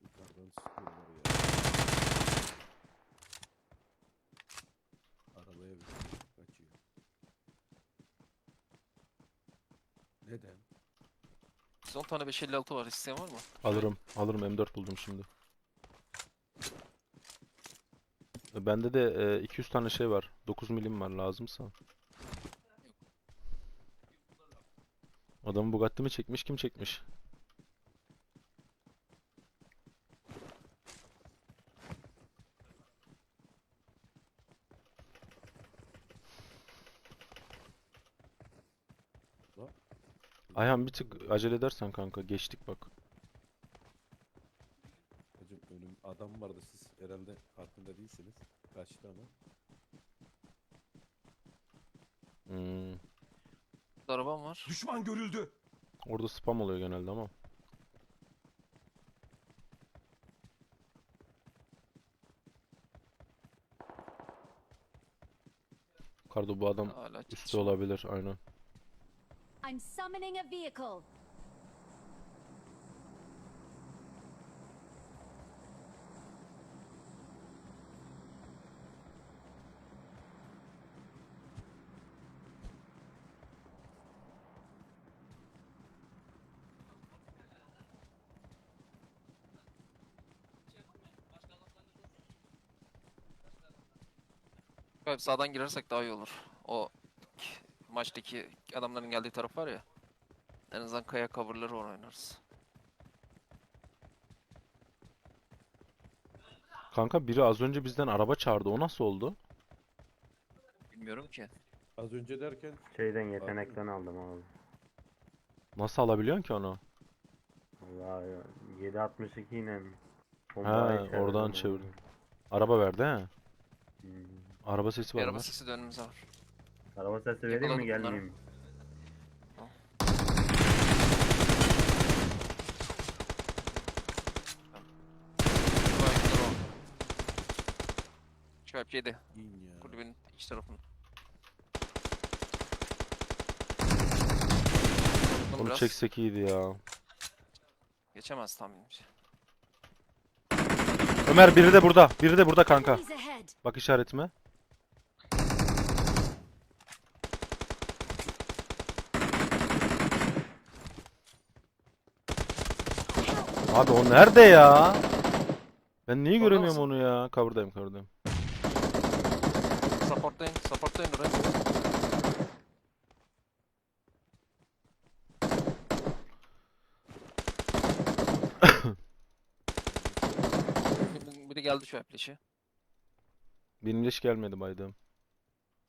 Yukarıdan sıkıyorlar ya. Arabaya bir kaçıyor. Neden? 110 tane 556 var. İsteyen var mı? Alırım. Alırım, M4 buldum şimdi. Bende de 200 tane şey var. 9 milim var lazımsa. Adamın Bugatti mi çekmiş, kim çekmiş? Ayhan bir tık acele edersen kanka, geçtik bak. Hacım adam vardı, siz herhalde farkında değilsiniz. Kaçtı ama. Hmm. Burada arabam var. Düşman görüldü. Orada spam oluyor genelde ama. Kardo bu adam Hala üstte çatışma. olabilir aynen. I'm summoning a vehicle. Abi sağdan girersek daha iyi olur. O maçtaki adamların geldiği taraf var ya. En azından kaya coverları var, oynarız. Kanka biri az önce bizden araba çağırdı. O nasıl oldu? Bilmiyorum ki. Az önce derken Şeyden yetenekten aldım abi. Nasıl alabiliyorsun ki onu? Vallahi 7.62 ile Ha, oradan çevirdim. Araba verdi he. Hmm. Araba sesi Bir var araba Ömer. sesi de önümüze var. Araba sesi vereyim mi, Yakaladık bunları. gelmeyeyim mi? Şu hep yedi. in ya. Kulübün iç tarafını. Vurdum Onu biraz. çeksek iyiydi ya. Geçemez tahminimce. Ömer biri de burada. Biri de burada kanka. Enemies ahead. Bak işaretime. Abi o nerede ya? Ben niye Orada göremiyorum mısın? onu ya? Cover'dayım, cover'dayım. Supportlayın oraya. Biri geldi şu hepleşi. Benim leş gelmedi baydım.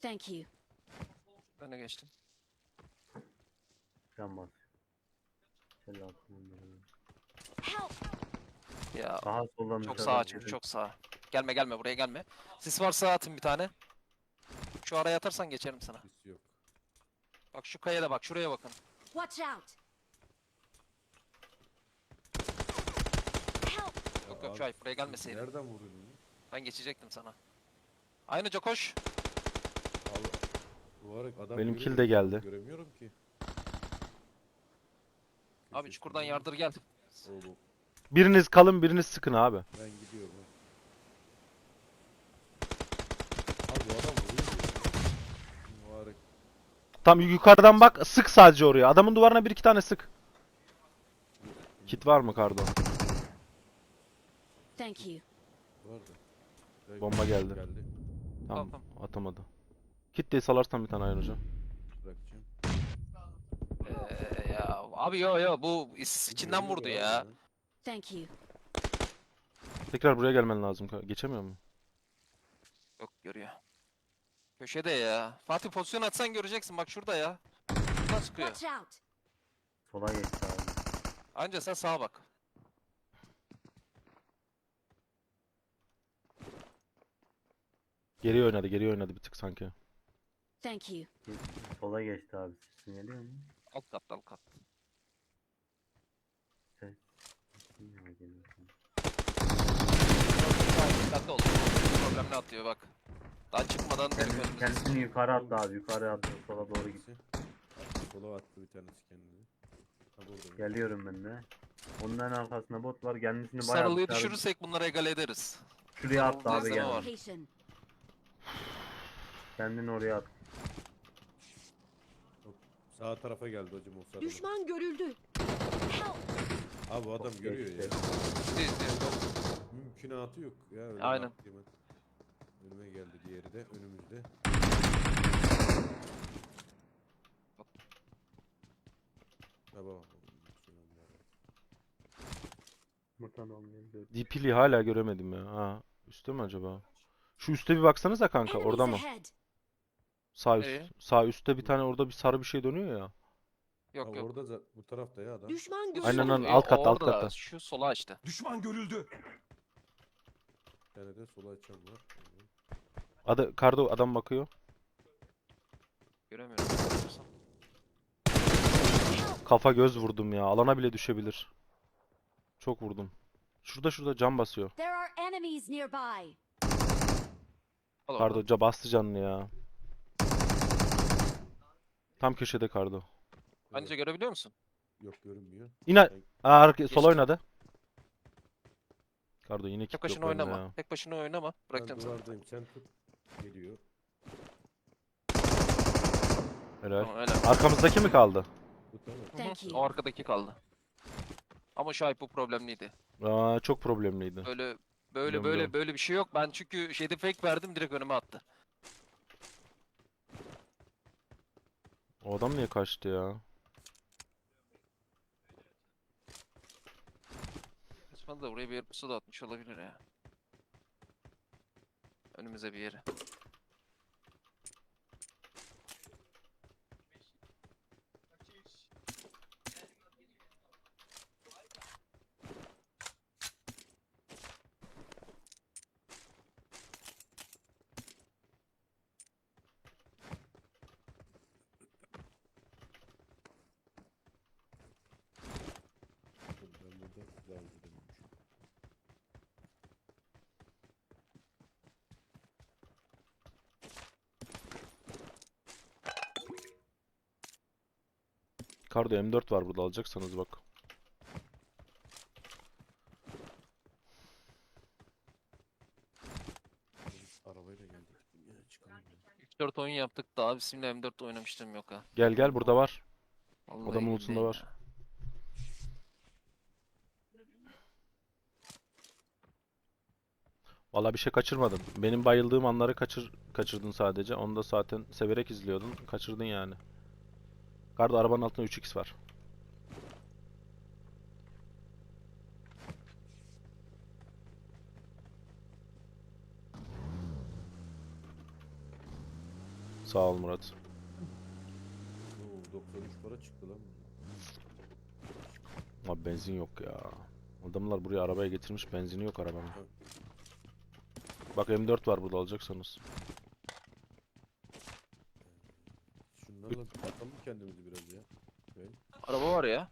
Thank you. Ben de geçtim. Can bas. Şöyle atayım ben. Help. Ya Daha soldan çok dışarıdan sağa açmış, girin. çok sağa. Gelme buraya gelme. Sis varsa atın bir tane. Şu araya atarsan geçerim sana. Sis yok. Bak şu kayada bak, şuraya bakın. Watch out! Help! Yok yok Abi, Şuayb buraya gelmeseydin. Nereden vuruyorsun? Ben geçecektim sana. Aynıca koş. Abi, bu ara adam Benim görüyor kill de ya, geldi. Göremiyorum ki. Abi çukurdan yardır gel. Oğlum Biriniz kalın, biriniz sıkın abi. ben gidiyorum. Abi bu adam vuruyor. Mübarek. Tam yukarıdan bak, sık sadece oraya. Adamın duvarına bir iki tane sık. Kit var mı Kardo? Thank you. Vardı. Bomba geldi. Tamam, Tamam, atamadı. Kit de salarsan bir tane Ayhan hocam. Bırakacağım. Ya abi yo bu içinden Görüyor vurdu abi ya. Thank you. Tekrar buraya gelmen lazım. Geçemiyor mu? Yok görüyor. Köşede ya. Fatih pozisyon atsan göreceksin bak şurada ya. Şuradan sıkıyor. Watch out! Sola geçti abi. Anca sen sağa bak. Geriye oynadı bir tık sanki. Thank you. Sola geçti abi. Sesin geliyor mu? Alt kat alt kat. Ya, geliyor. Dikkatli ol. Problemli atıyor bak. Daha çıkmadan direkt önümüze. Kendisini yukarı attı abi. Yukarı attı. Sola doğru gitti. Sola attı bir tanesi kendini. Ha burada. Geliyorum ben de. Onların arkasında bot var. Kendisini bayağı Sarılıyı dışarı- düşürürsek bunları egale ederiz. Şuraya attı abi Sarıldığı gel. zaman var. Location. Kendini oraya at. Sağ tarafa geldi hocam o sarılı. Düşman görüldü. Help! Abi bu adam Çok görüyor ya. geçti. Değil, değil. Mümkünatı yok ya. Öyle Aynen. atlayayım ben. Önüme geldi diğeri de önümüzde. Ha bak. Mutan olmuyor. DP'li hala göremedim ya. Ha, üstte mi acaba? Şu üste bir baksanıza kanka, orada Enemies mı? ahead. Sağ üst. Nereye? Sağ üstte bir tane orada bir sarı bir şey dönüyor ya. Ha, Yok yok. orada bu tarafta ya adam. Düşman görüldü. Aynen, aynen. Sol- alt katta, alt orada, katta. Şu sola işte. Bir tane de sola açan var. Kardo adam bakıyor. Göremiyorum. Kafa göz vurdum ya. Alana bile düşebilir. Çok vurdum. Şurada cam basıyor. There are enemies nearby. Al Kardo bastı canını ya. Tam köşede Kardo. Anca görebiliyor musun? Yok görünmüyor. Yine sola Geçti. oynadı. Kardo yine Tek kit yok başına bende oynama. ya. Tek başına oynama. Ben Bırakacağım sana. duvardayım sen tut. Geliyor. Helal. Tamam öyle. Arkamızdaki mi kaldı? Bu tamam. Hı hı, Thank you. O arkadaki kaldı. Ama Şahip bu problemliydi. Aa, çok problemliydi. Böyle Biliyorum. bir şey yok. Ben çünkü şeyde fake verdim direkt önüme attı. O adam niye kaçtı ya? Osman da buraya bir yer pusu da atmış olabilir ya. Önümüze bir yere. Ben burada daha önce denemişim. Kardo M4 var burada, alacaksanız bak. Biz arabayla geldik. Ya, çıkalım ya. 3-4 oyun yaptık daha bismillah M4'te oynamıştım yok ha. Gel burada var. Vallahi Adamın billahi lootunda var. ya. Valla bir şey kaçırmadın. Benim bayıldığım anları kaçırdın sadece. Onu da zaten severek izliyordun. Kaçırdın yani. Kardo arabanın altında 3x var. Sağ ol Murat. Oo, 93 para çıktı lan. Abi benzin yok ya. Adamlar buraya arabaya getirmiş, benzini yok arabanın. Bak M4 var burada, alacaksanız. Şundan Bunlarla atalım kendimizi biraz ya. Şöyle, Araba var ya.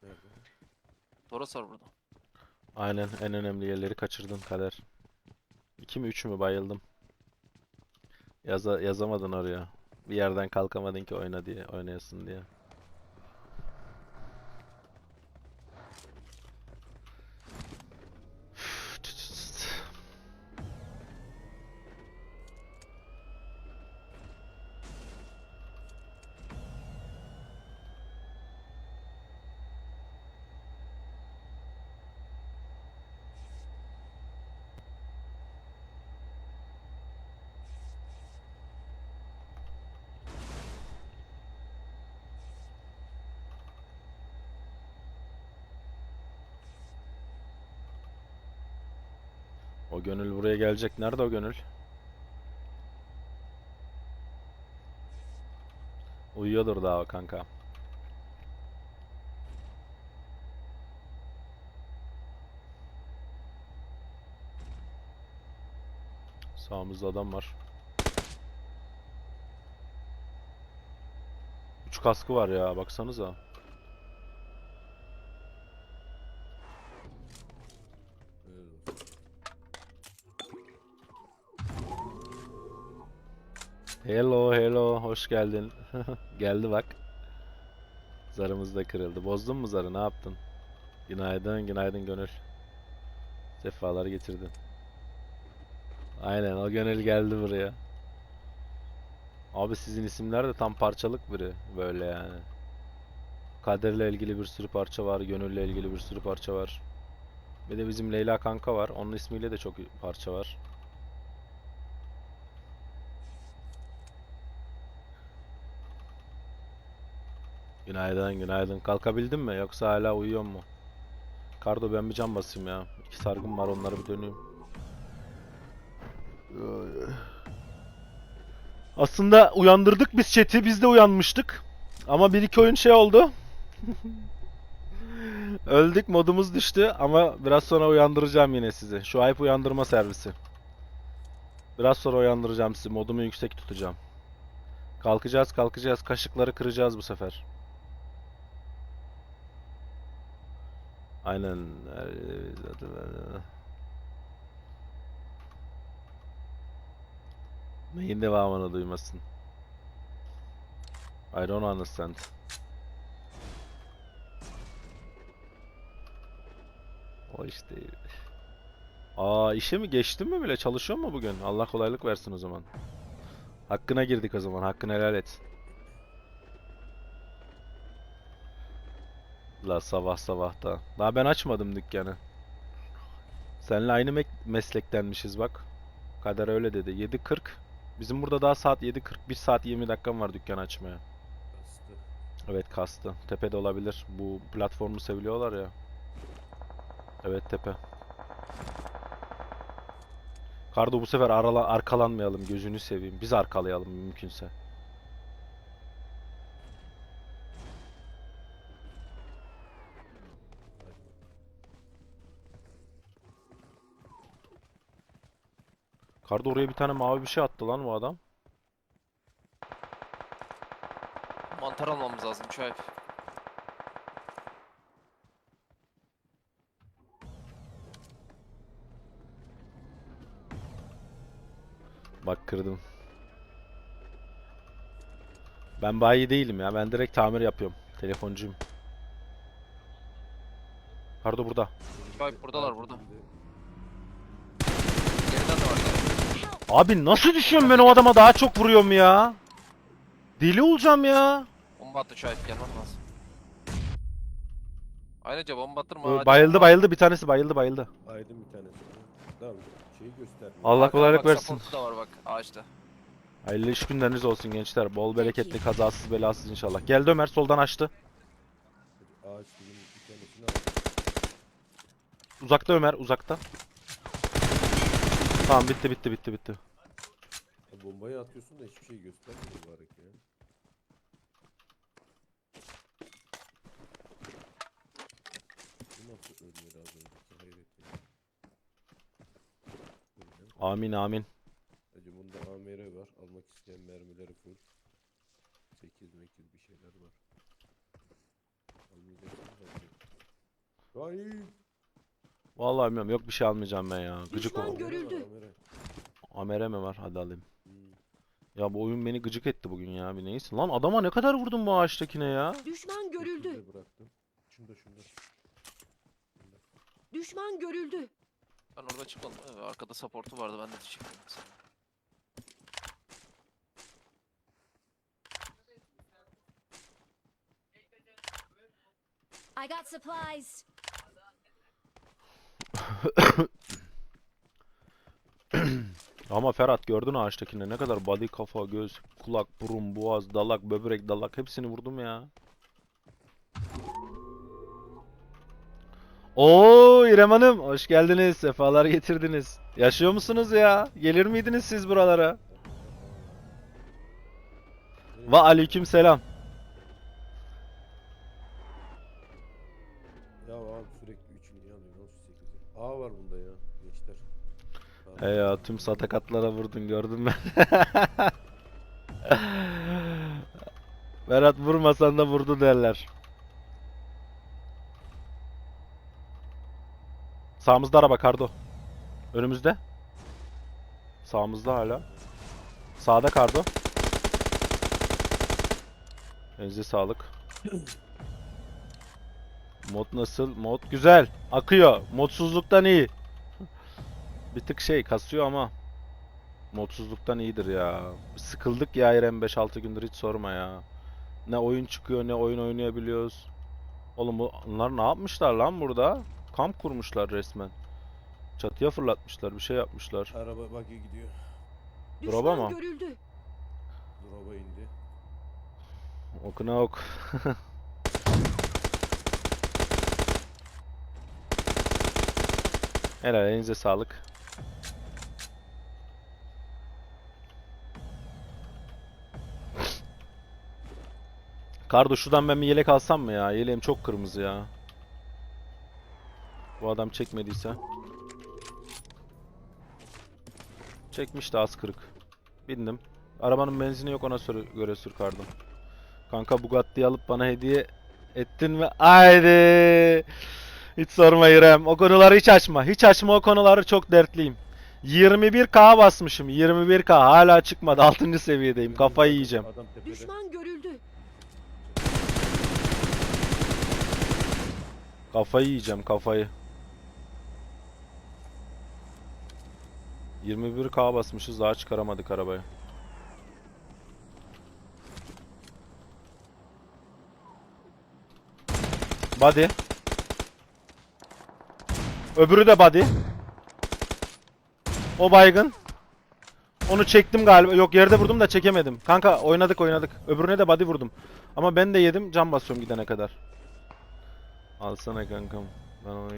nerede? Toros var burada. Aynen en önemli yerleri kaçırdın Kader. 2 mi 3 mü bayıldım. Yazamadın oraya. Bir yerden kalkamadın ki oyna diye, oynayasın diye. O gönül buraya gelecek. Nerede o gönül? Uyuyordur daha o kanka. Sağımızda adam var. 3 kaskı var ya, baksanıza. Evet. Hello hello, hoş geldin. Geldi bak. Zarımız da kırıldı. Bozdun mu zarı, ne yaptın? Günaydın günaydın gönül. Sefalar getirdin. Aynen, o gönül geldi buraya. Abi sizin isimler de tam parçalık biri böyle yani. Kaderle ilgili bir sürü parça var, gönülle ilgili bir sürü parça var. Bir de bizim Leyla kanka var. Onun ismiyle de çok parça var. Günaydın günaydın. Kalkabildin mi yoksa hala uyuyor mu? Kardo, ben bir cam basayım ya. 2 sargım var, onları bir döneyim. Aslında uyandırdık biz chat'i. Biz de uyanmıştık. Ama bir iki oyun şey oldu. Öldük, modumuz düştü ama biraz sonra uyandıracağım yine sizi. Şu ayıp uyandırma servisi. Biraz sonra uyandıracağım sizi. Modumu yüksek tutacağım. Kalkacağız kalkacağız. Kaşıkları kıracağız bu sefer. Aynen. Neyin devamını duymasın? I don't understand. O işte. Aa, işe mi geçtin mi bile? Çalışıyor mu bugün? Allah kolaylık versin o zaman. Hakkına girdik o zaman. Hakkını helal et. La sabah sabah da. Daha ben açmadım dükkanı. Seninle aynı meslektenmişiz bak. Kader öyle dedi. 7:40. Bizim burada daha saat 7:40. 1 saat 20 dakikam var dükkanı açmaya. Bastı. Evet, kastı. Tepede olabilir. Bu platformu seviliyorlar ya. Evet, tepe. Kardo, bu sefer arkalanmayalım, gözünü seveyim. Biz arkalayalım mümkünse. Kardo, oraya bir tane mavi bir şey attı lan bu adam. Mantar almamız lazım çay. Bak, kırdım. Ben bayi değilim ya. Ben direkt tamir yapıyorum. Telefoncuyum. Kardo burada. Çay buradalar burada. Şimdi Geriden de var geriden. Abi nasıl düşüyorum ben o adama, daha çok vuruyorum ya. Deli olacağım ya. Bomba attı çay, gelmem lazım. Ayrıca bomba attırma. acil Bayıldı bomba. bayıldı, bir tanesi bayıldı. Aydın bir tanesi. Tamam. Şeyi göstermiyor. Allah Arkada kolaylık bak, versin. support'u da var bak ağaçta. Hayırlı iş günleriniz olsun gençler. Bol bereketli, kazasız belasız inşallah. Geldi Ömer, soldan açtı. Ağaç bizim bir tanesini aldı. Uzakta Ömer, uzakta. Tamam, bitti. Ya bombayı atıyorsun da hiçbir şey göstermiyor mübarek ya. Bu nasıl ölmedi az önceki, hayret ya. Böyle. Amin amin. Hacı bunda AMR var. Almak isteyen mermileri full. Demek ki bir şeyler var. Almayacaksın da. Vay. Vallahi bilmiyorum. Yok bir şey almayacağım ben ya. Gıcık Düşman oldum. görüldü. Amere mi var? Hadi alayım. Hmm. Ya bu oyun beni gıcık etti bugün ya. Bir neyse. Lan adama ne kadar vurdum bu ağaçtakine ya. Düşman görüldü. Şurada bıraktım. Şunda. Düşman görüldü. Ben orada çıkmadım. Evet, arkada supportu vardı, ben de çıktım. I got supplies. Ama Ferhat gördün ağaçtakine ne kadar body, kafa, göz, kulak, burun, boğaz, dalak, böbrek, dalak hepsini vurdum ya. Oo İrem Hanım hoş geldiniz. Sefalar getirdiniz. Yaşıyor musunuz ya? Gelir miydiniz siz buralara? Ve aleyküm selam. Ya abi sürekli 3'ü niye alıyorsun? 38'i. A var bunda ya gençler. He ya tüm satakatlara vurdun gördün mü? Berat vurmasan da vurdu derler. Sağımızda araba Kardo. Önümüzde. Sağımızda hala. Sağda Kardo. Elinize sağlık. Mod nasıl? Mod güzel. Akıyor. Modsuzluktan iyi. Bir tık şey kasıyor ama modsuzluktan iyidir ya. Sıkıldık ya İrem 5-6 gündür hiç sorma ya. Ne oyun çıkıyor ne oyun oynayabiliyoruz. Oğlum bunlar ne yapmışlar lan burada? Kamp kurmuşlar resmen. Çatıya fırlatmışlar, bir şey yapmışlar. Araba buggy gidiyor. Drop'a Düşman mı? görüldü. Drop'a indi. Okuna ok. Helal elinize sağlık. Kardo şuradan ben bir yelek alsam mı ya? Yeleğim çok kırmızı ya. Bu adam çekmediyse. Çekmiş de az kırık. Bindim. Arabanın benzini yok ona göre sür Kardo. Kanka Bugatti'yi alıp bana hediye ettin mi? Haydi. Hiç sorma İrem. O konuları hiç açma. Hiç açma o konuları çok dertliyim. 21K basmışım. 21K hala çıkmadı. 6. seviyedeyim. Kafayı yiyeceğim. Adam tepede. Düşman görüldü. Kafayı yiyeceğim kafayı. 21K basmışız daha çıkaramadık arabayı. Body. Öbürü de body. O baygın. Onu çektim galiba. Yok yerde vurdum da çekemedim. Kanka oynadık. Öbürüne de body vurdum. Ama ben de yedim. Can basıyorum gidene kadar. Alsana kankam. Ben onu...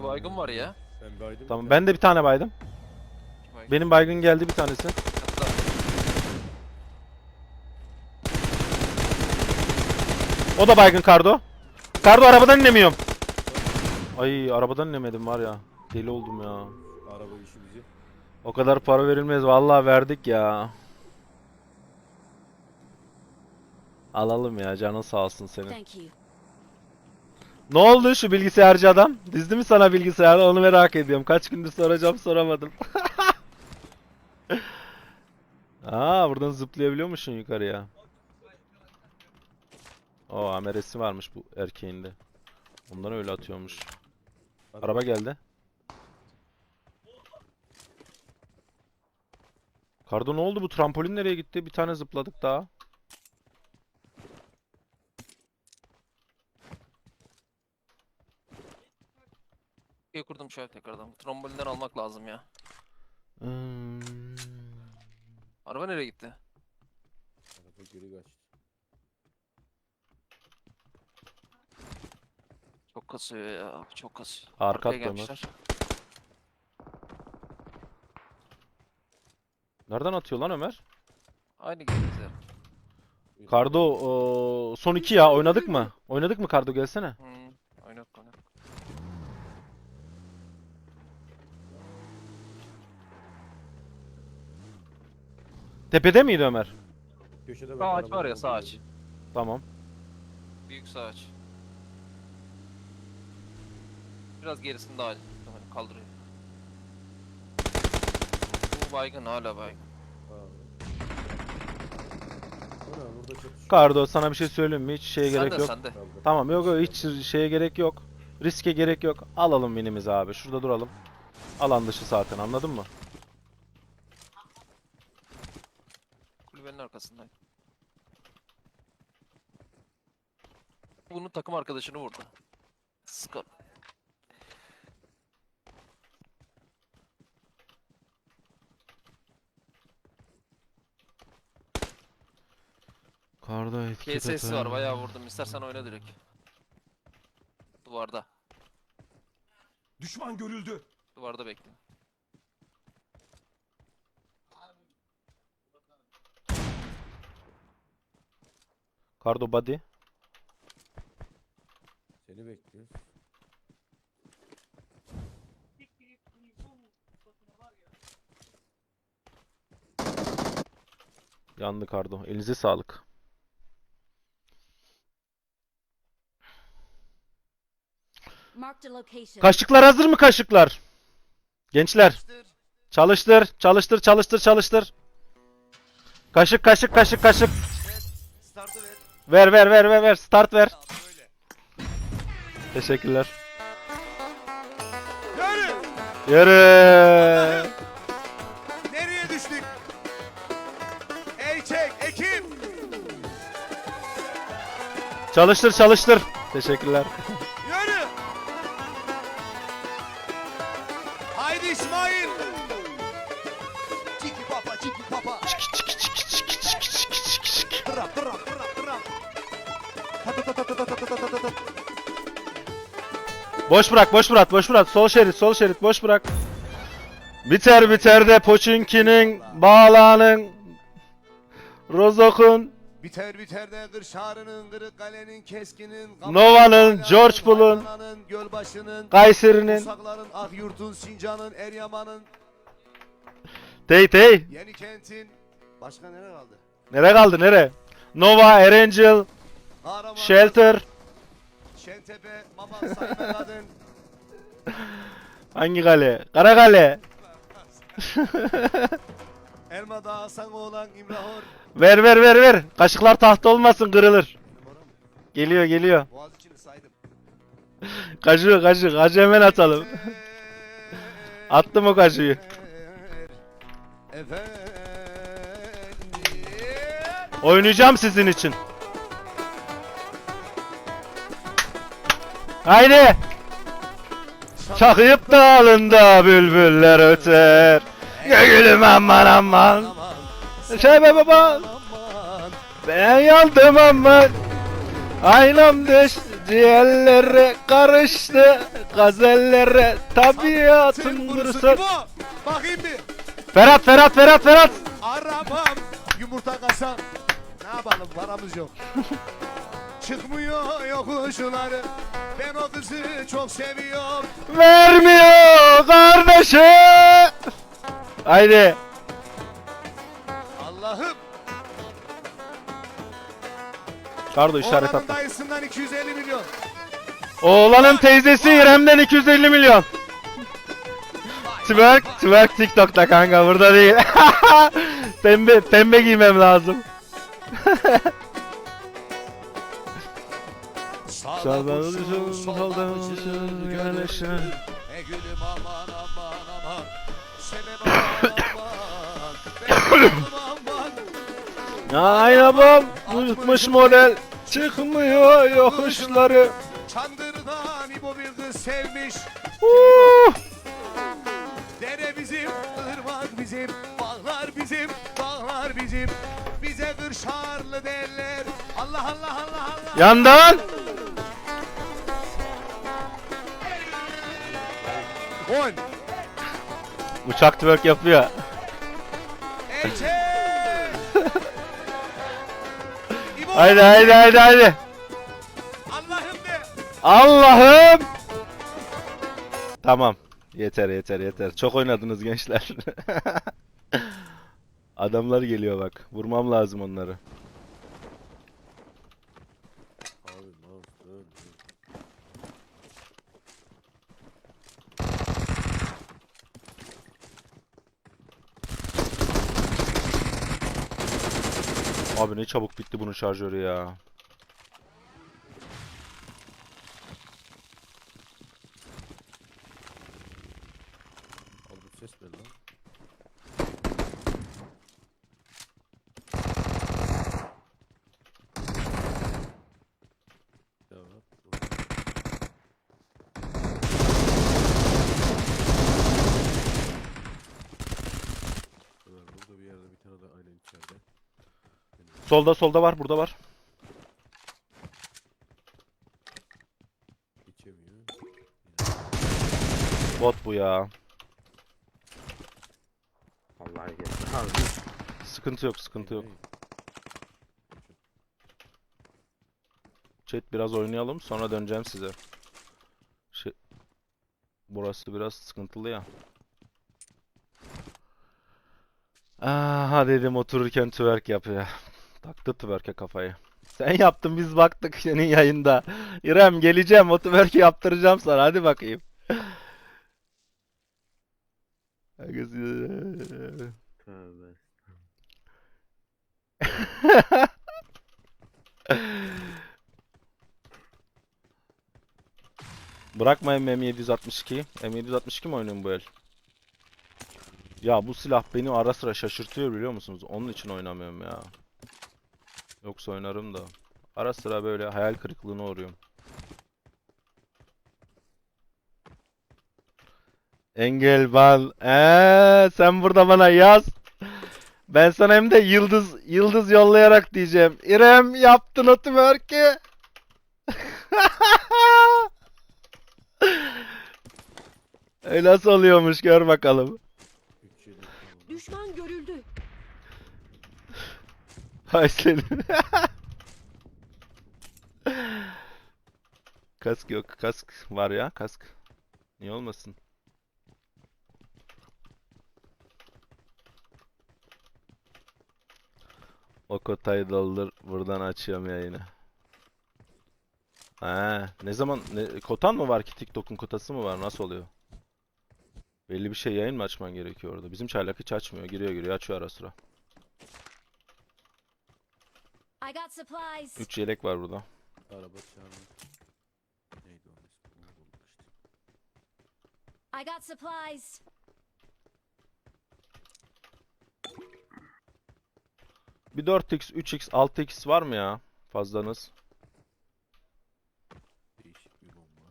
Baygın var ya. Ben baydım. Tamam ben de bir tane baydım. Baygın. Benim baygın geldi bir tanesi. Hatta O da baygın Kardo. Kardo arabadan inemiyorum. Ay arabadan inemedim var ya. Deli oldum ya. Araba işimizi. O kadar para verilmez. Vallahi verdik ya. Alalım ya canın sağ olsun senin. Thank you. Ne oldu şu bilgisayarcı adam? Dizdi mi sana bilgisayarı? Onu merak ediyorum. Kaç gündür soracağım soramadım. Aa buradan zıplayabiliyormuşsun yukarıya. O ameresi varmış bu erkeğinde. Ondan öyle atıyormuş. Araba geldi. Kardo ne oldu bu trampolin nereye gitti? Bir tane zıpladık daha. kurdum şöyle tekrardan. Trombolinler almak lazım ya. Hmm. Araba nereye gitti? Araba geri kaçtı. Çok kasıyor ya. Çok kasıyor. Arka Arkaya attı Ömer. gelmişler. Nereden atıyor lan Ömer? Aynı gibiyiz ya. Kardo son 2 ya oynadık mı? Oynadık mı Kardo gelsene. Oynadık oynadık. Tepede miydi Ömer? Köşede bak, Sağ aç araba var ya, oldu sağ geldi. aç. Tamam. Büyük sağ aç. Biraz gerisini daha kaldırıyor. Bu baygın, hala baygın. Ana burada çatışıyor. Kardo sana bir şey söyleyeyim mi? Hiç şeye gerek Sende yok. sende. Kaldı. Tamam, yok yok, hiç şeye gerek yok. Riske gerek yok. Alalım minimizi abi. Şurada duralım. Alan dışı zaten, anladın mı? Kulübenin arkasındayım. Bunun takım arkadaşını vurdu. Skor. Kardo etki KSS var, bayağı vurdum. İstersen oyna direkt. Duvarda. Düşman görüldü. Duvarda bekle. Kardo body. Seni bekliyoruz. Yandı Kardo. Elinize sağlık. Marked a location. Kaşıklar hazır mı kaşıklar? Gençler. Çalıştır, çalıştır, çalıştır, çalıştır. Kaşık, kaşık, kaşık, kaşık. Startı ver. Ver. Start ver. Böyle. Teşekkürler. Yürü. Yürü. Nereye düştük? Ey çek ekip. Çalıştır, çalıştır. Teşekkürler. Yürü. Haydi İsmail. Çiki papa çiki papa. Bırak bırak bırak bırak. Boş bırak, boş bırak, boş bırak. Sol şerit, boş bırak. Biter de Poçinki'nin, Bağla'nın, Rozok'un, Biter de Kırşarı'nın, Kırıkkale'nin, Keskin'in, Nova'nın, George Bull'un, Hayvana'nın, Gölbaşı'nın, Kayseri'nin, Musakların, Akyurt'un, Sincan'ın, Eryaman'ın, Tey. Yenikent'in, başka nere kaldı? Nere kaldı, nere? Nova, Erangel, Kahraman, Shelter. Şentepe, Mama, Saymakadın, Hangi kale? Karakale. Elmadağ, Sangoğlan, İmrahor, Ver. Kaşıklar tahta olmasın, kırılır. Geliyor. Boğaziçi'ni saydım. Kaşığı hemen atalım. Attım o kaşığı. Efendim. Oynayacağım sizin için. Haydi. Çakıyıp dağında bülbüller öter. Gülüm aman. Şey be baba. Aman. Ben yandım aman. Aynam düştü, ciğerlere karıştı. Gazellere tabiatın dursun. İbo, bakayım bir. Ferhat. Arabam yumurta kasa. Ne yapalım, paramız yok. Çıkmıyor yokuşları. Ben o kızı çok seviyorum. Vermiyor kardeşi. Haydi. Allah'ım. Kardo işaret Oğlanın attı. dayısından 250 milyon. Oğlanın teyzesi İrem'den 250 milyon. Twerk TikTok'ta kanka, burada değil. pembe giymem lazım. Sağdan uçun, soldan uçun, gönlüşün. E gülüm aman aman. Sebep aman. Ben gülüm aman. Ay babam tutmuş model, çıkmıyor yokuşları. Çandırdan İbo bir kız sevmiş. Dere bizim, ırmak bizim, bağlar bizim, dağlar bizim. Bize Kırşarlı derler. Allah. Yandan. Gol. Uçak twerk yapıyor. Elçe. İbo. Haydi. Allah'ım de. Allah'ım. Tamam. Yeter. Çok oynadınız gençler. Adamlar geliyor bak. Vurmam lazım onları. Abi ne çabuk bitti bunun şarjörü ya. Aldım ses ver lan. Ya burada bir yerde bir tane de aynen içeride. Solda var, burada var. İçemiyor. Bot bu ya. Vallahi geldi. Abi. Sıkıntı yok, sıkıntı yok. Hey, Chat biraz oynayalım, sonra döneceğim size. Burası biraz sıkıntılı ya. Aha dedim otururken twerk yapıyor. Taktı twerk'e kafayı. Sen yaptın biz baktık senin yayında. İrem geleceğim o twerk'i yaptıracağım sana hadi bakayım. Tövbe. Bırakmayın M762'yi. M762 mi oynuyorum bu el? Ya bu silah beni ara sıra şaşırtıyor biliyor musunuz? Onun için oynamıyorum ya. Yoksa oynarım da. Ara sıra böyle hayal kırıklığına uğruyorum. Engel bal. Sen burada bana yaz. Ben sana hem de yıldız yollayarak diyeceğim. İrem yaptın o twerk'i. Nasıl oluyormuş gör bakalım. 3 yedek kaldı. Düşman görüldü. Hay senin. Kask yok. Kask var ya. Kask. Niye olmasın? O kotayı doldur. Buradan açıyorum yayını. Ne zaman? Kotan mı var ki? TikTok'un kotası mı var? Nasıl oluyor? Belli bir şey yayın mı açman gerekiyor orada? Bizim çaylak hiç açmıyor. Giriyor açıyor ara sıra. I got supplies. 3 yelek var burada. Araba çağırma. Neydi o ismi? Onu bulduk işte. I got supplies. Bir 4x, 3x, 6x var mı ya? Fazlanız. Değişik bir bomba.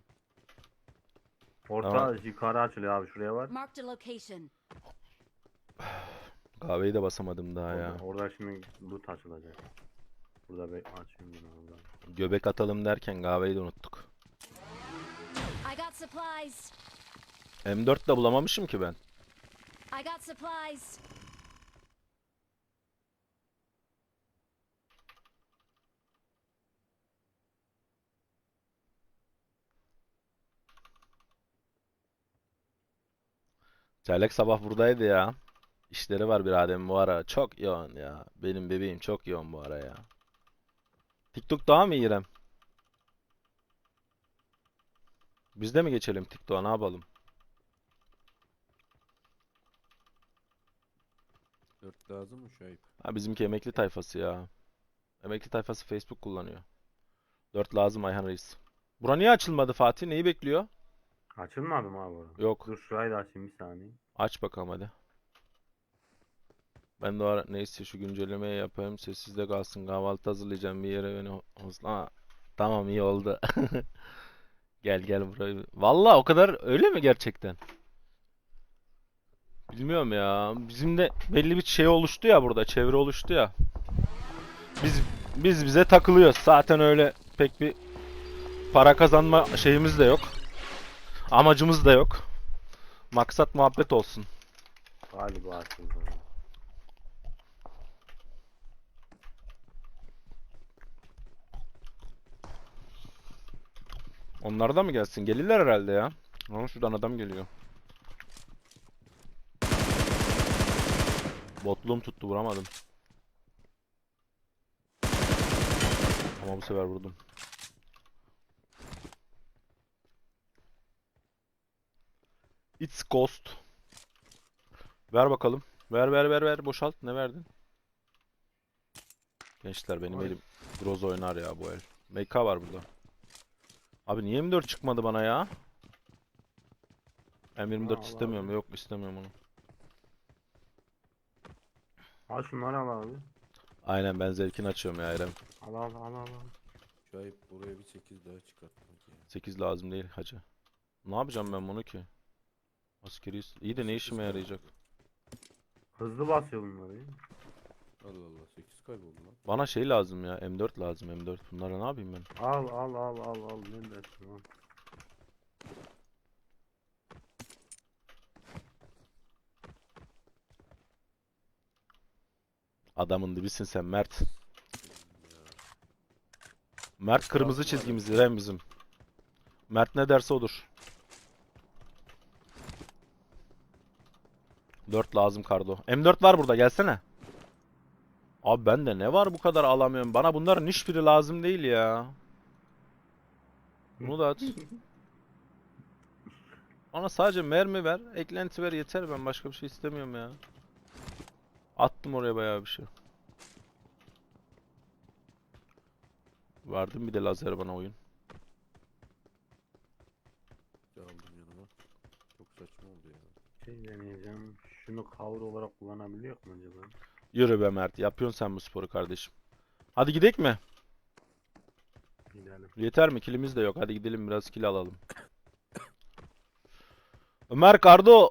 Orta Tamam. yukarı açılıyor abi, şuraya var. Marked a location. Kahveyi de basamadım daha ya. Orada şimdi loot açılacak. Burada açayım yine orada. Göbek atalım derken kahveyi de unuttuk. I got supplies. M4 de bulamamışım ki ben. I got supplies. Çaylak sabah buradaydı ya. İşleri var biraderim bu ara. Çok yoğun ya. Benim bebeğim çok yoğun bu ara ya. TikTok daha mı iyi İrem? Biz de mi geçelim TikTok'a ne yapalım? 4 lazım mı Şahip? Ha bizimki emekli tayfası ya. Emekli tayfası Facebook kullanıyor. 4 lazım Ayhan Reis. Bura niye açılmadı Fatih? Neyi bekliyor? Açılmadı mı abi orada? Yok. Dur şurayı da açayım bir saniye. Aç bakalım hadi. Ben de o ara neyse şu güncellemeyi yapayım. Sessizde kalsın. Kahvaltı hazırlayacağım bir yere beni hızla. Tamam iyi oldu. Gel buraya. Vallahi o kadar öyle mi gerçekten? Bilmiyorum ya. Bizim de belli bir şey oluştu ya burada. Çevre oluştu ya. Biz bize takılıyoruz. Zaten öyle pek bir para kazanma şeyimiz de yok. Amacımız da yok. Maksat muhabbet olsun. Galiba açıldı. Onlar da mı gelsin? Gelirler herhalde ya. Ama şuradan adam geliyor. Botluğum tuttu vuramadım. Ama bu sefer vurdum. It's Ghost. Ver bakalım. Ver boşalt. Ne verdin? Gençler benim Oy. elim Groz oynar ya bu el. MK var burada. Abi niye M4 çıkmadı bana ya? M24 al istemiyorum. abi. Yok istemiyorum onu. Al şunları al abi. Aynen ben zevkini açıyorum ya Eren. Al al al al. al. Şahip buraya bir 8 daha çıkartmak ya. 8 lazım değil hacı. Ne yapacağım ben bunu ki? Askeri iyi de ne işime yarayacak? Hızlı basıyor bunları. ya. Allah Allah 8 kayboldu lan. Bana şey lazım ya. M4 lazım M4. Bunlara ne yapayım ben? Al al al al al. Ne dersin al. Adamın dibisin sen Mert. Mert kırmızı çizgimiz İrem bizim. Mert ne derse odur. 4 lazım Kardo. M4 var burada gelsene. Abi bende ne var bu kadar alamıyorum. Bana bunların hiçbiri lazım değil ya. Bunu da at. Bana sadece mermi ver, eklenti ver yeter, ben başka bir şey istemiyorum ya. Attım oraya bayağı bir şey. Vardım bir de lazer bana oyun. Aldım yanıma. Çok saçma oldu ya. Şey deneyeceğim. Şunu cover olarak kullanabiliyor mu acaba? Yürü be Mert, yapıyorsun sen bu sporu kardeşim. Hadi gidelim mi? Gidelim. Yeter mi? Kilimiz de yok. Hadi gidelim biraz kill alalım. Ömer Kardo.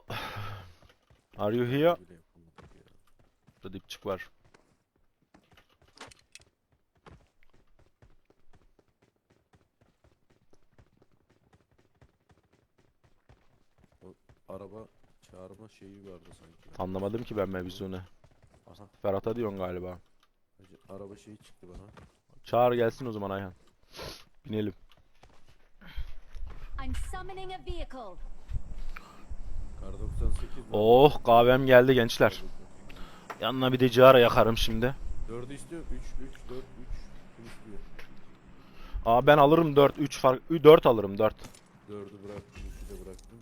Are you here? Bile yapamadık ya. Burada dipçik var. Araba çağırma şeyi vardı sanki. Anlamadım ki ben mevzunu. Aha. Ferhat'a diyorsun galiba. Hacı, araba şeyi çıktı bana. Çağır gelsin o zaman Ayhan. Binelim. I'm summoning a vehicle. Kar 98 var. Oh kahvem geldi gençler. Yanına bir de ciğer yakarım şimdi. 4'ü istiyor. 3 4 3 kim istiyor? Aa ben alırım 4 3 fark 4 alırım 4. 4'ü bıraktım, 3'ü de bıraktım.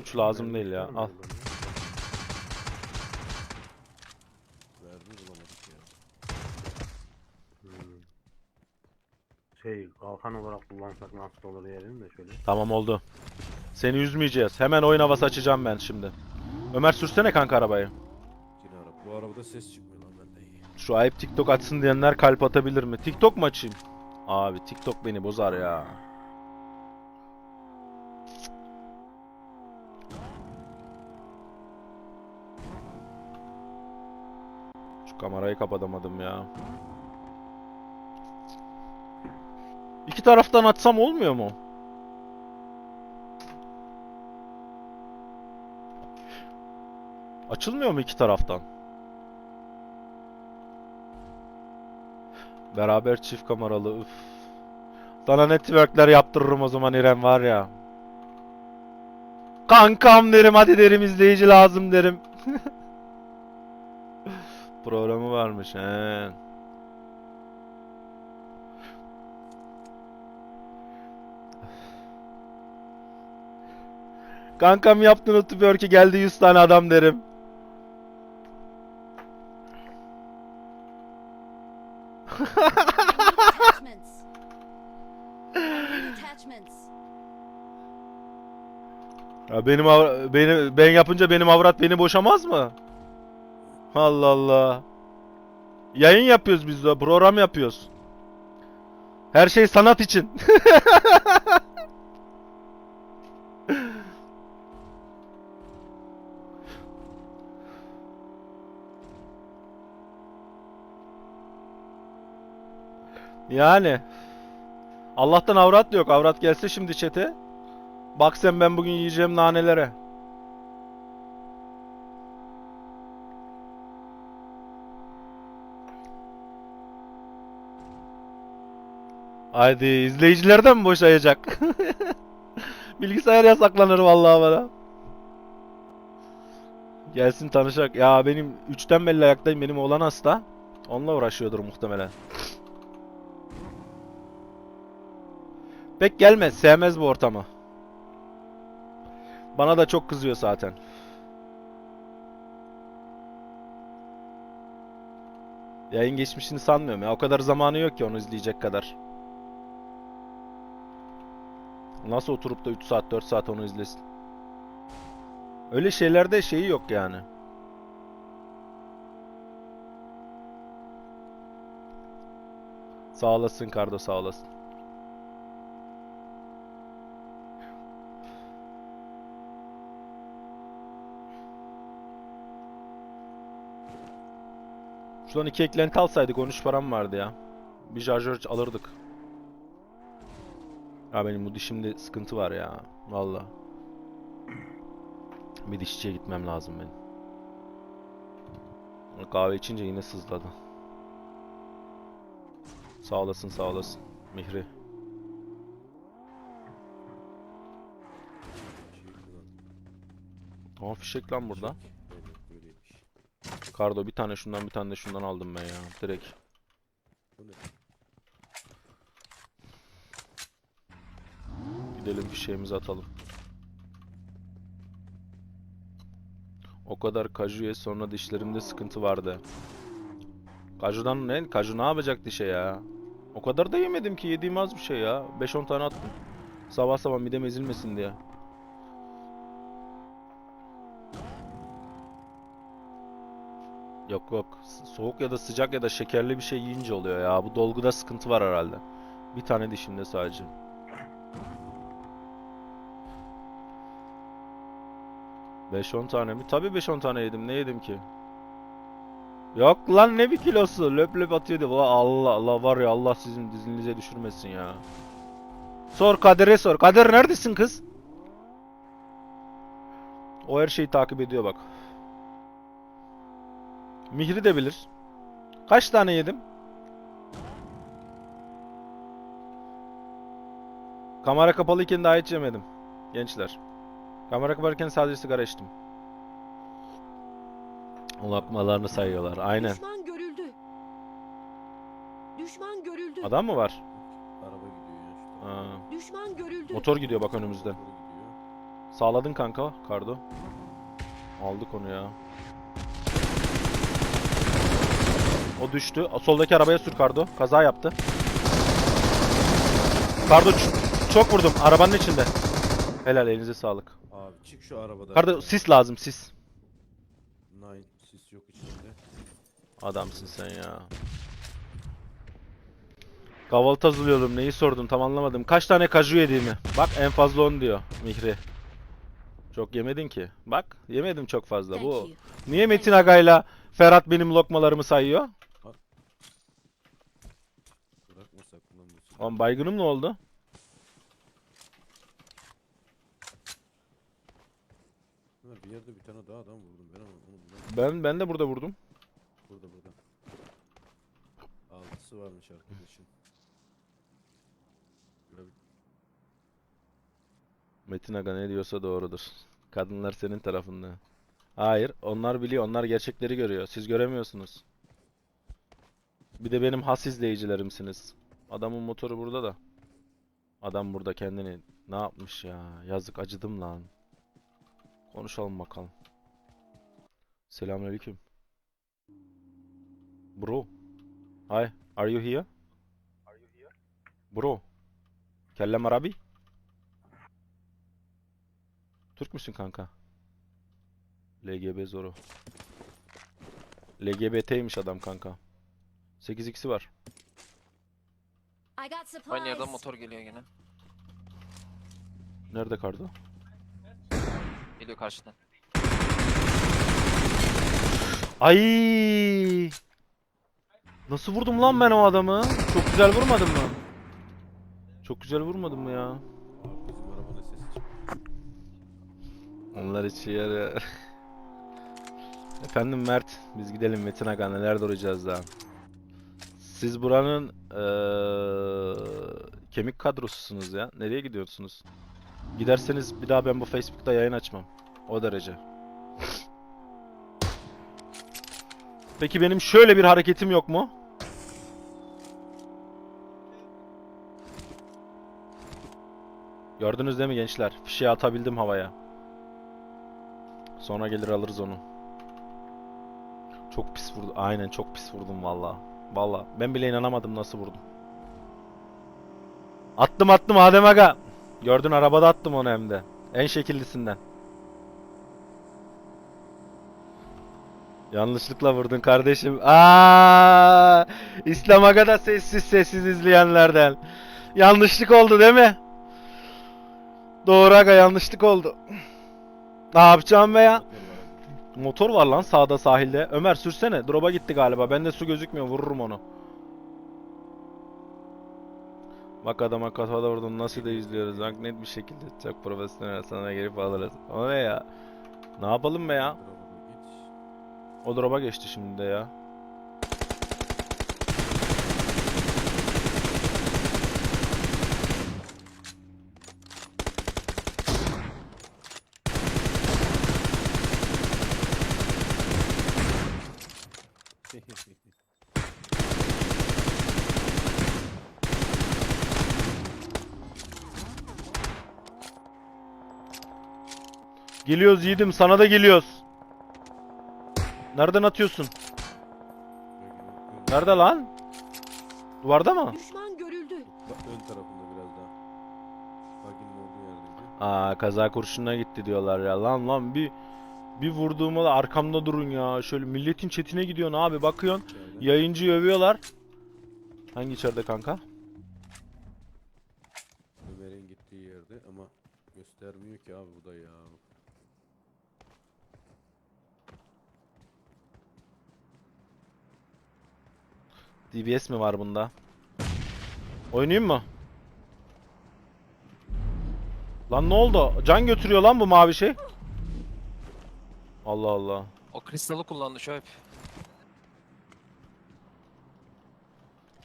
3 lazım değil ya. Al. Verdi bulamadık ya. Hmm. Şey kalkan olarak kullansak nasıl olur diyelim de şöyle. Tamam oldu. Seni üzmeyeceğiz. Hemen oyun havası açacağım ben şimdi. Ömer sürsene kanka arabayı. Yine araba. Bu arabada ses çıkmıyor lan bende iyi. Şu ayıp TikTok atsın diyenler kalp atabilir mi? TikTok mu açayım? Abi TikTok beni bozar ya. Şu kamerayı kapatamadım ya. İki taraftan atsam olmuyor mu? Açılmıyor mu iki taraftan? Beraber çift kameralı üf. Sana networkler yaptırırım o zaman İrem var ya. Kankam derim, hadi derim, izleyici lazım derim. Programı varmış he. Kankam yaptın o twerk'i, geldi 100 tane adam derim. Attachments. I need attachments. Ya ben yapınca benim avrat beni boşamaz mı? Allah Allah. Yayın yapıyoruz biz de, program yapıyoruz. Her şey sanat için. Yani Allah'tan avrat yok. Avrat gelse şimdi çete. Bak sen ben bugün yiyeceğim nanelere. Haydi izleyicilerden mi boşayacak? Bilgisayar yasaklanır vallahi bana. Gelsin tanışak. Ya benim 3'ten belli ayaktayım. Benim oğlan hasta. Onunla uğraşıyordur muhtemelen. Pek gelmez. Sevmez bu ortamı. Bana da çok kızıyor zaten. Yayın geçmişini sanmıyorum ya. O kadar zamanı yok ki onu izleyecek kadar. Nasıl oturup da 3 saat 4 saat onu izlesin? Öyle şeylerde şeyi yok yani. Sağ olasın Kardo, sağ olasın. Şuradan 2 eklenti alsaydık 13 param vardı ya. Bir şarjör alırdık. Ya benim bu dişimde sıkıntı var ya. Valla. Bir dişçiye gitmem lazım benim. Kahve içince yine sızladı. Sağ olasın, sağ olasın. Mihri. Aa, fişek lan burada. Evet, böyleymiş. Kardo bir tane şundan bir tane de şundan aldım ben ya. Direkt. Bu ne? Gidelim fişeğimizi atalım. O kadar kaju ye, sonra dişlerimde sıkıntı vardı. Kajudan ne? Kaju ne yapacak dişe ya? O kadar da yemedim ki, yediğim az bir şey ya. 5-10 tane attım. Sabah sabah midem ezilmesin diye. Yok yok. Soğuk ya da sıcak ya da şekerli bir şey yiyince oluyor ya. Bu dolguda sıkıntı var herhalde. Bir tane dişimde sadece. Beş-on tane mi? Tabii 5-10 tane yedim. Ne yedim ki? Yok lan, ne bir kilosu? Löp löp atıyordu. Allah Allah, var ya, Allah sizin dizinize düşürmesin ya. Sor Kadir'e sor. Kadir neredesin kız? O her şeyi takip ediyor bak. Mihri de bilir. Kaç tane yedim? Kamera kapalıyken daha hiç yemedim. Gençler. Kamera kapalıyken sadece sigara içtim. Lokmalarını sayıyorlar. Aynen. Düşman görüldü. Düşman görüldü. Adam mı var? Araba gidiyor ya işte. Ha. Düşman görüldü. Motor gidiyor bak önümüzden. Motoru gidiyor. Sağladın kanka, Kardo. Aldık onu ya. O düştü. Soldaki arabaya sür Kardo. Kaza yaptı. Kardo çok vurdum. Arabanın içinde. Helal, elinize sağlık. Abi çık şu arabadan. Kardo sis lazım, sis. Nine sis yok içinde. Adamsın sen ya. Kahvaltı hazırlıyordum. Neyi sordun tam anlamadım. Kaç tane kaju yediğimi. Bak en fazla 10 diyor Mihri. Çok yemedin ki. Bak yemedim çok fazla. Thank Bu you. niye Metin Aga'yla Ferhat benim lokmalarımı sayıyor? Bırakmasak lan bu silahı. Oğlum baygınım ne oldu? Ömer, bir yerde bir tane daha adam vurdum ben ama onu bulamadım. Ben de burada vurdum. Burada. Altısı varmış arkadaşın. Görebil- Metin Aga ne diyorsa doğrudur. Kadınlar senin tarafında. Hayır, onlar biliyor. Onlar gerçekleri görüyor. Siz göremiyorsunuz. Bir de benim has izleyicilerimsiniz. Adamın motoru burada da. Adam burada kendini ne yapmış ya? Yazık, acıdım lan. Konuşalım bakalım. Selamünaleyküm. Bro. Hi, are you here? Bro. Kellem Arabi? Türk müsün kanka? LGB Zoro. LGBT'ymiş adam kanka. 8x'i var. I got supplies. Aynı yerden motor geliyor yine. Nerede Kardo? Geliyor karşıdan. Ay! Nasıl vurdum lan ben o adamı? Çok güzel vurmadım mı? Çok güzel vurmadım mı ya? Abi bizim arabanın sesi çıktı. Onlar hiç yarı. Efendim Mert, biz gidelim Metin Aga, neler duracağız daha. Siz buranın kemik kadrosusunuz ya. Nereye gidiyorsunuz? Giderseniz bir daha ben bu Facebook'ta yayın açmam. O derece. Peki benim şöyle bir hareketim yok mu? Gördünüz değil mi gençler? Fişeği atabildim havaya. Sonra gelir alırız onu. Çok pis vurdu. Aynen çok pis vurdum valla. Valla ben bile inanamadım nasıl vurdum. Attım Adem aga. Gördün arabada attım onu hem de. En şekillisinden. Yanlışlıkla vurdun kardeşim. İslam aga da sessiz izleyenlerden. Yanlışlık oldu değil mi? Doğru aga yanlışlık oldu. Ne yapacağım be ya? Motor var lan sağda sahilde. Ömer sürsene. Drop'a gitti galiba. Bende su gözükmüyor. Vururum onu. Bak adama kafada vurdum. Nasıl da izliyoruz. Bak net bir şekilde. Çok profesyonel. Sana gelip alırız. O ne ya? Ne yapalım be ya? O drop'a geçti şimdi de ya. Geliyoruz yiğidim. Sana da geliyoruz. Nereden atıyorsun? Nerede lan? Duvarda mı? Düşman görüldü. Ön tarafında biraz daha. Baginin olduğu yerdeydi. Kaza kurşununa gitti diyorlar ya. Lan bir vurduğuma da arkamda durun ya. Şöyle milletin chatine gidiyorsun abi. Bakıyorsun. İçeride. Yayıncı övüyorlar. Hangi içeride kanka? Ömer'in gittiği yerde ama göstermiyor ki abi bu da ya. DBS mi var bunda? Oynayayım mı? Lan ne oldu? Can götürüyor lan bu mavi şey. Allah Allah. O kristalı kullandı şöyle.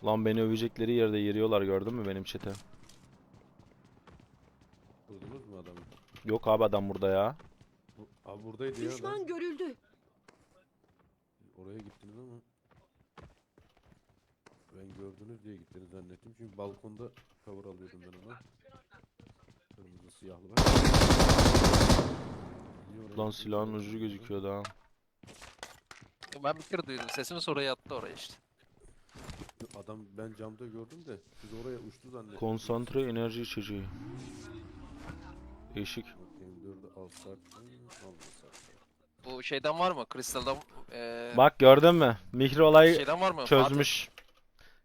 Lan beni övecekleri yerde yeriyorlar gördün mü benim chat'e? Vurdunuz mu adamı? Yok abi adam burada ya. Abi buradaydı ya adam. Düşman görüldü. Oraya gittiniz ama ben gördünüz diye gittiniz zannettim. Çünkü balkonda cover alıyordum ben ona. Kırmızı siyahlı ben. Niye oraya Lan gittiniz silahın zannettim ucu ben. gözüküyordu ha. Ben bir kere duydum. Sesimi sonra yattı oraya işte. Adam ben camda gördüm de siz oraya uçtu zannettim. Konsantre enerji içeceği. Değişik. Bakayım 4'ü alsak mı? Almasak. Bu şeyden var mı? Kristaldan Bak gördün mü? Mihri olayı şeyden var mı? çözmüş.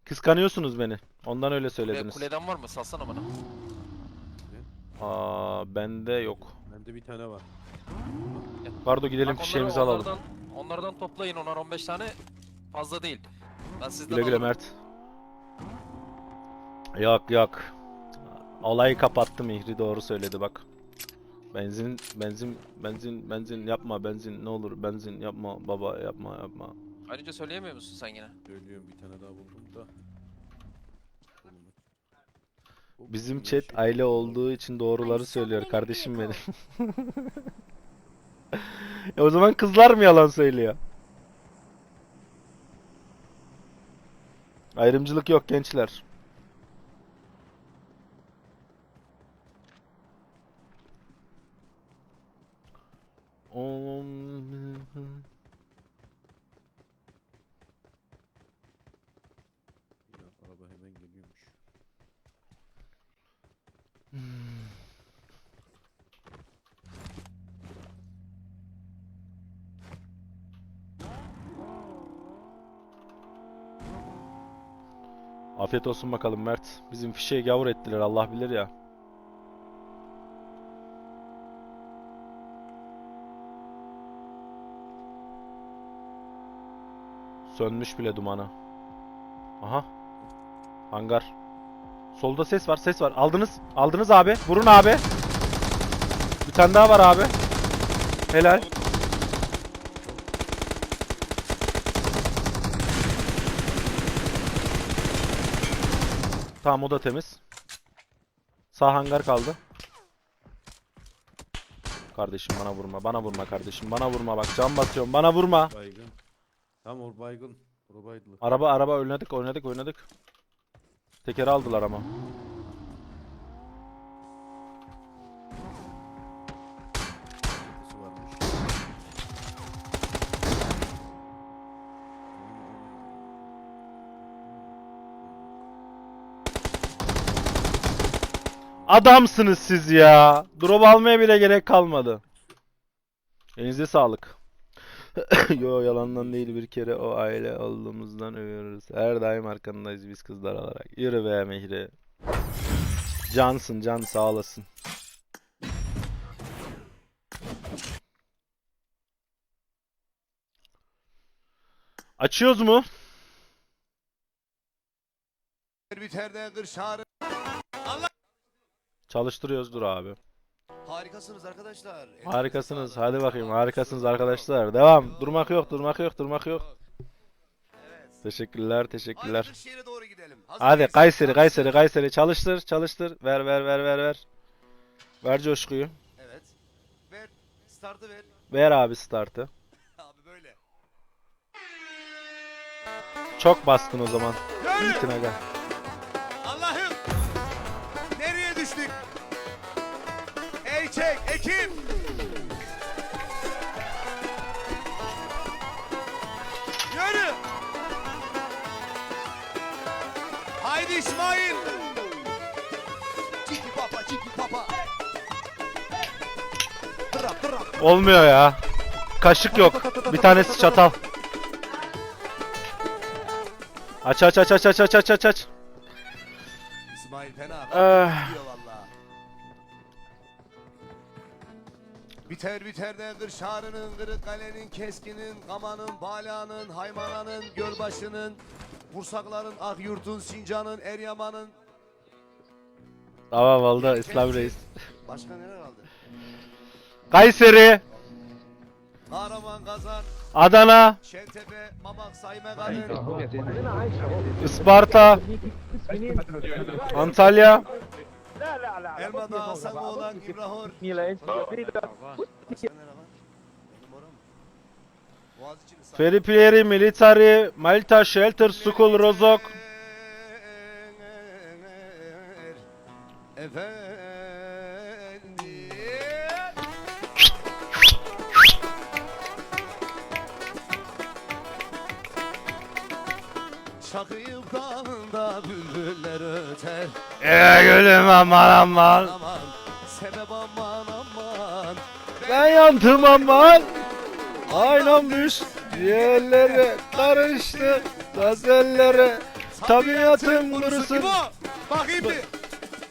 Kıskanıyorsunuz beni. Ondan öyle Fatih, söylediniz. kuleden var mı? Salsana bana. Bende yok. Bende bir tane var. Bardo gidelim Bak fişeğimizi alalım. onlardan toplayın 10-15 tane. Fazla değil. Ben sizden Güle güle alırım. Mert. Yok. Olayı kapattı Mihri doğru söyledi bak. Benzin yapma benzin ne olur benzin yapma baba yapma. Ayrıca söyleyemiyor musun sen yine? Söylüyorum bir tane daha buldum da. Kolunu. Hop, Bizim güneş chat yok. aile olduğu için doğruları I'm söylüyor summoning a kardeşim benim. vehicle. O zaman kızlar mı yalan söylüyor? Ayrımcılık yok gençler. Ya, araba hemen geliyormuş. Afiyet olsun bakalım Mert. Bizim fişeği gavur ettiler Allah bilir ya. Sönmüş bile dumanı. Aha. Hangar. Solda ses var. Aldınız abi. Vurun abi. Bir tane daha var abi. Helal. Tamam o da temiz. Sağ hangar kaldı. Kardeşim bana vurma kardeşim. Bana vurma bak can basıyorum. Bana vurma. Baygın. Tam o baygın. O baygın. Araba oynadık. Tekeri aldılar ama. Arkası varmış. Adamsınız siz ya. Drop almaya bile gerek kalmadı. Elinize sağlık. Yo yalandan değil, bir kere o aile olduğumuzdan övüyoruz. Her daim arkandayız biz kızlar olarak. Yürü be Mehri. Cansın can, sağ olasın. Açıyoruz mu? Biter kırşarı. Çalıştırıyoruz, dur abi. Harikasınız arkadaşlar. Harikasınız. Hadi bakayım. Harikasınız arkadaşlar. Devam. Durmak yok, durmak yok, durmak yok. Teşekkürler, teşekkürler. Kırşehir'e doğru gidelim. Hadi Kayseri, Kayseri, Kayseri. Çalıştır, çalıştır. Ver, ver, ver, ver, ver. Ver coşkuyu. Evet. Ver. Startı ver. Ver abi startı. Abi böyle. Çok bastın o zaman. İyisin aga. Allah'ım. Nereye düştük? Ey çek, ekip. Yürü. Haydi İsmail. Çiki papa, çiki papa. Dıra, dıra. Olmuyor ya. Kaşık yok. Bir tanesi çatal. Aç aç aç aç aç aç aç aç aç. İsmail fena. Ah. Gidiyor valla. Biter biter de Kırşarı'nın, Kırıkkale'nin, Keskin'in, Kaman'ın, Bala'nın, Haymana'nın, Gölbaşı'nın, Bursakların, Akyurt'un, Sincan'ın, Eryaman'ın. Tamam oldu İslam Reis. Başka neler kaldı? Kayseri, Kahraman, Kazan, Adana, Şentepe, Mamak, Saymegan'ın, Isparta, Antalya, Elmadağ, Hasamoğlan, İbrahor. Feripieri, Military, Malta, Shelter, School, Rozok. Efendim. Şakıyıp dağında bülbüller öter. Gülüm aman aman. Aman, sebep aman aman. Ben yandım aman. Aynam düş. Yerlere karıştı. Gazellere. Tabiatım kurusun. Bakayım bir.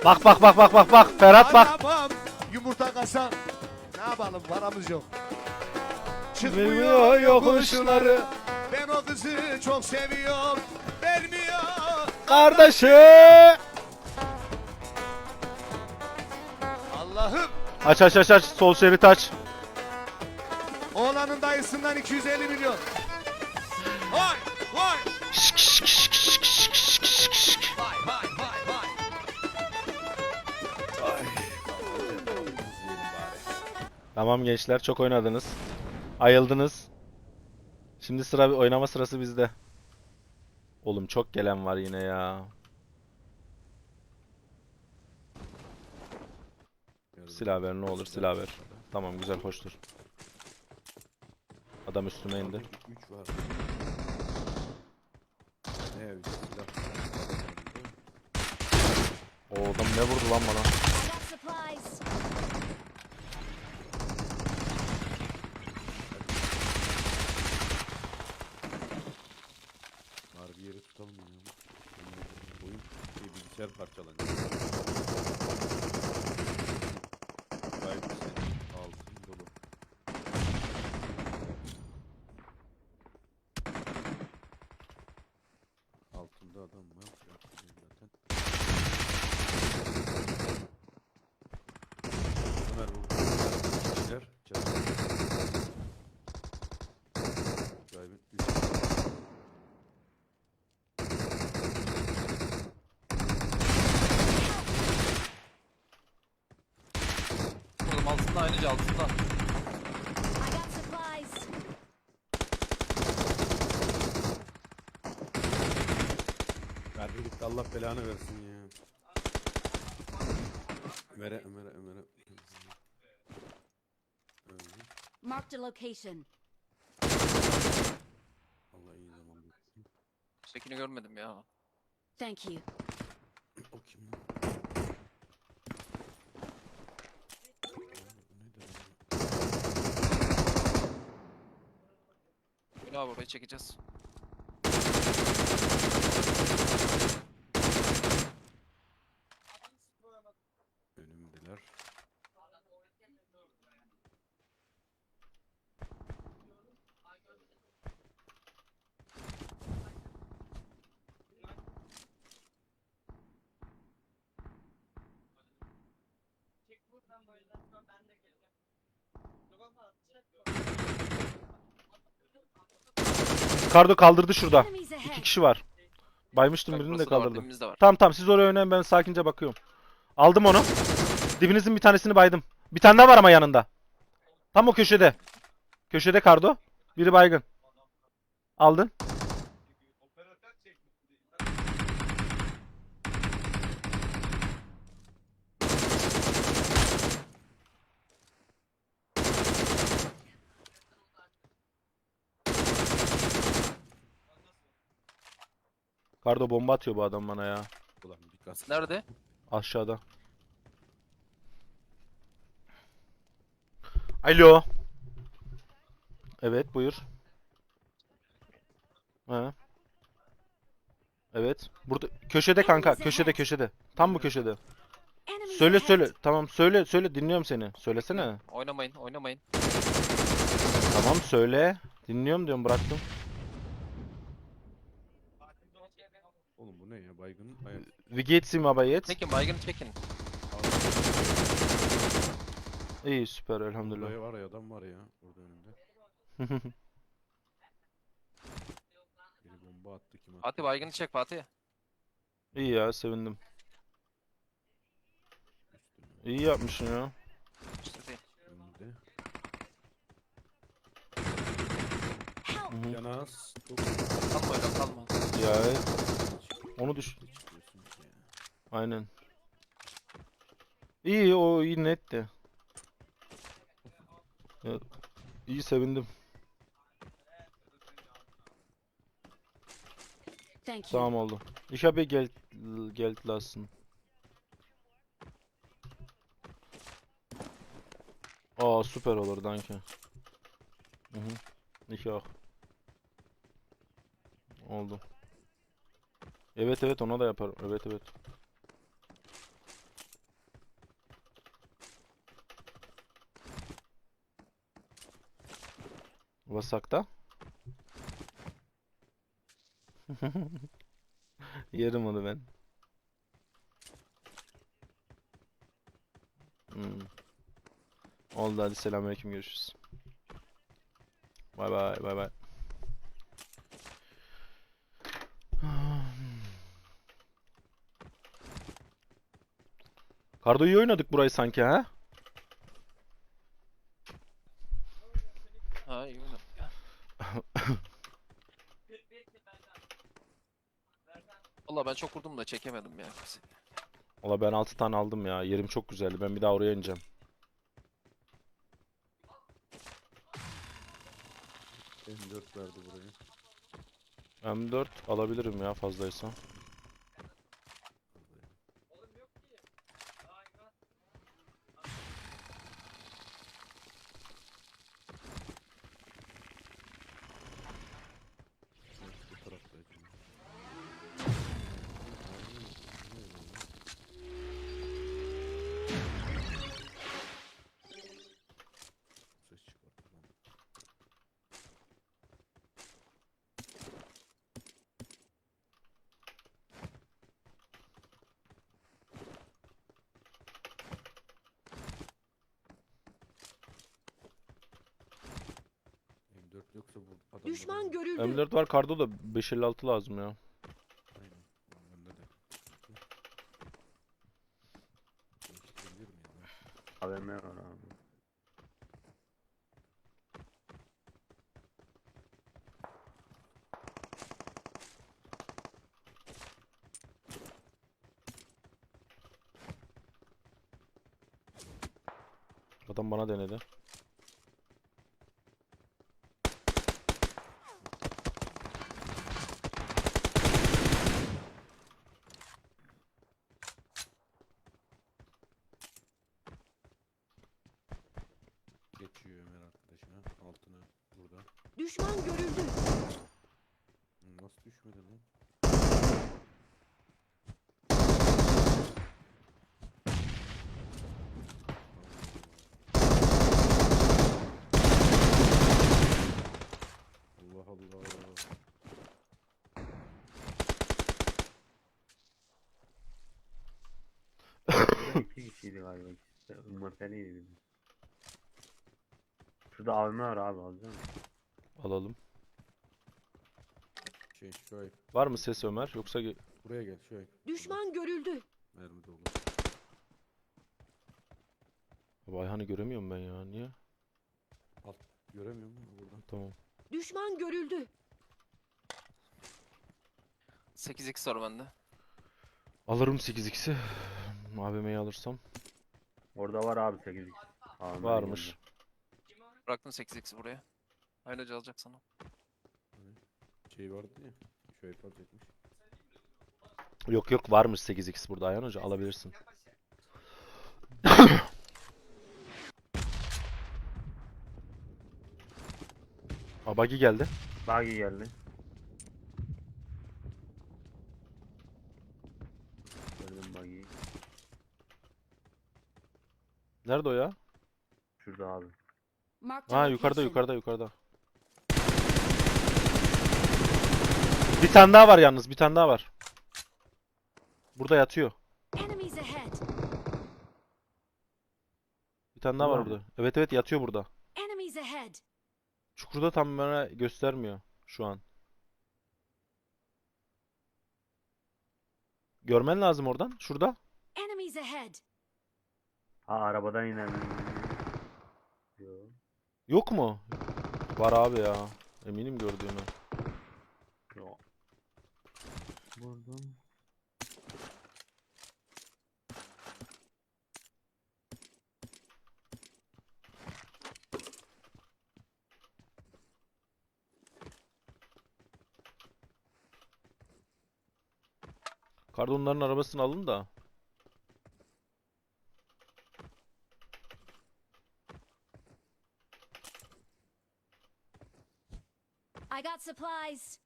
Bak bak bak bak bak bak. Ferhat bak. Anam, yumurta kasan. Ne yapalım, paramız yok. Bilmiyor yokuşları. Ben o kızı çok seviyorum. Vermiyor. Kardeşi. Allah'ım. Aç aç aç aç. Sol şerit aç. Oğlanın dayısından 250 milyon. Vay vay. Vay vay vay vay. Tamam gençler, çok oynadınız. Ayıldınız. Şimdi sıra oynama sırası bizde. Oğlum çok gelen var yine ya. Silah ver ne olur, silah ver. Tamam güzel, hoştur. Adam üstüme indi. 3 var. Ne öyle silah. O adam ne vurdu lan bana? I got supplies. Var bir yeri tutalım ya. Oyun bilgisayar parçalanacak. Gayet güzel. Altın dolu. Altında adam var. Zaten. Ömer bu kişiler Oğlum altında aynıca altında. I got supplies. Verdi gitti, Allah belanı versin ya. Ömer'e. Öldü. Marked a location. Allah iyi zaman bu. Üsttekini görmedim ya. Thank you. O kim lan? Oyna abi, orayı çekeceğiz. Önümdeler. Kardo kaldırdı şurada. Enemies 2 ahead. kişi var. Baymıştım Bak, birini de burası da var, kaldırdı. dibimizde var. Tamam siz oraya oynayın, ben sakince bakıyorum. Aldım onu. Dibinizin bir tanesini baydım. Bir tane daha var ama yanında. Tam o köşede. Köşede Kardo. Biri baygın. Aldın. Kardo bomba atıyor bu adam bana ya. Ulan bir gaz. Nerede? Aşağıda. Alo. Evet buyur. Ha. Evet. Burada köşede kanka. Köşede. Tam bu köşede. Enemies Söyle ahead. söyle. Tamam söyle dinliyorum seni. Söylesene. Oynamayın. Tamam söyle. Dinliyorum diyorum, bıraktım. Oğlum bu ne ya, baygın ayak. Wie geht's ihm aber jetzt? Çekin, baygını çekin. İyi süper elhamdülillah. Buraya var ya, adam var ya burada önümde. Biri bomba attı, kim attı? Fatih, baygını çek Fatih. İyi ya, sevindim. Üstüne, İyi yapmışsın ya. İşte değil. önümde. Help. Hı hı. Yanaz. Kalma öyle, kalma. Ya onu düş. Çıkıyorsun ki ya. Aynen. İyi, o iyi netti. Ya, iyi, sevindim. Thank you. Tamam oldu. Ich habe Geld lassen. Aa süper olur danke. Hı hı. Ich auch. Oldu. Evet ona da yaparım. Evet. Vasak'ta. Yerim onu ben. Hmm. Oldu, hadi selamünaleyküm, görüşürüz. Bay bay. Kardo iyi oynadık burayı sanki ha? Ha, iyi oynadık ya. Valla ben çok vurdum da çekemedim ya. Valla ben 6 tane aldım ya. Yerim çok güzeldi. Ben bir daha oraya ineceğim. M4 verdi buraya. M4 alabilirim ya fazlaysa. Bu taraftaydı. Ses çıkarttı lan. M4 yoksa bu adamda Düşman da- görüldü. M4 var, Kardo da 556 lazım ya. Aynen. Bende de. Değiştirebilir miyim lan? AVM var abi. Adam bana denedi. Geçiyor Ömer arkadaşına. Altına burada. Düşman görüldü. Nasıl düşmedi lan? Allah Allah. İki kişiydi galiba. İkisi de Umursalıydı bizim. Şurada AVM var abi, alacak mısın? Alalım. Şuayb. Var mı ses Ömer? Yoksa Buraya gel Şuayb. Düşman görüldü. Mermi dolu. Abi Ayhan'ı göremiyorum ben ya. Niye? Göremiyor musun buradan? Tamam. Düşman görüldü. 8x var bende. Alırım 8x'i. AVM'yi alırsam. Orada var abi 8 AVM Varmış. Bıraktım 8x'i buraya. Aynı hoca alacak sana. Şey vardı ya. Şuayb alacakmış. Yok yok, varmış 8x burada Ayhan Hoca, alabilirsin. Buggy geldi. Buggy geldi. Gördüm buggy'yi. Nerede o ya? Marked Şurada abi. a Ha, yukarıda location. yukarıda yukarıda. Bir tane daha var yalnız, bir tane daha var. Burada yatıyor. Enemies ahead. Bir tane daha var Burada mı? burada. Evet evet, yatıyor burada. Enemies ahead. Çukurda tam bana göstermiyor şu an. Görmen lazım oradan. Şurada. Enemies ahead. Ha, arabadan inen. Yo. Yok mu? Var abi ya. Eminim gördüğüme. Yo. Buradan. Kardonların arabasını alın da. I got supplies.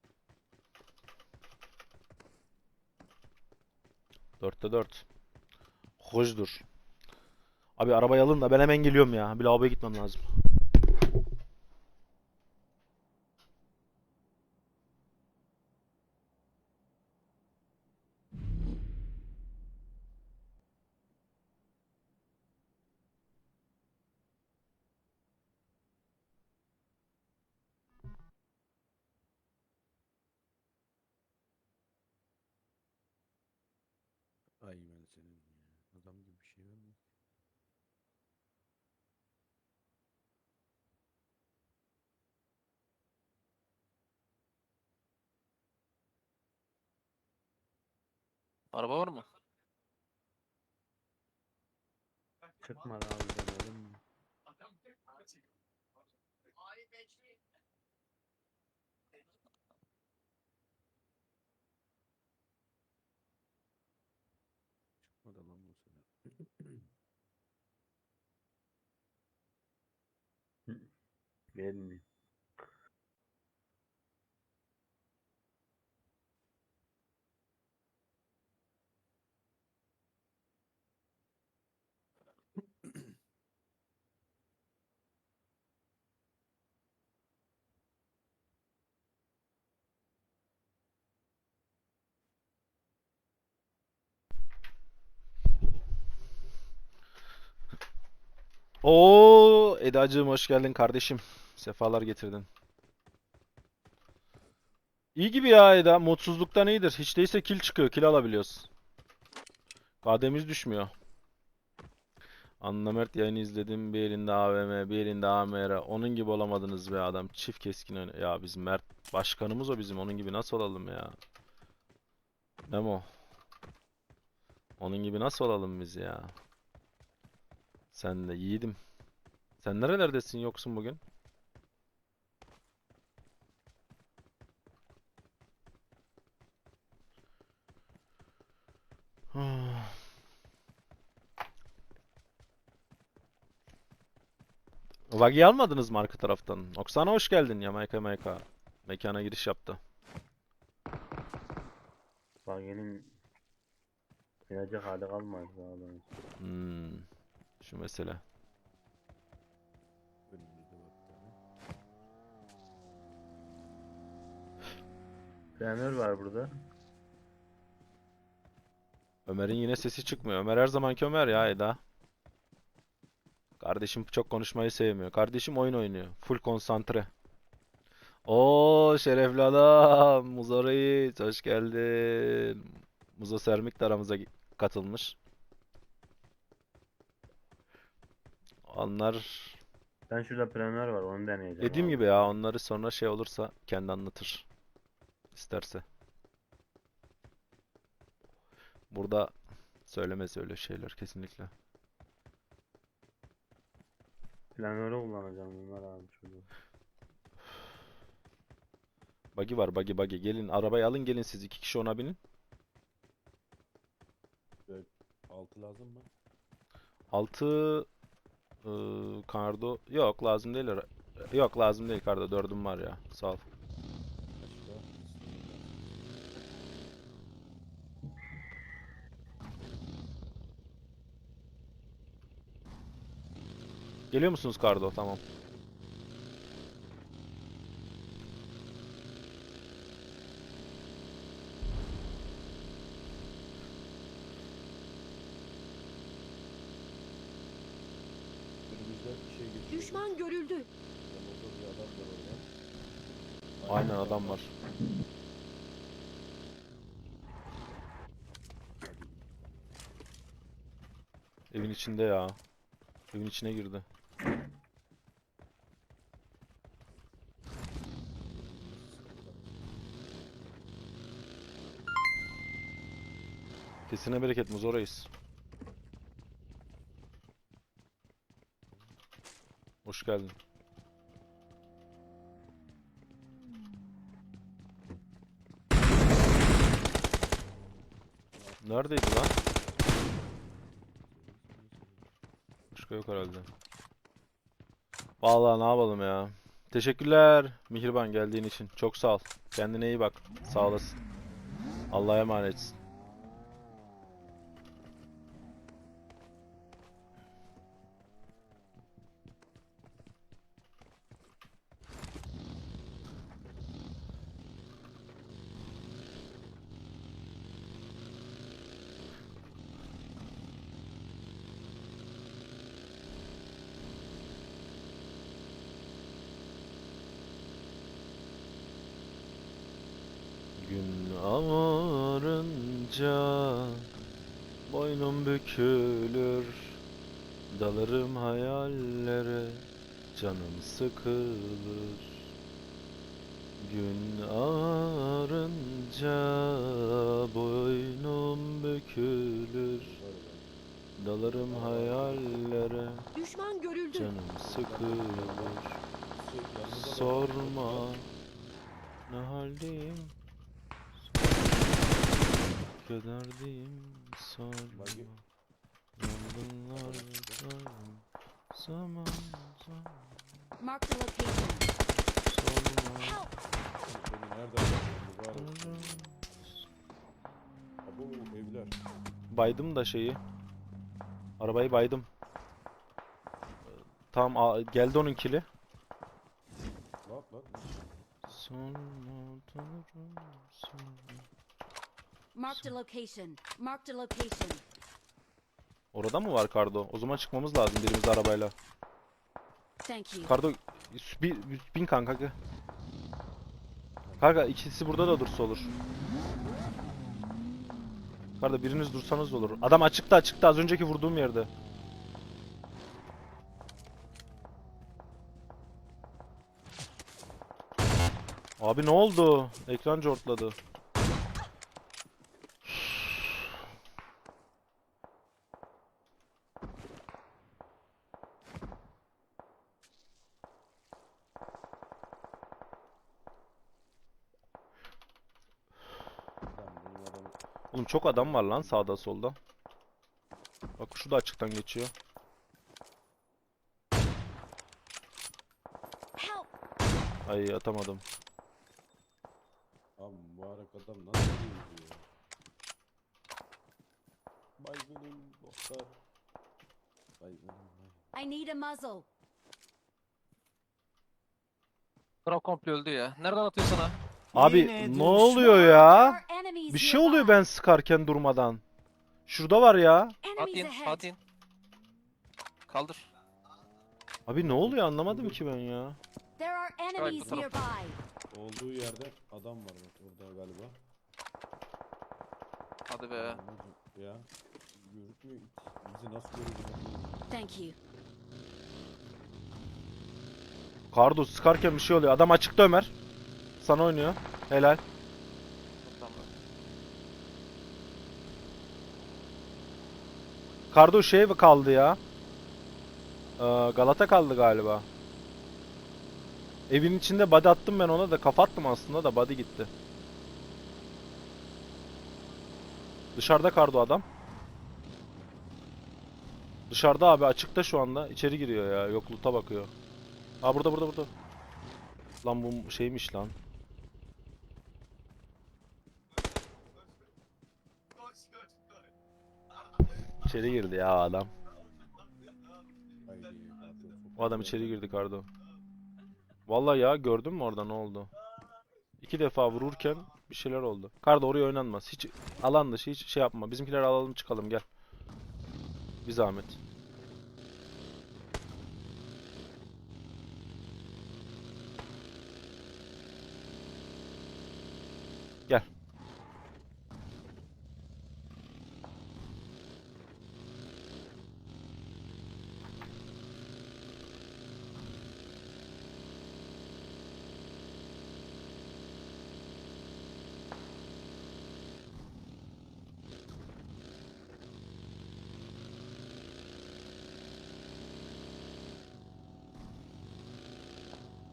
4'te 4. Hoşdur. Abi arabayı alın da ben hemen geliyorum ya. Bir lavaboya gitmem lazım. Ay ben senin ya. Adam gibi bir şey var mı? Araba var mı? Çıkmadı abi, denedim mi? Çıkmadı lan bu sefer. Gelmiyor. Oo Edacığım, hoş geldin kardeşim. Sefalar getirdin. İyi gibi ya Eda. Mutsuzluktan iyidir. Hiç değilse kill çıkıyor. Kill alabiliyoruz. Kademiz düşmüyor. Anla Mert, yayını izledim. Bir elinde AVM, bir elinde AMR. Onun gibi olamadınız be adam. Çift keskin ya biz Mert başkanımız o bizim. Onun gibi nasıl olalım ya? Memo. Onun gibi nasıl olalım biz ya? Sen de yiğidim. Sen nerelerdesin, yoksun bugün? Buggy'i almadınız mı arka taraftan? Oksana hoş geldin ya Mayka. Mekana giriş yaptı. Bagel'in inecek hali kalmadı zaten. Şu mesele. Önümüzde var bir tane. Planör var burada. Ömer'in yine sesi çıkmıyor. Ömer her zamanki Ömer ya Eda. Kardeşim çok konuşmayı sevmiyor. Kardeşim oyun oynuyor. Full konsantre. Oo şerefli adam. Muzo Reis hoş geldin. Muzo Sermik de aramıza katılmış. Onlar Ben şurada planör var onu deneyeceğim. dediğim abi. gibi ya onları sonra şey olursa kendi anlatır. İsterse. Burada söylemez öyle şeyler kesinlikle. Planörü kullanacağım bunlar abi şurada. Buggy var buggy. Gelin arabayı alın gelin siz 2 kişi ona binin. 6 lazım mı? 6 Kardo yok lazım değil. Yok lazım değil Kardo 4'üm var ya. Sağ ol. Başka? Geliyor musunuz Kardo? Tamam. Önümüzde bir şey geçiyor. Düşman görüldü. Motor bir adam var orada. Aynen adam var. Evin içinde ya. Evin içine girdi. Kesine bereket Muzo Reis. Hoş geldin. Neredeydi lan? Başka yok herhalde. Vallahi ne yapalım ya. Teşekkürler Mihriban geldiğin için. Çok sağ ol. Kendine iyi bak. Sağ olasın. Allah'a emanetsin. Gün ağarınca boynum bükülür, dalarım hayallere, canım sıkılır. Gün ağarınca boynum bükülür, dalarım hayallere, Düşman görüldü. canım sıkılır. Sorma ne haldeyim, kederdeyim, sorma. Yangınlardayım, zaman zaman Mark the location. sorma. Help! Beni nereden buldun? Var olsun. Abo evler. Baydım da şeyi. Arabayı baydım. Tamam geldi onun kili. Lan. Sorma tanrım sorma. Mark the location. Mark the location. Orada mı var Kardo? O zaman çıkmamız lazım birimiz arabayla. Thank you. Kardo bin kanka. Kanka ikisi burada da dursa olur. Kardo biriniz dursanız olur. Adam açıkta az önceki vurduğum yerde. Abi ne oldu? Ekran cortladı. Oğlum çok adam var lan sağda solda. Bak şu da açıktan geçiyor. Ay atamadım. Abi mübarek adam nasıl yürüyor ya? Baygınım dostlar. Baygınım. I need a muzzle. Kral komple öldü ya. Nereden atıyor sana? Abi ne oluyor There ya? are enemies Bir şey oluyor nearby. ben sıkarken durmadan. Şurada var ya. At Enemies in, ahead. at in. Kaldır. Abi ne oluyor anlamadım ki ben ya. There are enemies bu tarafta. nearby. Olduğu yerde adam var bak orada galiba. Hadi be. Anladım ya. Gözükmüyor. Bizi nasıl görüyor? Thank you. Kardo sıkarken bir şey oluyor. Adam açıkta Ömer. Sana oynuyor. Helal. Tamam. Kardo şey mi kaldı ya? Galata kaldı galiba. Evin içinde body attım ben ona da kafa attım aslında da body gitti. Dışarıda Kardo adam. Dışarıda abi açıkta şu anda. İçeri giriyor ya. Yok loot'a bakıyor. Aa burada. Lan bu şeymiş lan. İçeri girdi ya adam. Haydi. O adam içeri girdi Kardo. Vallahi ya gördün mü orada ne oldu? 2 defa vururken bir şeyler oldu. Kardo oraya oynanmaz. Hiç alan dışı hiç şey yapma. Bizimkileri alalım çıkalım gel. Bir zahmet. Gel.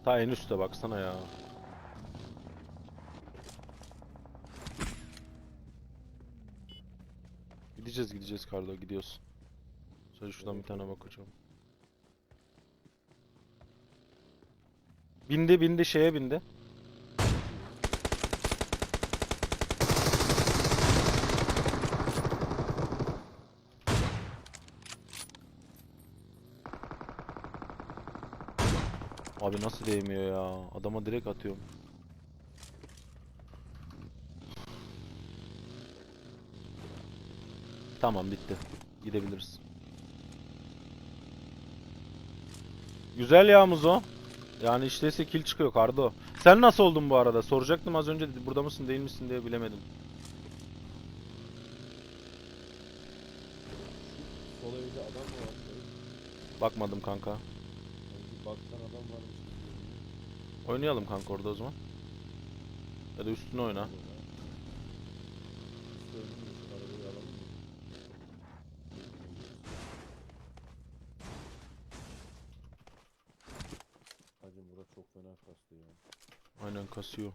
Ta en üstte baksana ya. Gideceğiz Kardo gidiyoruz. Şöyle şuradan bir tane bakacağım. Bindi şeye bindi. Abi nasıl değmiyor ya? Adama direkt atıyorum. Tamam bitti. Gidebiliriz. Güzel ya Muzo. Yani işteyse kill çıkıyor Kardo. Sen nasıl oldun bu arada? Soracaktım az önce burada mısın değil misin diye bilemedim. Sol evde adam mı var? Bakmadım kanka. Sanki baktan adam varmış. gibi görünüyor. Oynayalım kanka orada o zaman. Ya da üstüne oyna. Üstü ölmüş, arabayı alalım mı? Hacım bura çok fena kastı ya. Aynen kasıyor.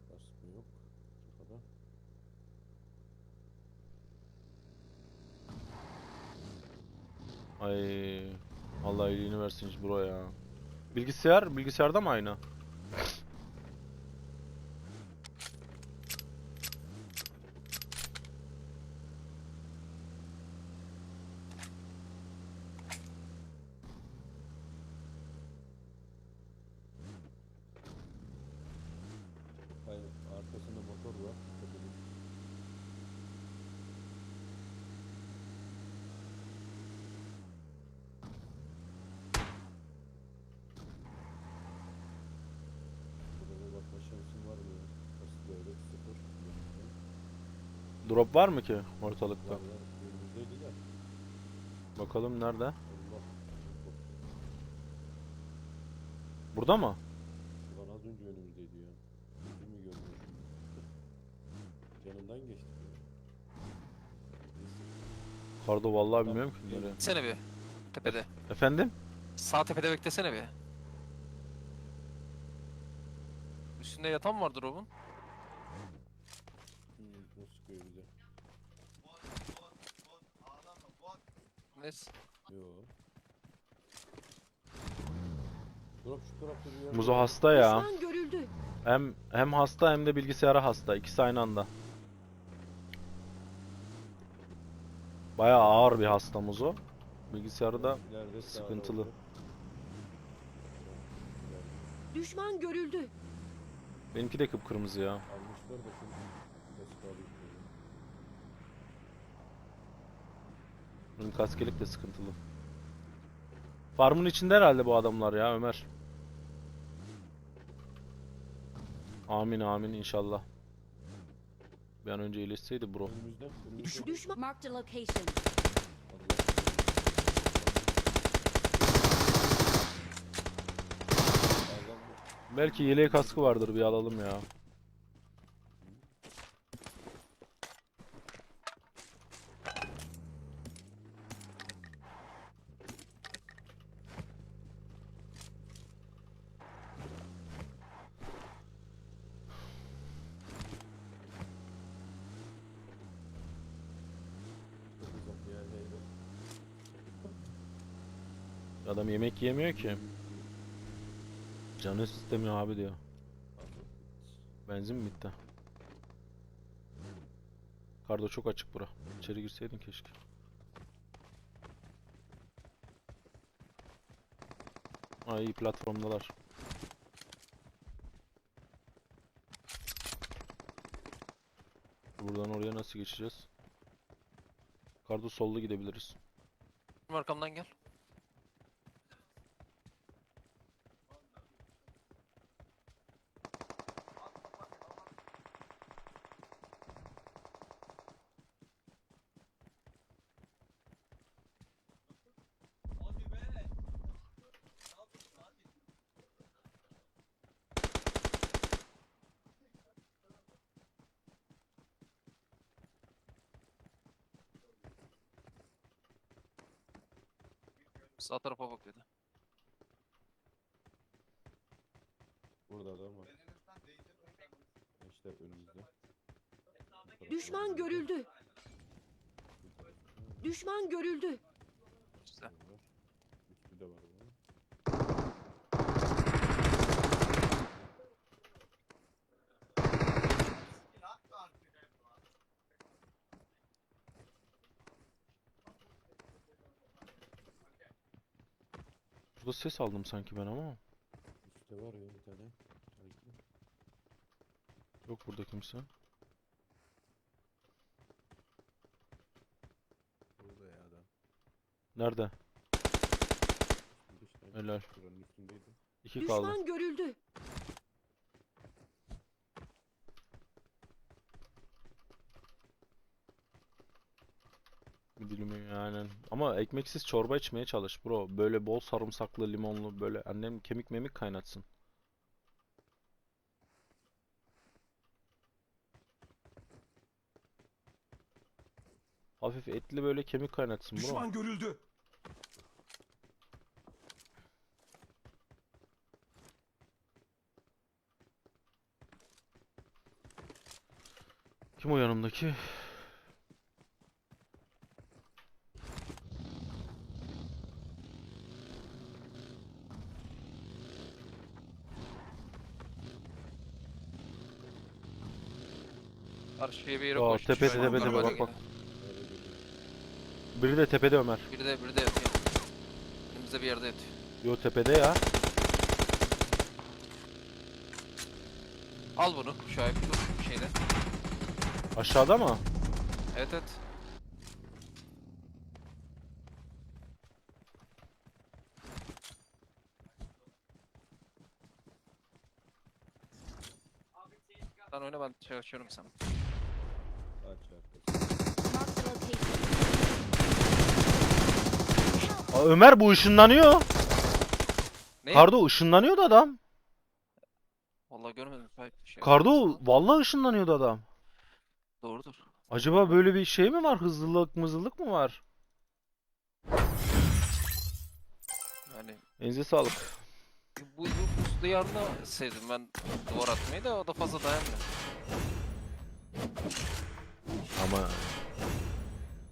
Kask mı yok? Bu kadar. Ay Allah iyiliğini versin bro ya. Bilgisayarda mı aynı? Hayır, arkasında motor var. Dikkat edin. Burada bir bakma şansın var mı ya? Nasıl böyle sıfır. Drop var mı ki ortalıkta? Var ya, önümüzdeydi de. Bakalım nerede? Allah. Burada mı? Ulan az önce önümüzdeydi ya. Bizi mi görmüyor şimdi? Yanından geçtik ya. Kardo vallahi bilmiyorum ki nereye. Sene bir. Tepede. Efendim? Sağ tepede beklesene bir. Üstünde yatan var drop'un. O sıkıyor bize. Neyse. Yo. Drop şu tarafta bir yer. Muzo hasta ya. Düşman görüldü. Hem hasta hem de bilgisayara hasta. İkisi aynı anda. Bayağı ağır bir hasta Muzo. Bilgisayarı da İleride sağda sıkıntılı. olacak. Düşman görüldü. Benimki de kıpkırmızı ya. Almışlar da şimdi. Kask alayım şöyle. Benim kaskelik de sıkıntılı. Farmın içinde herhalde bu adamlar ya Ömer. Amin amin inşallah. Bir an önce iyileşseydi bro. Önümüzde. Düşman. Marked a location. Belki yeleği kaskı vardır, bir alalım ya. Adam yemek yemiyor ki. Canı istemiyor abi diyor. Benzin mi bitti? Kardo çok açık bura. İçeri girseydin keşke. Ay iyi platformdalar. Buradan oraya nasıl geçeceğiz? Kardo sollu gidebiliriz. Arkamdan gel. Sağ tarafa bakıyordu. Burada adam var. Gençler önümüzde. Düşman görüldü. Düşman görüldü. Güzel. Üstü de var bunun. Burada ses aldım sanki ben ama. Üstte var ya bir tane. Sanki. Yok burada kimse. Burada ya adam. Nerede? Dıştan Helal. Buranın üstündeydi. 2 kaldı. Düşman görüldü. Bir dilimi yani. Ama ekmeksiz çorba içmeye çalış bro. Böyle bol sarımsaklı, limonlu, böyle annem kemik memik kaynatsın. Hafif etli böyle kemik kaynatsın bro. Düşman görüldü. Kim o yanımdaki? Karşıya bir yere Aa, koştu. tepede, Şu an tepede, arabayla bak, bak. geliyor. Biri de tepede Ömer. Biri de yatıyor. Önümüzde bir yerde yatıyor. Yo tepede ya. Al bunu. Şu an dur bir şeyde. Aşağıda mı? Evet evet. Sen oyna ben şey açıyorum sana. Aç arkadaş. Marked a location. Aa, Ömer bu ışınlanıyor. Ne? Kardo ışınlanıyordu adam. Vallahi görmedim. Şey Kardo vallahi ışınlanıyordu adam. Doğrudur. Acaba böyle bir şey mi var? Hızlılık mızlılık mı var? Yani Elinize sağlık. bu diyarını sevdim ben duvar atmayı da o da fazla dayanmıyor. Ama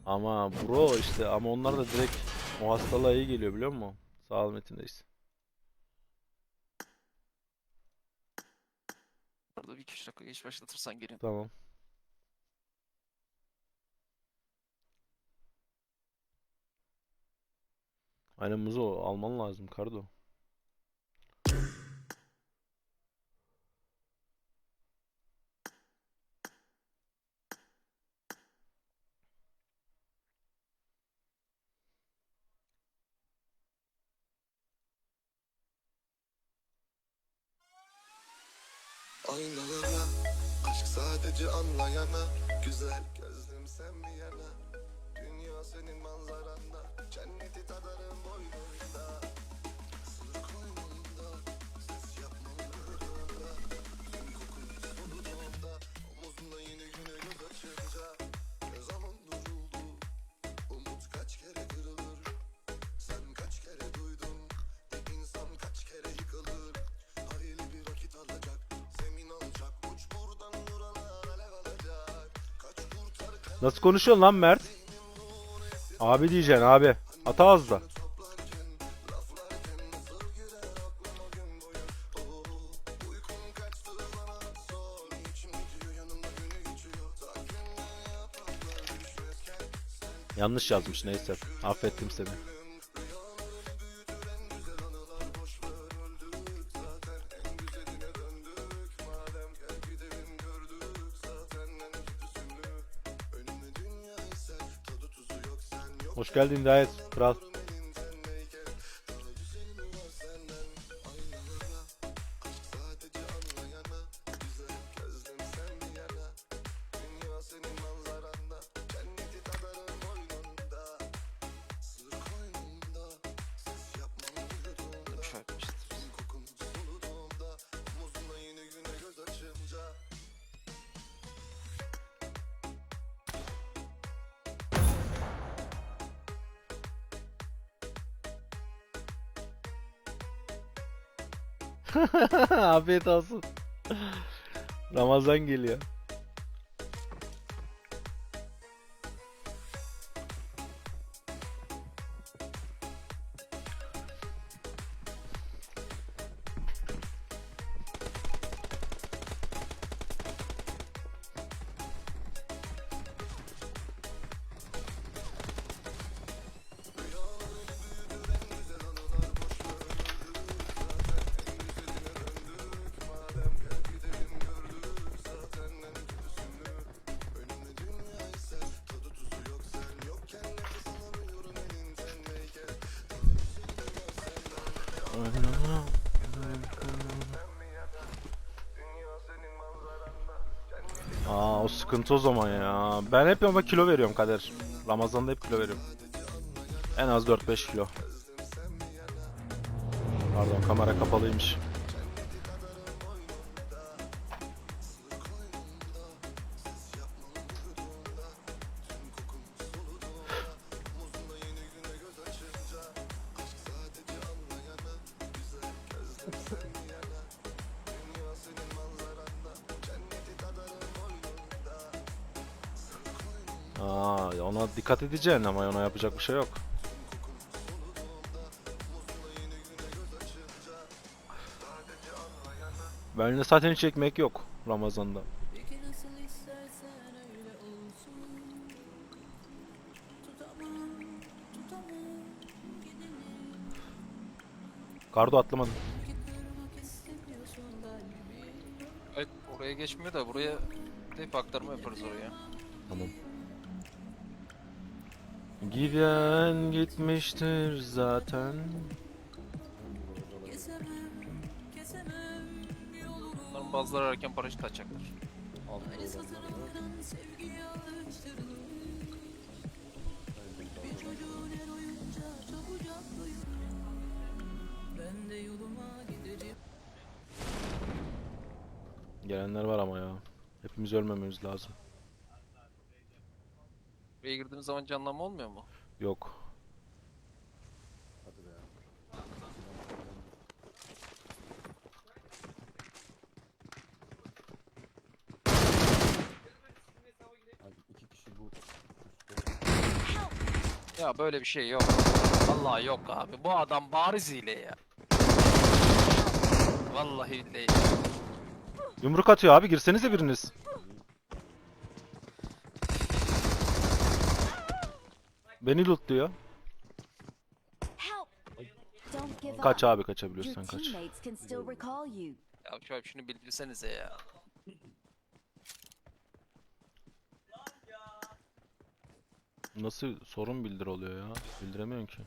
Ama bro işte ama onlar da direkt o hastalığa iyi geliyor biliyor musun? Sağ ol Metin'deyiz. Burada bir 2-3 dakika geç başlatırsan gelin. Tamam. Aynen Muzo alman lazım Kardo. Aynalara aşk sadece anlayana, güzel gözlüm sen bir yana, dünya senin manzaranda, cenneti tadarım boynunda, sır koynunda, ses yapmam kırığında, tüm kokun soluduğunda, omuzunda yeni güne göz açınca, ne zaman duruldu, umut kaç kere kırılır, sen kaç kere duydun, bir insan kaç kere yıkılır, hayli bir vakit alacak, zemin alacak, uç buradan vurana alev alacak, kaç kurtar Nasıl konuşuyorsun lan Mert? Abi diyeceksin abi. Ata ağızda. toplarken, laflarken nasıl girer aklıma gün boyu, uykum kaçtı bana sor, içim gidiyor yanımda günü geçiyor, takvimden yapraklar düşmezken, sen Yanlış yazmış neyse. Affettim seni. rüyalarını büyütür en güzel anılar, boş ver öldük zaten, en güzeline döndük, madem gel gidelim gördük zaten en kötüsünü, önüme dünya eser, tadı tuzu yok sen yok. Hoş geldin Hidayet. Kral. Sadece anlayana, güzel gözlüm sen bir yana, dünya senin manzaranda, cenneti tadarım boynunda, sır koynunda, ses yapmam yudumda, Şöyle başlatırız. tüm kokun soluduğunda, omuzuna yeni güne göz açınca. Afiyet olsun. Ramazan geliyor. Aa o sıkıntı o zaman ya. Ben hep ama kilo veriyorum Kader. Ramazan'da hep kilo veriyorum. En az 4-5 kilo. Pardon kamera kapalıymış. Aa ona dikkat edeceksin ama ona yapacak bir şey yok. Bende zaten hiç ekmek yok Ramazan'da. Kardo atlamadım. Evet, oraya geçmiyor da buraya hep aktarma yaparız oraya. Tamam. Giden gitmiştir zaten. Bunların bazıları erken paraşüt açacaklar. Gelenler var ama ya. Hepimiz ölmememiz lazım. Buraya girdiğimiz zaman canlanma olmuyor mu? Yok. Hadi be. Abi iki kişi bu. Ya böyle bir şey yok. Vallahi yok abi. Bu adam bariz hile ya. Vallahi billahi. Yumruk atıyor abi, girsenize biriniz. Beni lootluyor. Help! Don't give Kaç up. abi, Your kaçabiliyorsan kaç. teammates can still recall you. Ya şu an şunu bildirsenize ya. Nasıl sorun bildir oluyor ya? Bildiremiyorsun ki.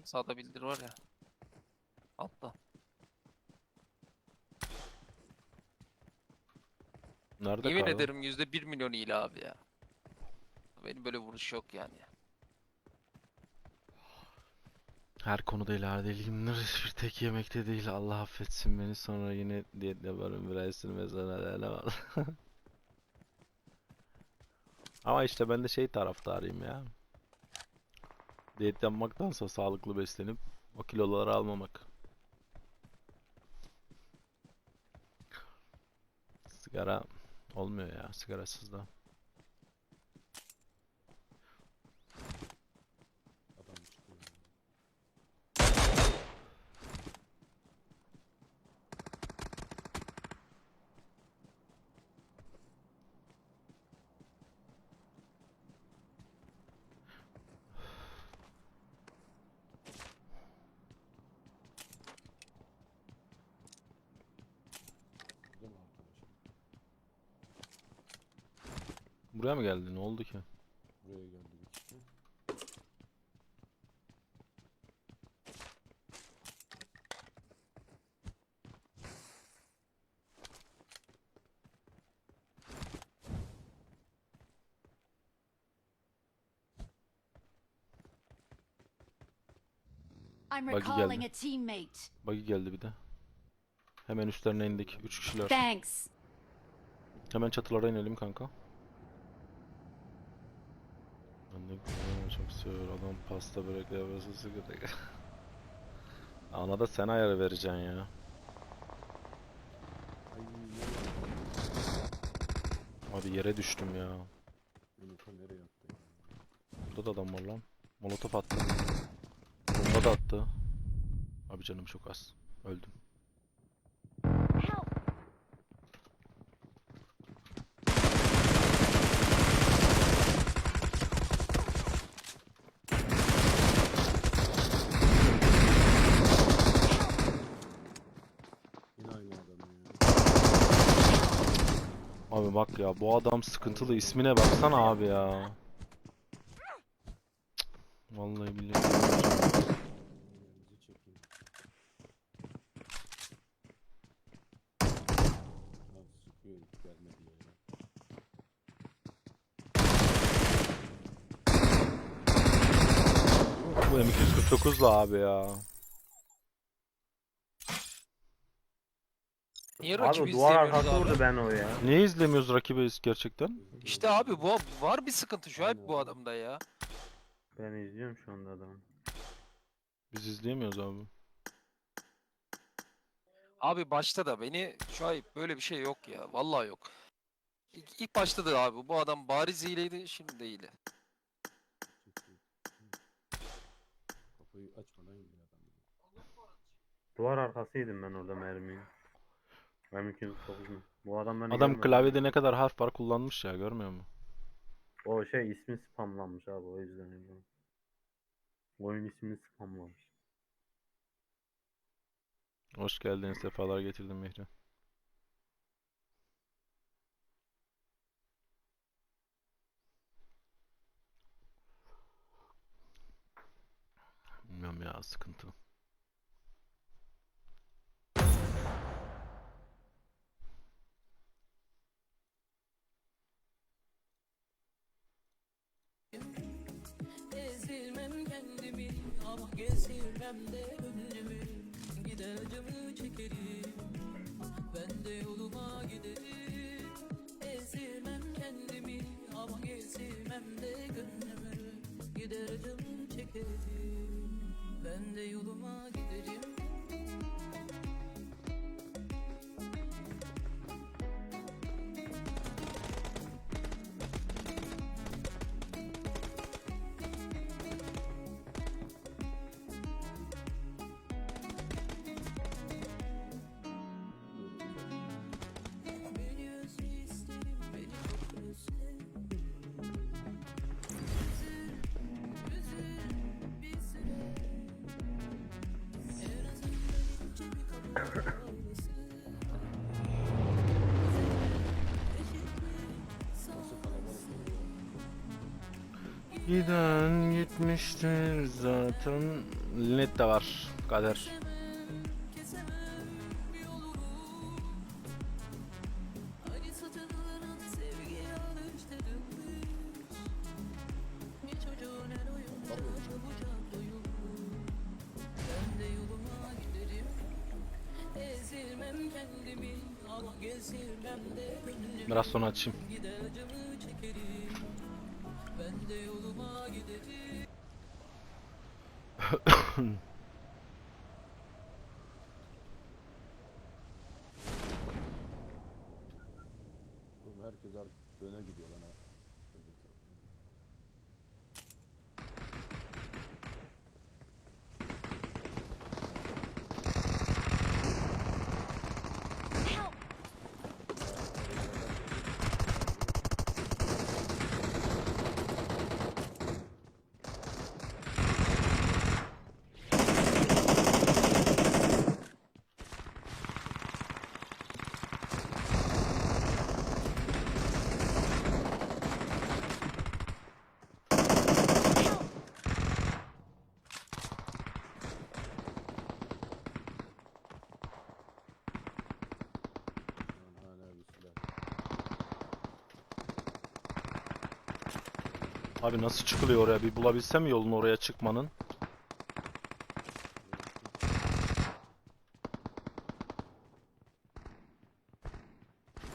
Sağda bildir var ya. Altta. Nerede Yemin kaldı? ederim %1 milyon hile abi ya. Benim böyle vuruş yok yani. Her konuda ilerleyimdir. Bir tek yemekte değil. Allah affetsin beni, sonra yine diyetle varım biraz sürmesine ne var. Ama işte ben de şey taraftarıyım ya. Diyet yapmaktansa sağlıklı beslenip o kiloları almamak. Sigara olmuyor ya, sigarasız da. Adam çıkıyor. Burada mı arkadaşım? Buraya mı geldi? Ne oldu ki? Buraya geldik işte. I'm Buggy recalling geldi. a teammate. Buggy geldi bir de. Hemen üstlerine indik. 3 kişiler. Thanks. Hemen çatılara inelim kanka. Ben de çok seviyor adam, pasta börek yapıyorsa sıkıntı. Ona da sen ayarı vereceksin ya. Ay Abi yere düştüm ya. beni ta nereye attı ya? Burada da adam var lan. Molotof attı. Bomba da attı. Abi canım çok az. Öldüm. Help! Yine aynı adam ya. Abi bak ya, bu adam sıkıntılı, ismine baksana abi ya. Cık, vallahi billahi. Yerimizi çekeyim. Lan sıkıyor gelmedi ya. Bu M249'la abi ya. Niye Abi rakibi duvar izleyemiyoruz arkası abi? vurdu ben o ya. Niye izlemiyoruz rakibi gerçekten? İşte abi bu var bir sıkıntı şu an bu adamda ya. Ben izliyorum şu anda adamı. Biz izleyemiyoruz abi. Abi başta da beni şu an böyle bir şey yok ya. Vallahi yok. İlk başta da abi bu adam bariz hileydi, şimdi de hile. Çekeyim. Kapıyı açmadan gidiyor adam. Duvar arkasıydım ben orada mermiyi. M249 mu? Bu adamdan Adam klavyede ne kadar harf var kullanmış ya, görmüyor musun? O şey ismi spamlanmış abi, o yüzden öyle. Oyun ismini spamlamış. Hoş geldin, sefalar getirdin Mehri. Bilmiyorum ya, sıkıntı. Ezilmem kendimi ama gezilmem de gönlümü. Gider acımı çekerim, ben de yoluma giderim. Ezilmem kendimi ama gezilmem de gönlümü. Gider acımı çekerim, ben de yoluma giderim. Giden gitmiştir zaten. Linet de var. Kader. Acı saçıların sevgiye alıştı dönmüş. Bir çocuğun her oyunda çabucak doyulmuş. Ben de yoluma giderim. Ezilmem kendimi ama gezilmem de gönlümü. Biraz sonra açayım. Gider acımı çekerim. Ben de yoluma giderim. Oğlum herkes artık öne gidiyor lan ha. Help! Help! Lan hala bir silah. Abi nasıl çıkılıyor oraya? Bir bulabilsem yolunu oraya çıkmanın.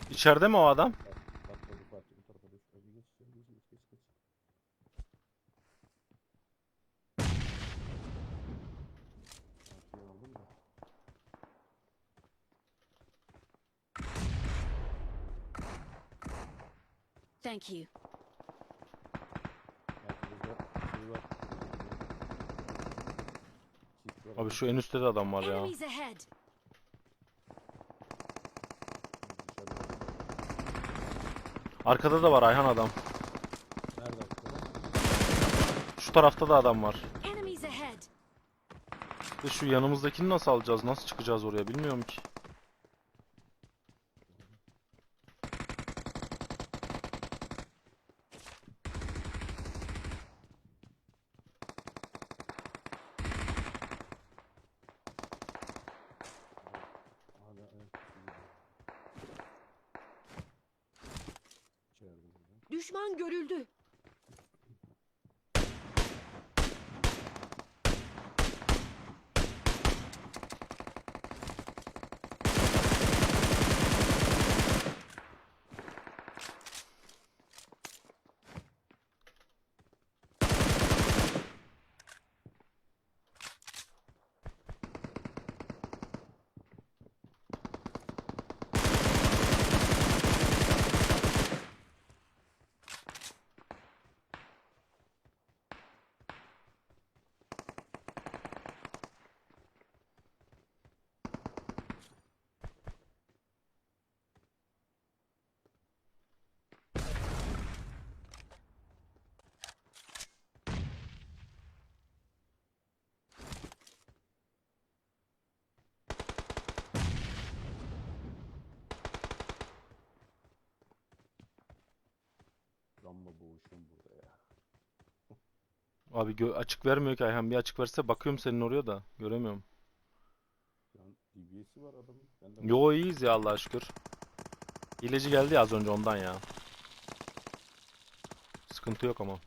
İçeride mi o adam? Patladı parça bu tarafa düş. Hadi geç geç. Partiyi aldım da. Thank you. Arkamızda şey var. Kit var. Abi şu en üstte de adam var ya. Enemies ahead! Dışarıda. Arkada da var Ayhan adam. Nerede arkada? Şu tarafta da adam var. Enemies ahead! Ve şu yanımızdakini nasıl alacağız? Nasıl çıkacağız oraya bilmiyorum ki. Hala evet. İçeride burada. Düşman görüldü. Amma boğuşum burada ya. Abi açık vermiyor ki Ayhan. Bir açık verse bakıyorum senin oraya da. Göremiyorum. Şu an DBS'i var adamın. Ben de Yo iyiyiz ya Allah'a şükür. İlacı geldi ya az önce ondan ya. Sıkıntı yok ama.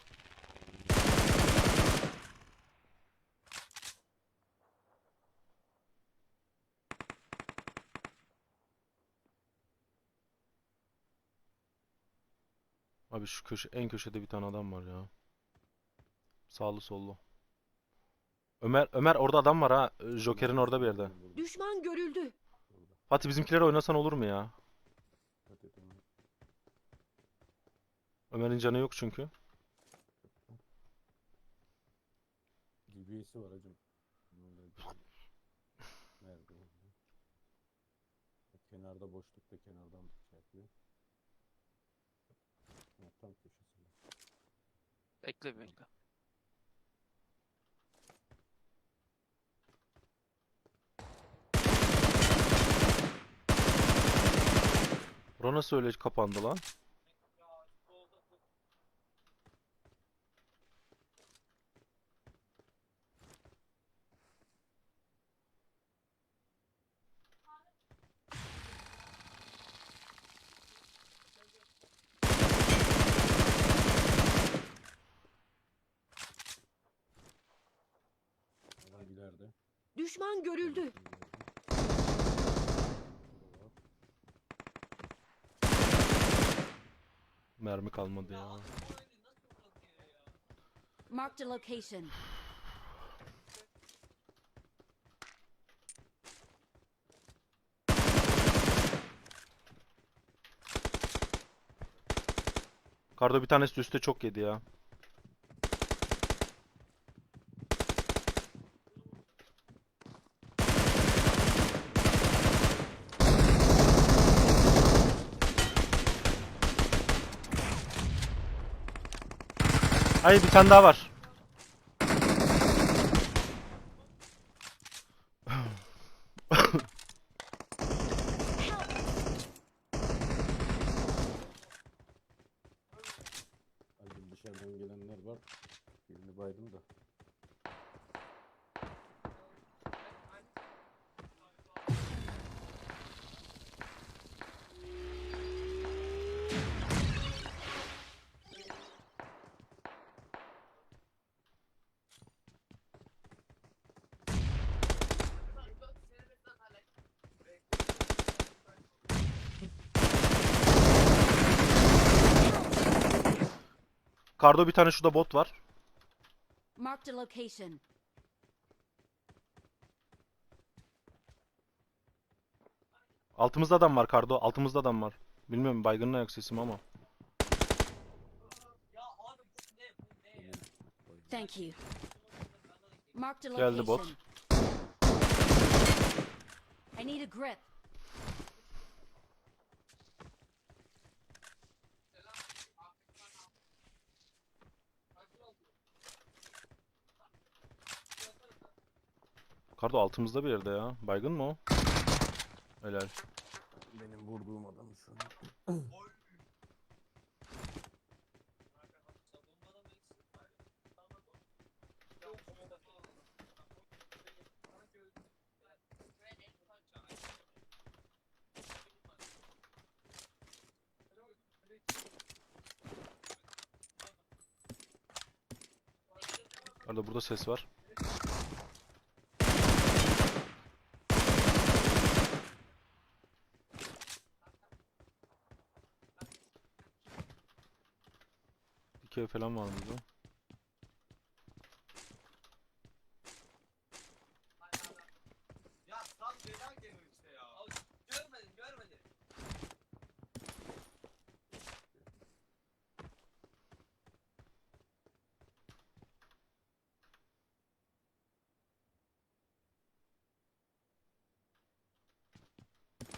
Abi şu köşe en köşede bir tane adam var ya. Sağlı sollu. Ömer orada adam var ha. Joker'in orada bir yerde. burada. Düşman görüldü. Burada. Fatih bizimkileri oynasan olur mu ya? Dikkat et ona. Ömer'in canı yok çünkü. DBS'i var hacım. Nerede oldu? Kenarda boşlukta kenardan şey yapıyor. Ha, tam köşesinde. Bekle. Bura nasıl öyle kapandı lan? Düşman görüldü. Mermi kalmadı ya. Marked a location. Kardo bir tanesi üstte çok yedi ya. Hayır, bir tane daha var. Hadi dışarıdan gelenler var. Birini baydım da. Kardo bir tane şurada bot var. Marked a location. Altımızda adam var Kardo. Altımızda adam var. Bilmiyorum baygının ayak sesim ama. Thank you. Marked a Geldi bot. location. I need a grip. Kardo altımızda bir yerde ya. Baygın mı o? Helal. Benim vurduğum adam şu an. Kardo burada ses var. İki ev falan var burada.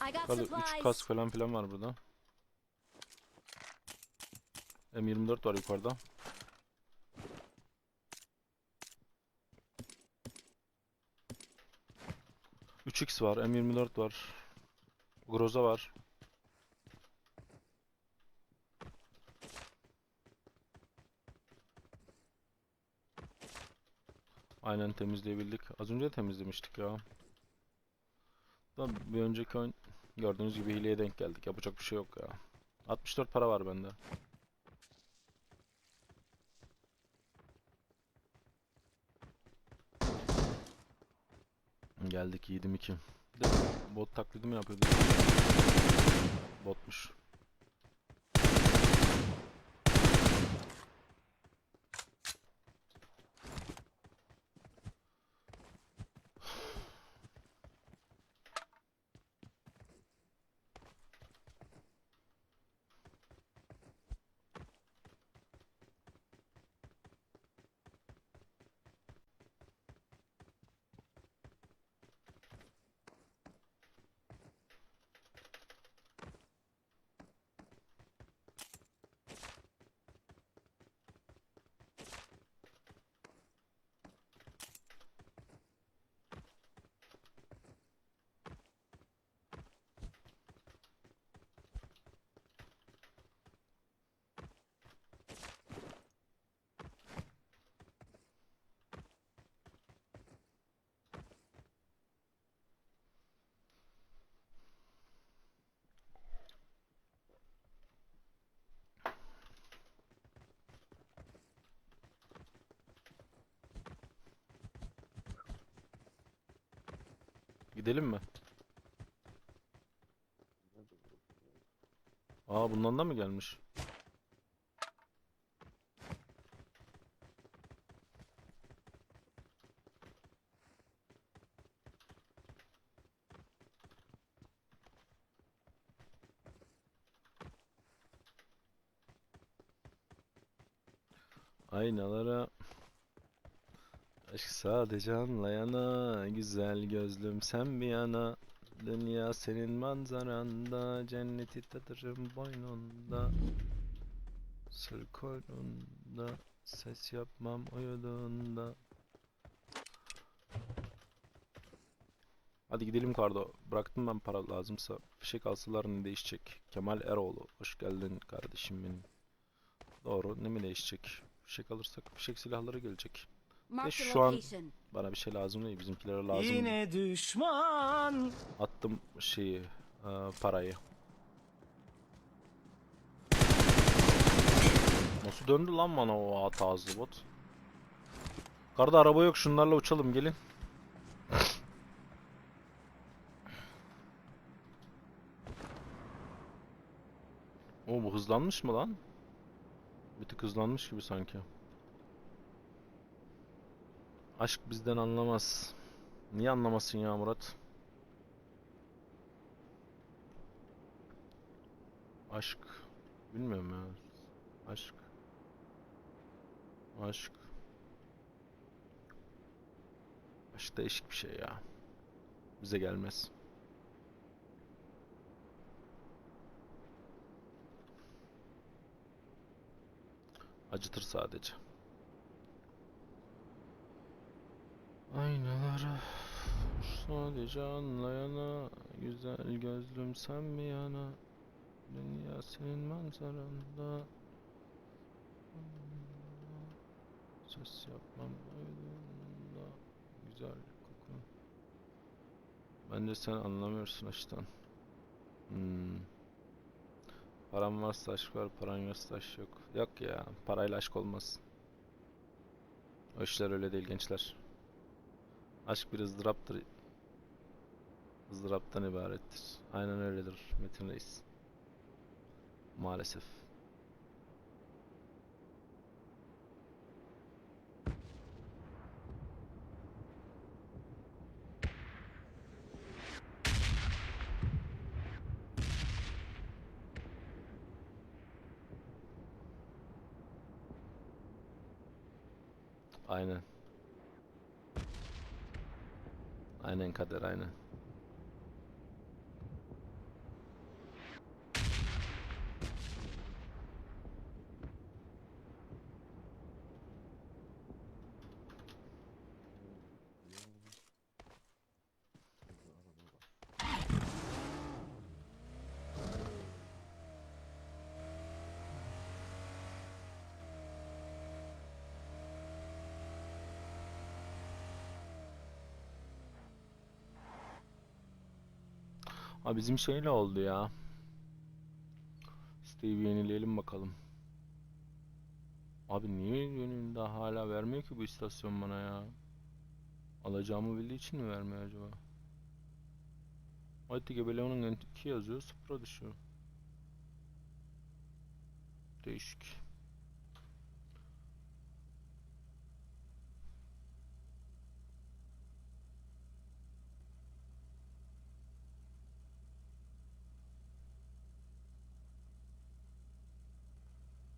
I got Kardo 3 supplies. kask falan filan var burada. M24 var yukarıda. 3x var, M24 var. Groza var. Aynen temizleyebildik. Az önce de temizlemiştik ya. Da bir önceki oyun gördüğünüz gibi hileye denk geldik. Yapacak bir şey yok ya. 64 para var bende. Geldik 7-2. De bot taklidi mi yapıyordu? Botmuş. Gidelim mi? Aa, bundan da mı gelmiş? Aynalara aşk sadece anlayana, güzel gözlüm sen bir yana, dünya senin manzaranda, cenneti tadarım boynunda, sır koynunda, ses yapmam uyuduğunda. Hadi gidelim Kardo. Bıraktım ben, para lazımsa. Fişek alsalar ne değişecek? Kemal Eroğlu. Hoş geldin kardeşim benim. Doğru. Ne mi değişecek? Fişek alırsak fişek silahları gelecek. Marked a şu an location. bana bir şey lazım değil. Bizimkilere lazım. Yine düşman. Attım şeyi, parayı. Nasıl döndü lan bana o at ağızlı bot? Karda araba yok. Şunlarla uçalım. Gelin. O, bu hızlanmış mı lan? Bir tık hızlanmış gibi sanki. Aşk bizden anlamaz. Niye anlamasın ya Murat? Aşk. Bilmiyorum ya. Aşk. Aşk. Aşk değişik bir şey ya. Bize gelmez. Acıtır sadece. Aynalara sadece anlayana, güzel gözlüm sen bir yana, dünya senin manzaranda, ses yapmam aydınında, güzel kokun. Bence sen anlamıyorsun aşktan. Paran varsa aşk var, paran yoksa aşk yok. Yok ya, parayla aşk olmaz. O işler öyle değil gençler. Aşk bir ızdıraptır. ızdıraptan ibarettir. Aynen öyledir Metin Reis. Maalesef. Aynen. Aynen Kader, aynen. Abi bizim şey ne oldu ya? Siteyi bir yenileyelim bakalım. Abi niye yönünde hala vermiyor ki bu istasyon bana ya? Alacağımı bildiği için mi vermiyor acaba? Haydi Gebeleon'un N2 yazıyor, sıfıra düşüyor. Değişik.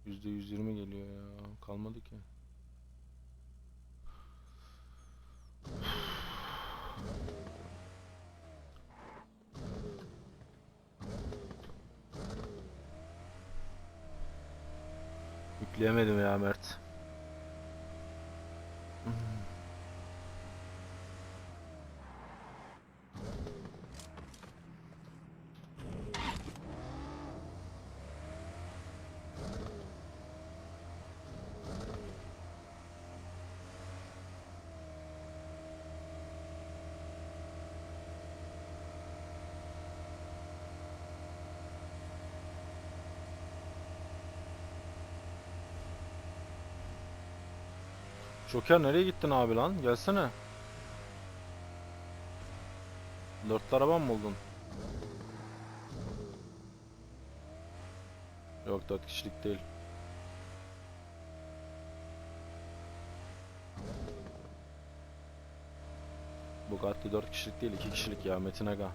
%120 geliyor ya. Kalmadı ki. Yükleyemedim ya Mert. Joker nereye gittin abi lan? Gelsene. Dörtlü araba mı buldun? Yok, 4 kişilik değil. Bugatti 4 kişilik değil, 2 kişilik ya Metin Aga.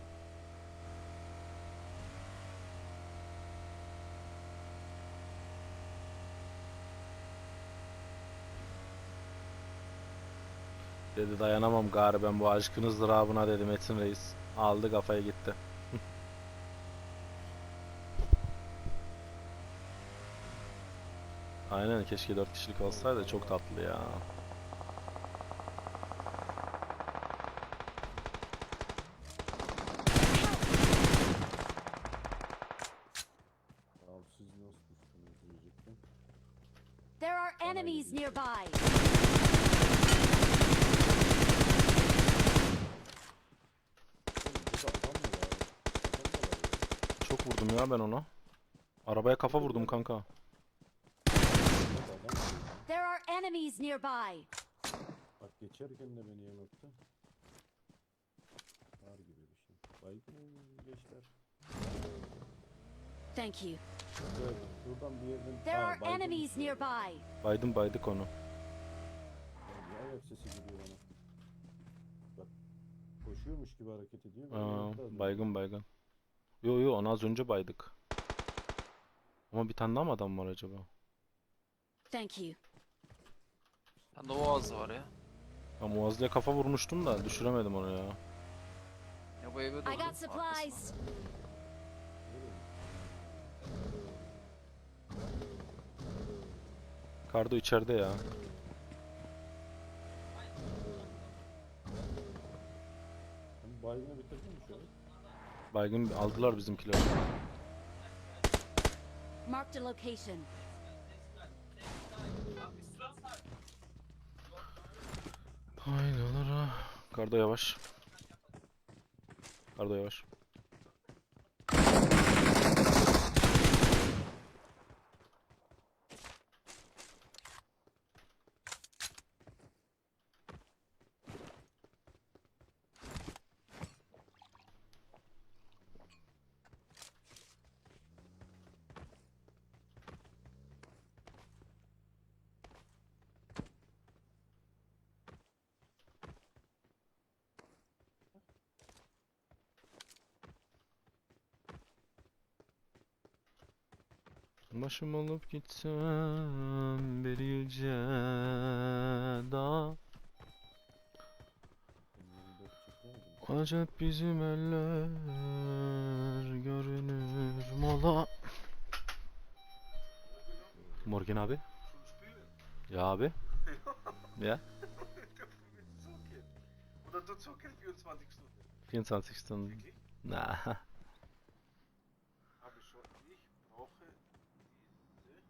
Dedi dayanamam gari ben bu aşkın ızdırabına dedi Metin Reis. Aldı kafaya gitti. Aynen, keşke 4 kişilik olsaydı, çok tatlı ya. Tamam, siz nasıl düştünüz diyecektim. There are enemies nearby. Oğlum, burada adam mı var? Adam da var ya. Çok vurdum ya ben ona. Arabaya kafa vurdum kanka. Burada adam var ya. There are enemies nearby. Bak geçerken de beni yanılttı. Var gibi bir şey. Baygın gençler. Thank you. Evet, şuradan bir yerden... There Aa, are baygın enemies düşüyor. nearby. Baydık onu. Ya, bir ayak sesi geliyor bana. Bak. Koşuyormuş gibi hareket ediyor. beni Aa, yanılttı az önce. baygın. Yo onu az önce baydık. Ama bir tane daha mı adam var acaba? Thank you. Bende o ağzı var ya. Ben Muazzez'e kafa vurmuştum da düşüremedim onu ya. Ya bu eve I durdu. got supplies. Kardo içeride ya. Hani baygını bitirdin mi şu an? Baygın aldılar bizimkiler. Marked a location. Haydalara. Kardo yavaş. Kardo yavaş. Başım olup gitsem bir yüce dağ. Acep bizim eller görünür mola. Morgan abi. Ja abi. Ja. Oder tut so 24 Stunden. 24 Stunden. Na. Aber schon, ich brauche diese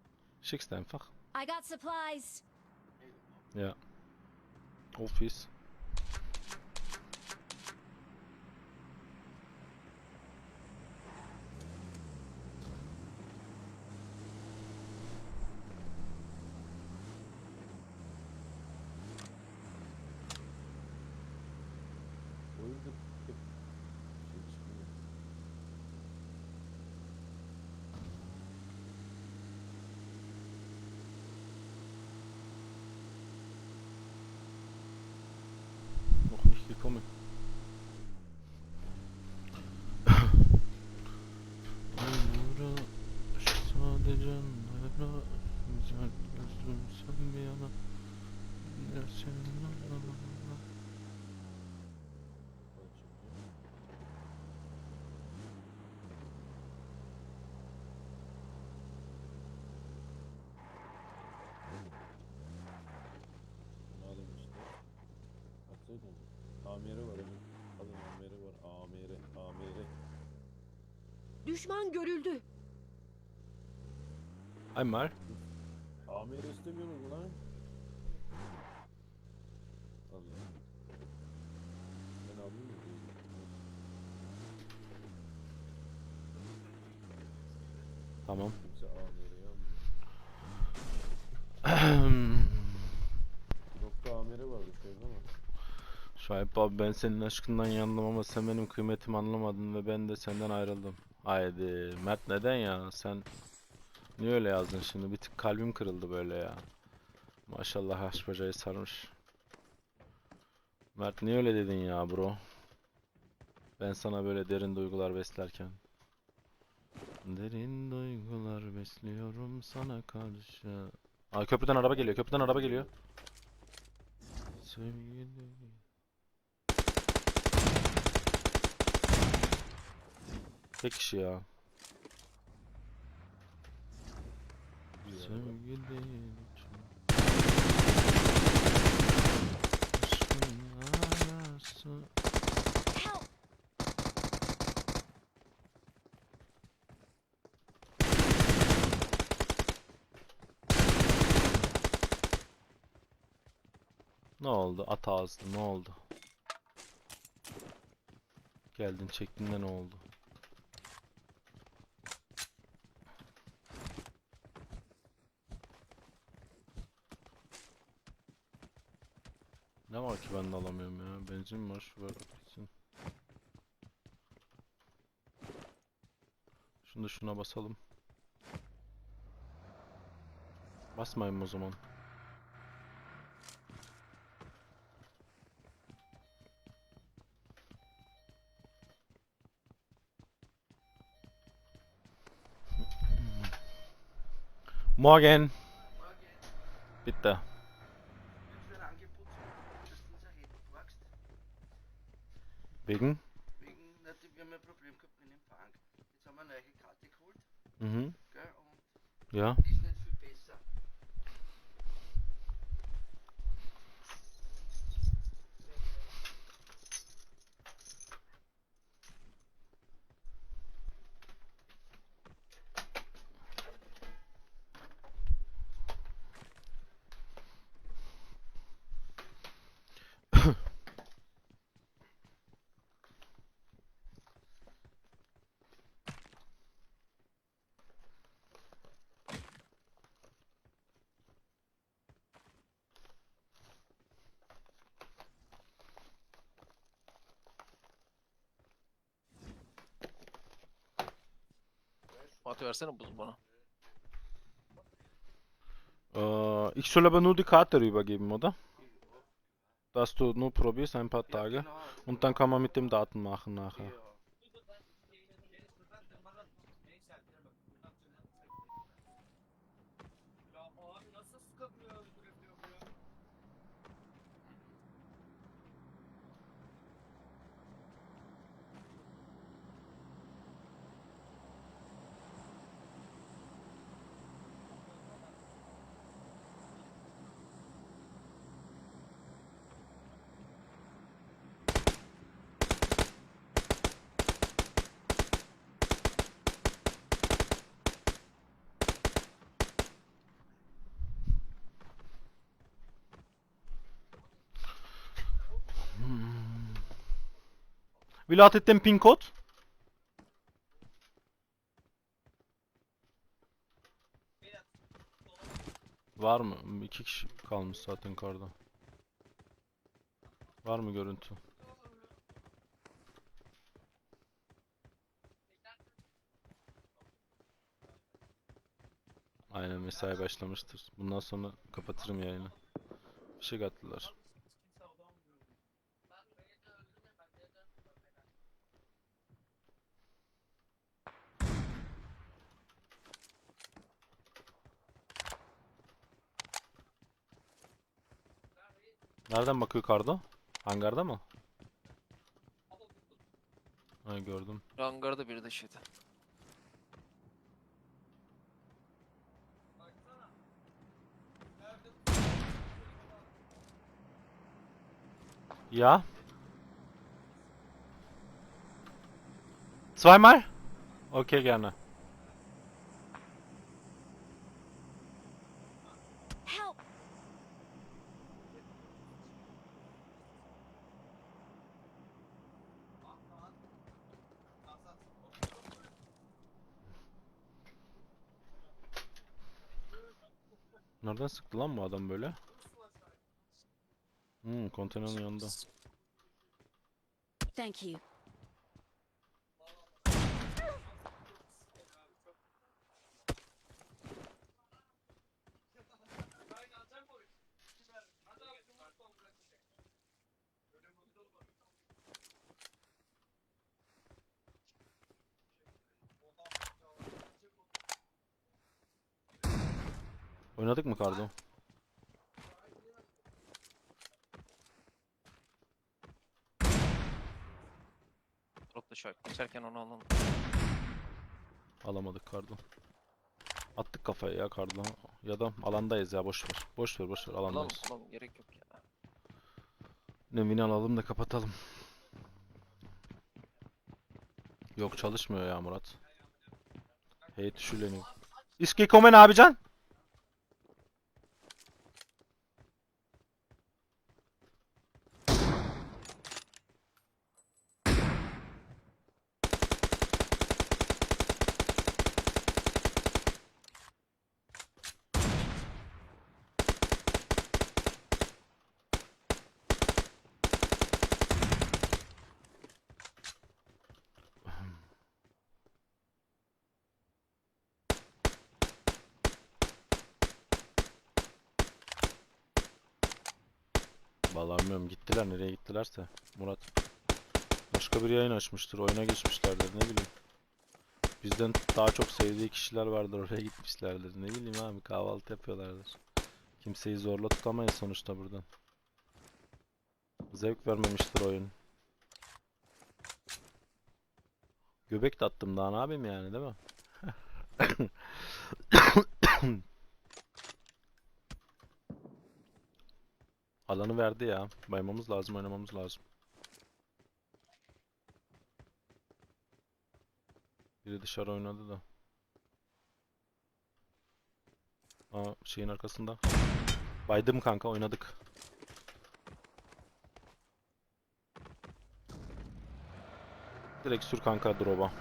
Schickst einfach. I got supplies. Ja. Office. Oyunda pek şey çıkmıyor. Noch nicht gekommen. Aynura sadece nara güzel gözlüm sen bir yana ya senin Bunu alın işte. Atsaydın. Amire var onun. Alın amire var. Amire. Düşman görüldü. Einmal. Amire istemiyorsunuz mu lan? Al ya. Ben alayım mı? Tamam. Kimse amireyi almıyor. Nokta amire vardı şöyle ama. Şahip abi, ben senin aşkından yandım ama sen benim kıymetimi anlamadın ve ben de senden ayrıldım. Haydi Mert, neden ya? Sen niye öyle yazdın şimdi? Bir tık kalbim kırıldı böyle ya. Maşallah aşk bacayı sarmış. Mert, niye öyle dedin ya bro? Ben sana böyle derin duygular beslerken. Derin duygular besliyorum sana karşı. Aa, köprüden araba geliyor. Köprüden araba geliyor. Sevgili. Tek kişi ya. Sevgili için. Aşkın arası. Help! Ne oldu? At ağzı, ne oldu? Geldin çektin de ne oldu? Ne var ki ben de alamıyorum ya? Benzin mi var? Şu ver bitsin. Şunu da şuna basalım. Basmayayım o zaman. Morgen. Bitte. Willst du ein Angebot zum Justinser reden? Du magst? Wegen? Wegen, na, wir haben ein Problem gehabt mit dem Bank. Jetzt haben wir eine neue Karte geholt, Mhm. gell? Und Ja. ist nicht viel besser. Fatih versene buz bana. Ich soll aber nur die Karte rübergeben, oder? Dass du nur probierst ein paar Ja, Tage genau. und dann kann man mit dem Daten machen nachher. Ja. Wie lautet denn PIN-Code? Var mı? İki kişi kalmış zaten karda. Var mı görüntü? Aynen, mesai başlamıştır. Bundan sonra kapatırım yayını. Bir şey attılar. Nereden bakıyor kardo? Hangarda mı? Ha, gördüm. Hangarda biri de şeydi. Ja. Zweimal? Okay, gerne. Help! Nereden sıktı lan bu adam böyle? Konteynerin yanında. Thank you. Oynadık mı Kardo? Drop da şarkı geçerken onu alalım. Alamadık Kardo. Attık kafaya ya Kardo. Ya da alandayız ya, boş ver. Boş ver, boş ver, Alalım, alandayız. alalım, gerek yok ya. Nevini alalım da kapatalım. Yok, çalışmıyor ya Murat. Hey tüşüleniyor. İski komen abican. Vallahi bilmiyorum, gittiler nereye gittilerse. Murat. Başka bir yayın açmıştır. Oyuna geçmişlerdir, ne bileyim. Bizden daha çok sevdiği kişiler vardır, oraya gitmişlerdir. Ne bileyim abi, kahvaltı yapıyorlardır. Kimseyi zorla tutamayız sonuçta buradan. Zevk vermemiştir oyun. Göbek de attım daha, ne yapayım yani, değil mi? Alanı verdi ya. Baymamız lazım, oynamamız lazım. Biri dışarı oynadı da. Aa, şeyin arkasında. Baydım kanka, oynadık. Direkt sür kanka drop'a.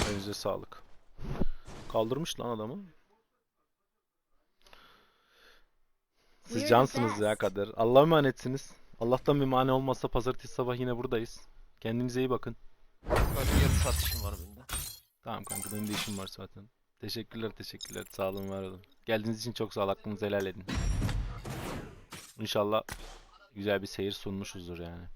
Elinize sağlık. Kaldırmış lan adamı. Siz We're the cansınız ya best. Kader. Allah'a emanetsiniz. Allah'tan bir mani olmazsa pazartesi sabah yine buradayız. Kendinize iyi bakın. Bak yarım saat işim var benim de. Tamam kanka, benim de işim var zaten. Teşekkürler, teşekkürler. Sağ olun, var olun. Geldiğiniz için çok sağ olun. Hakkınızı helal edin. İnşallah güzel bir seyir sunmuşuzdur yani.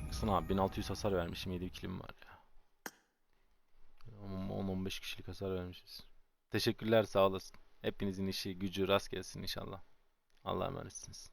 Kısın abi, 1600 hasar vermişim. 7 kilim var ya. 10-15 kişilik hasar vermişiz. Teşekkürler, sağ olasın. Hepinizin işi gücü rast gelsin inşallah. Allah'a emanetsiniz.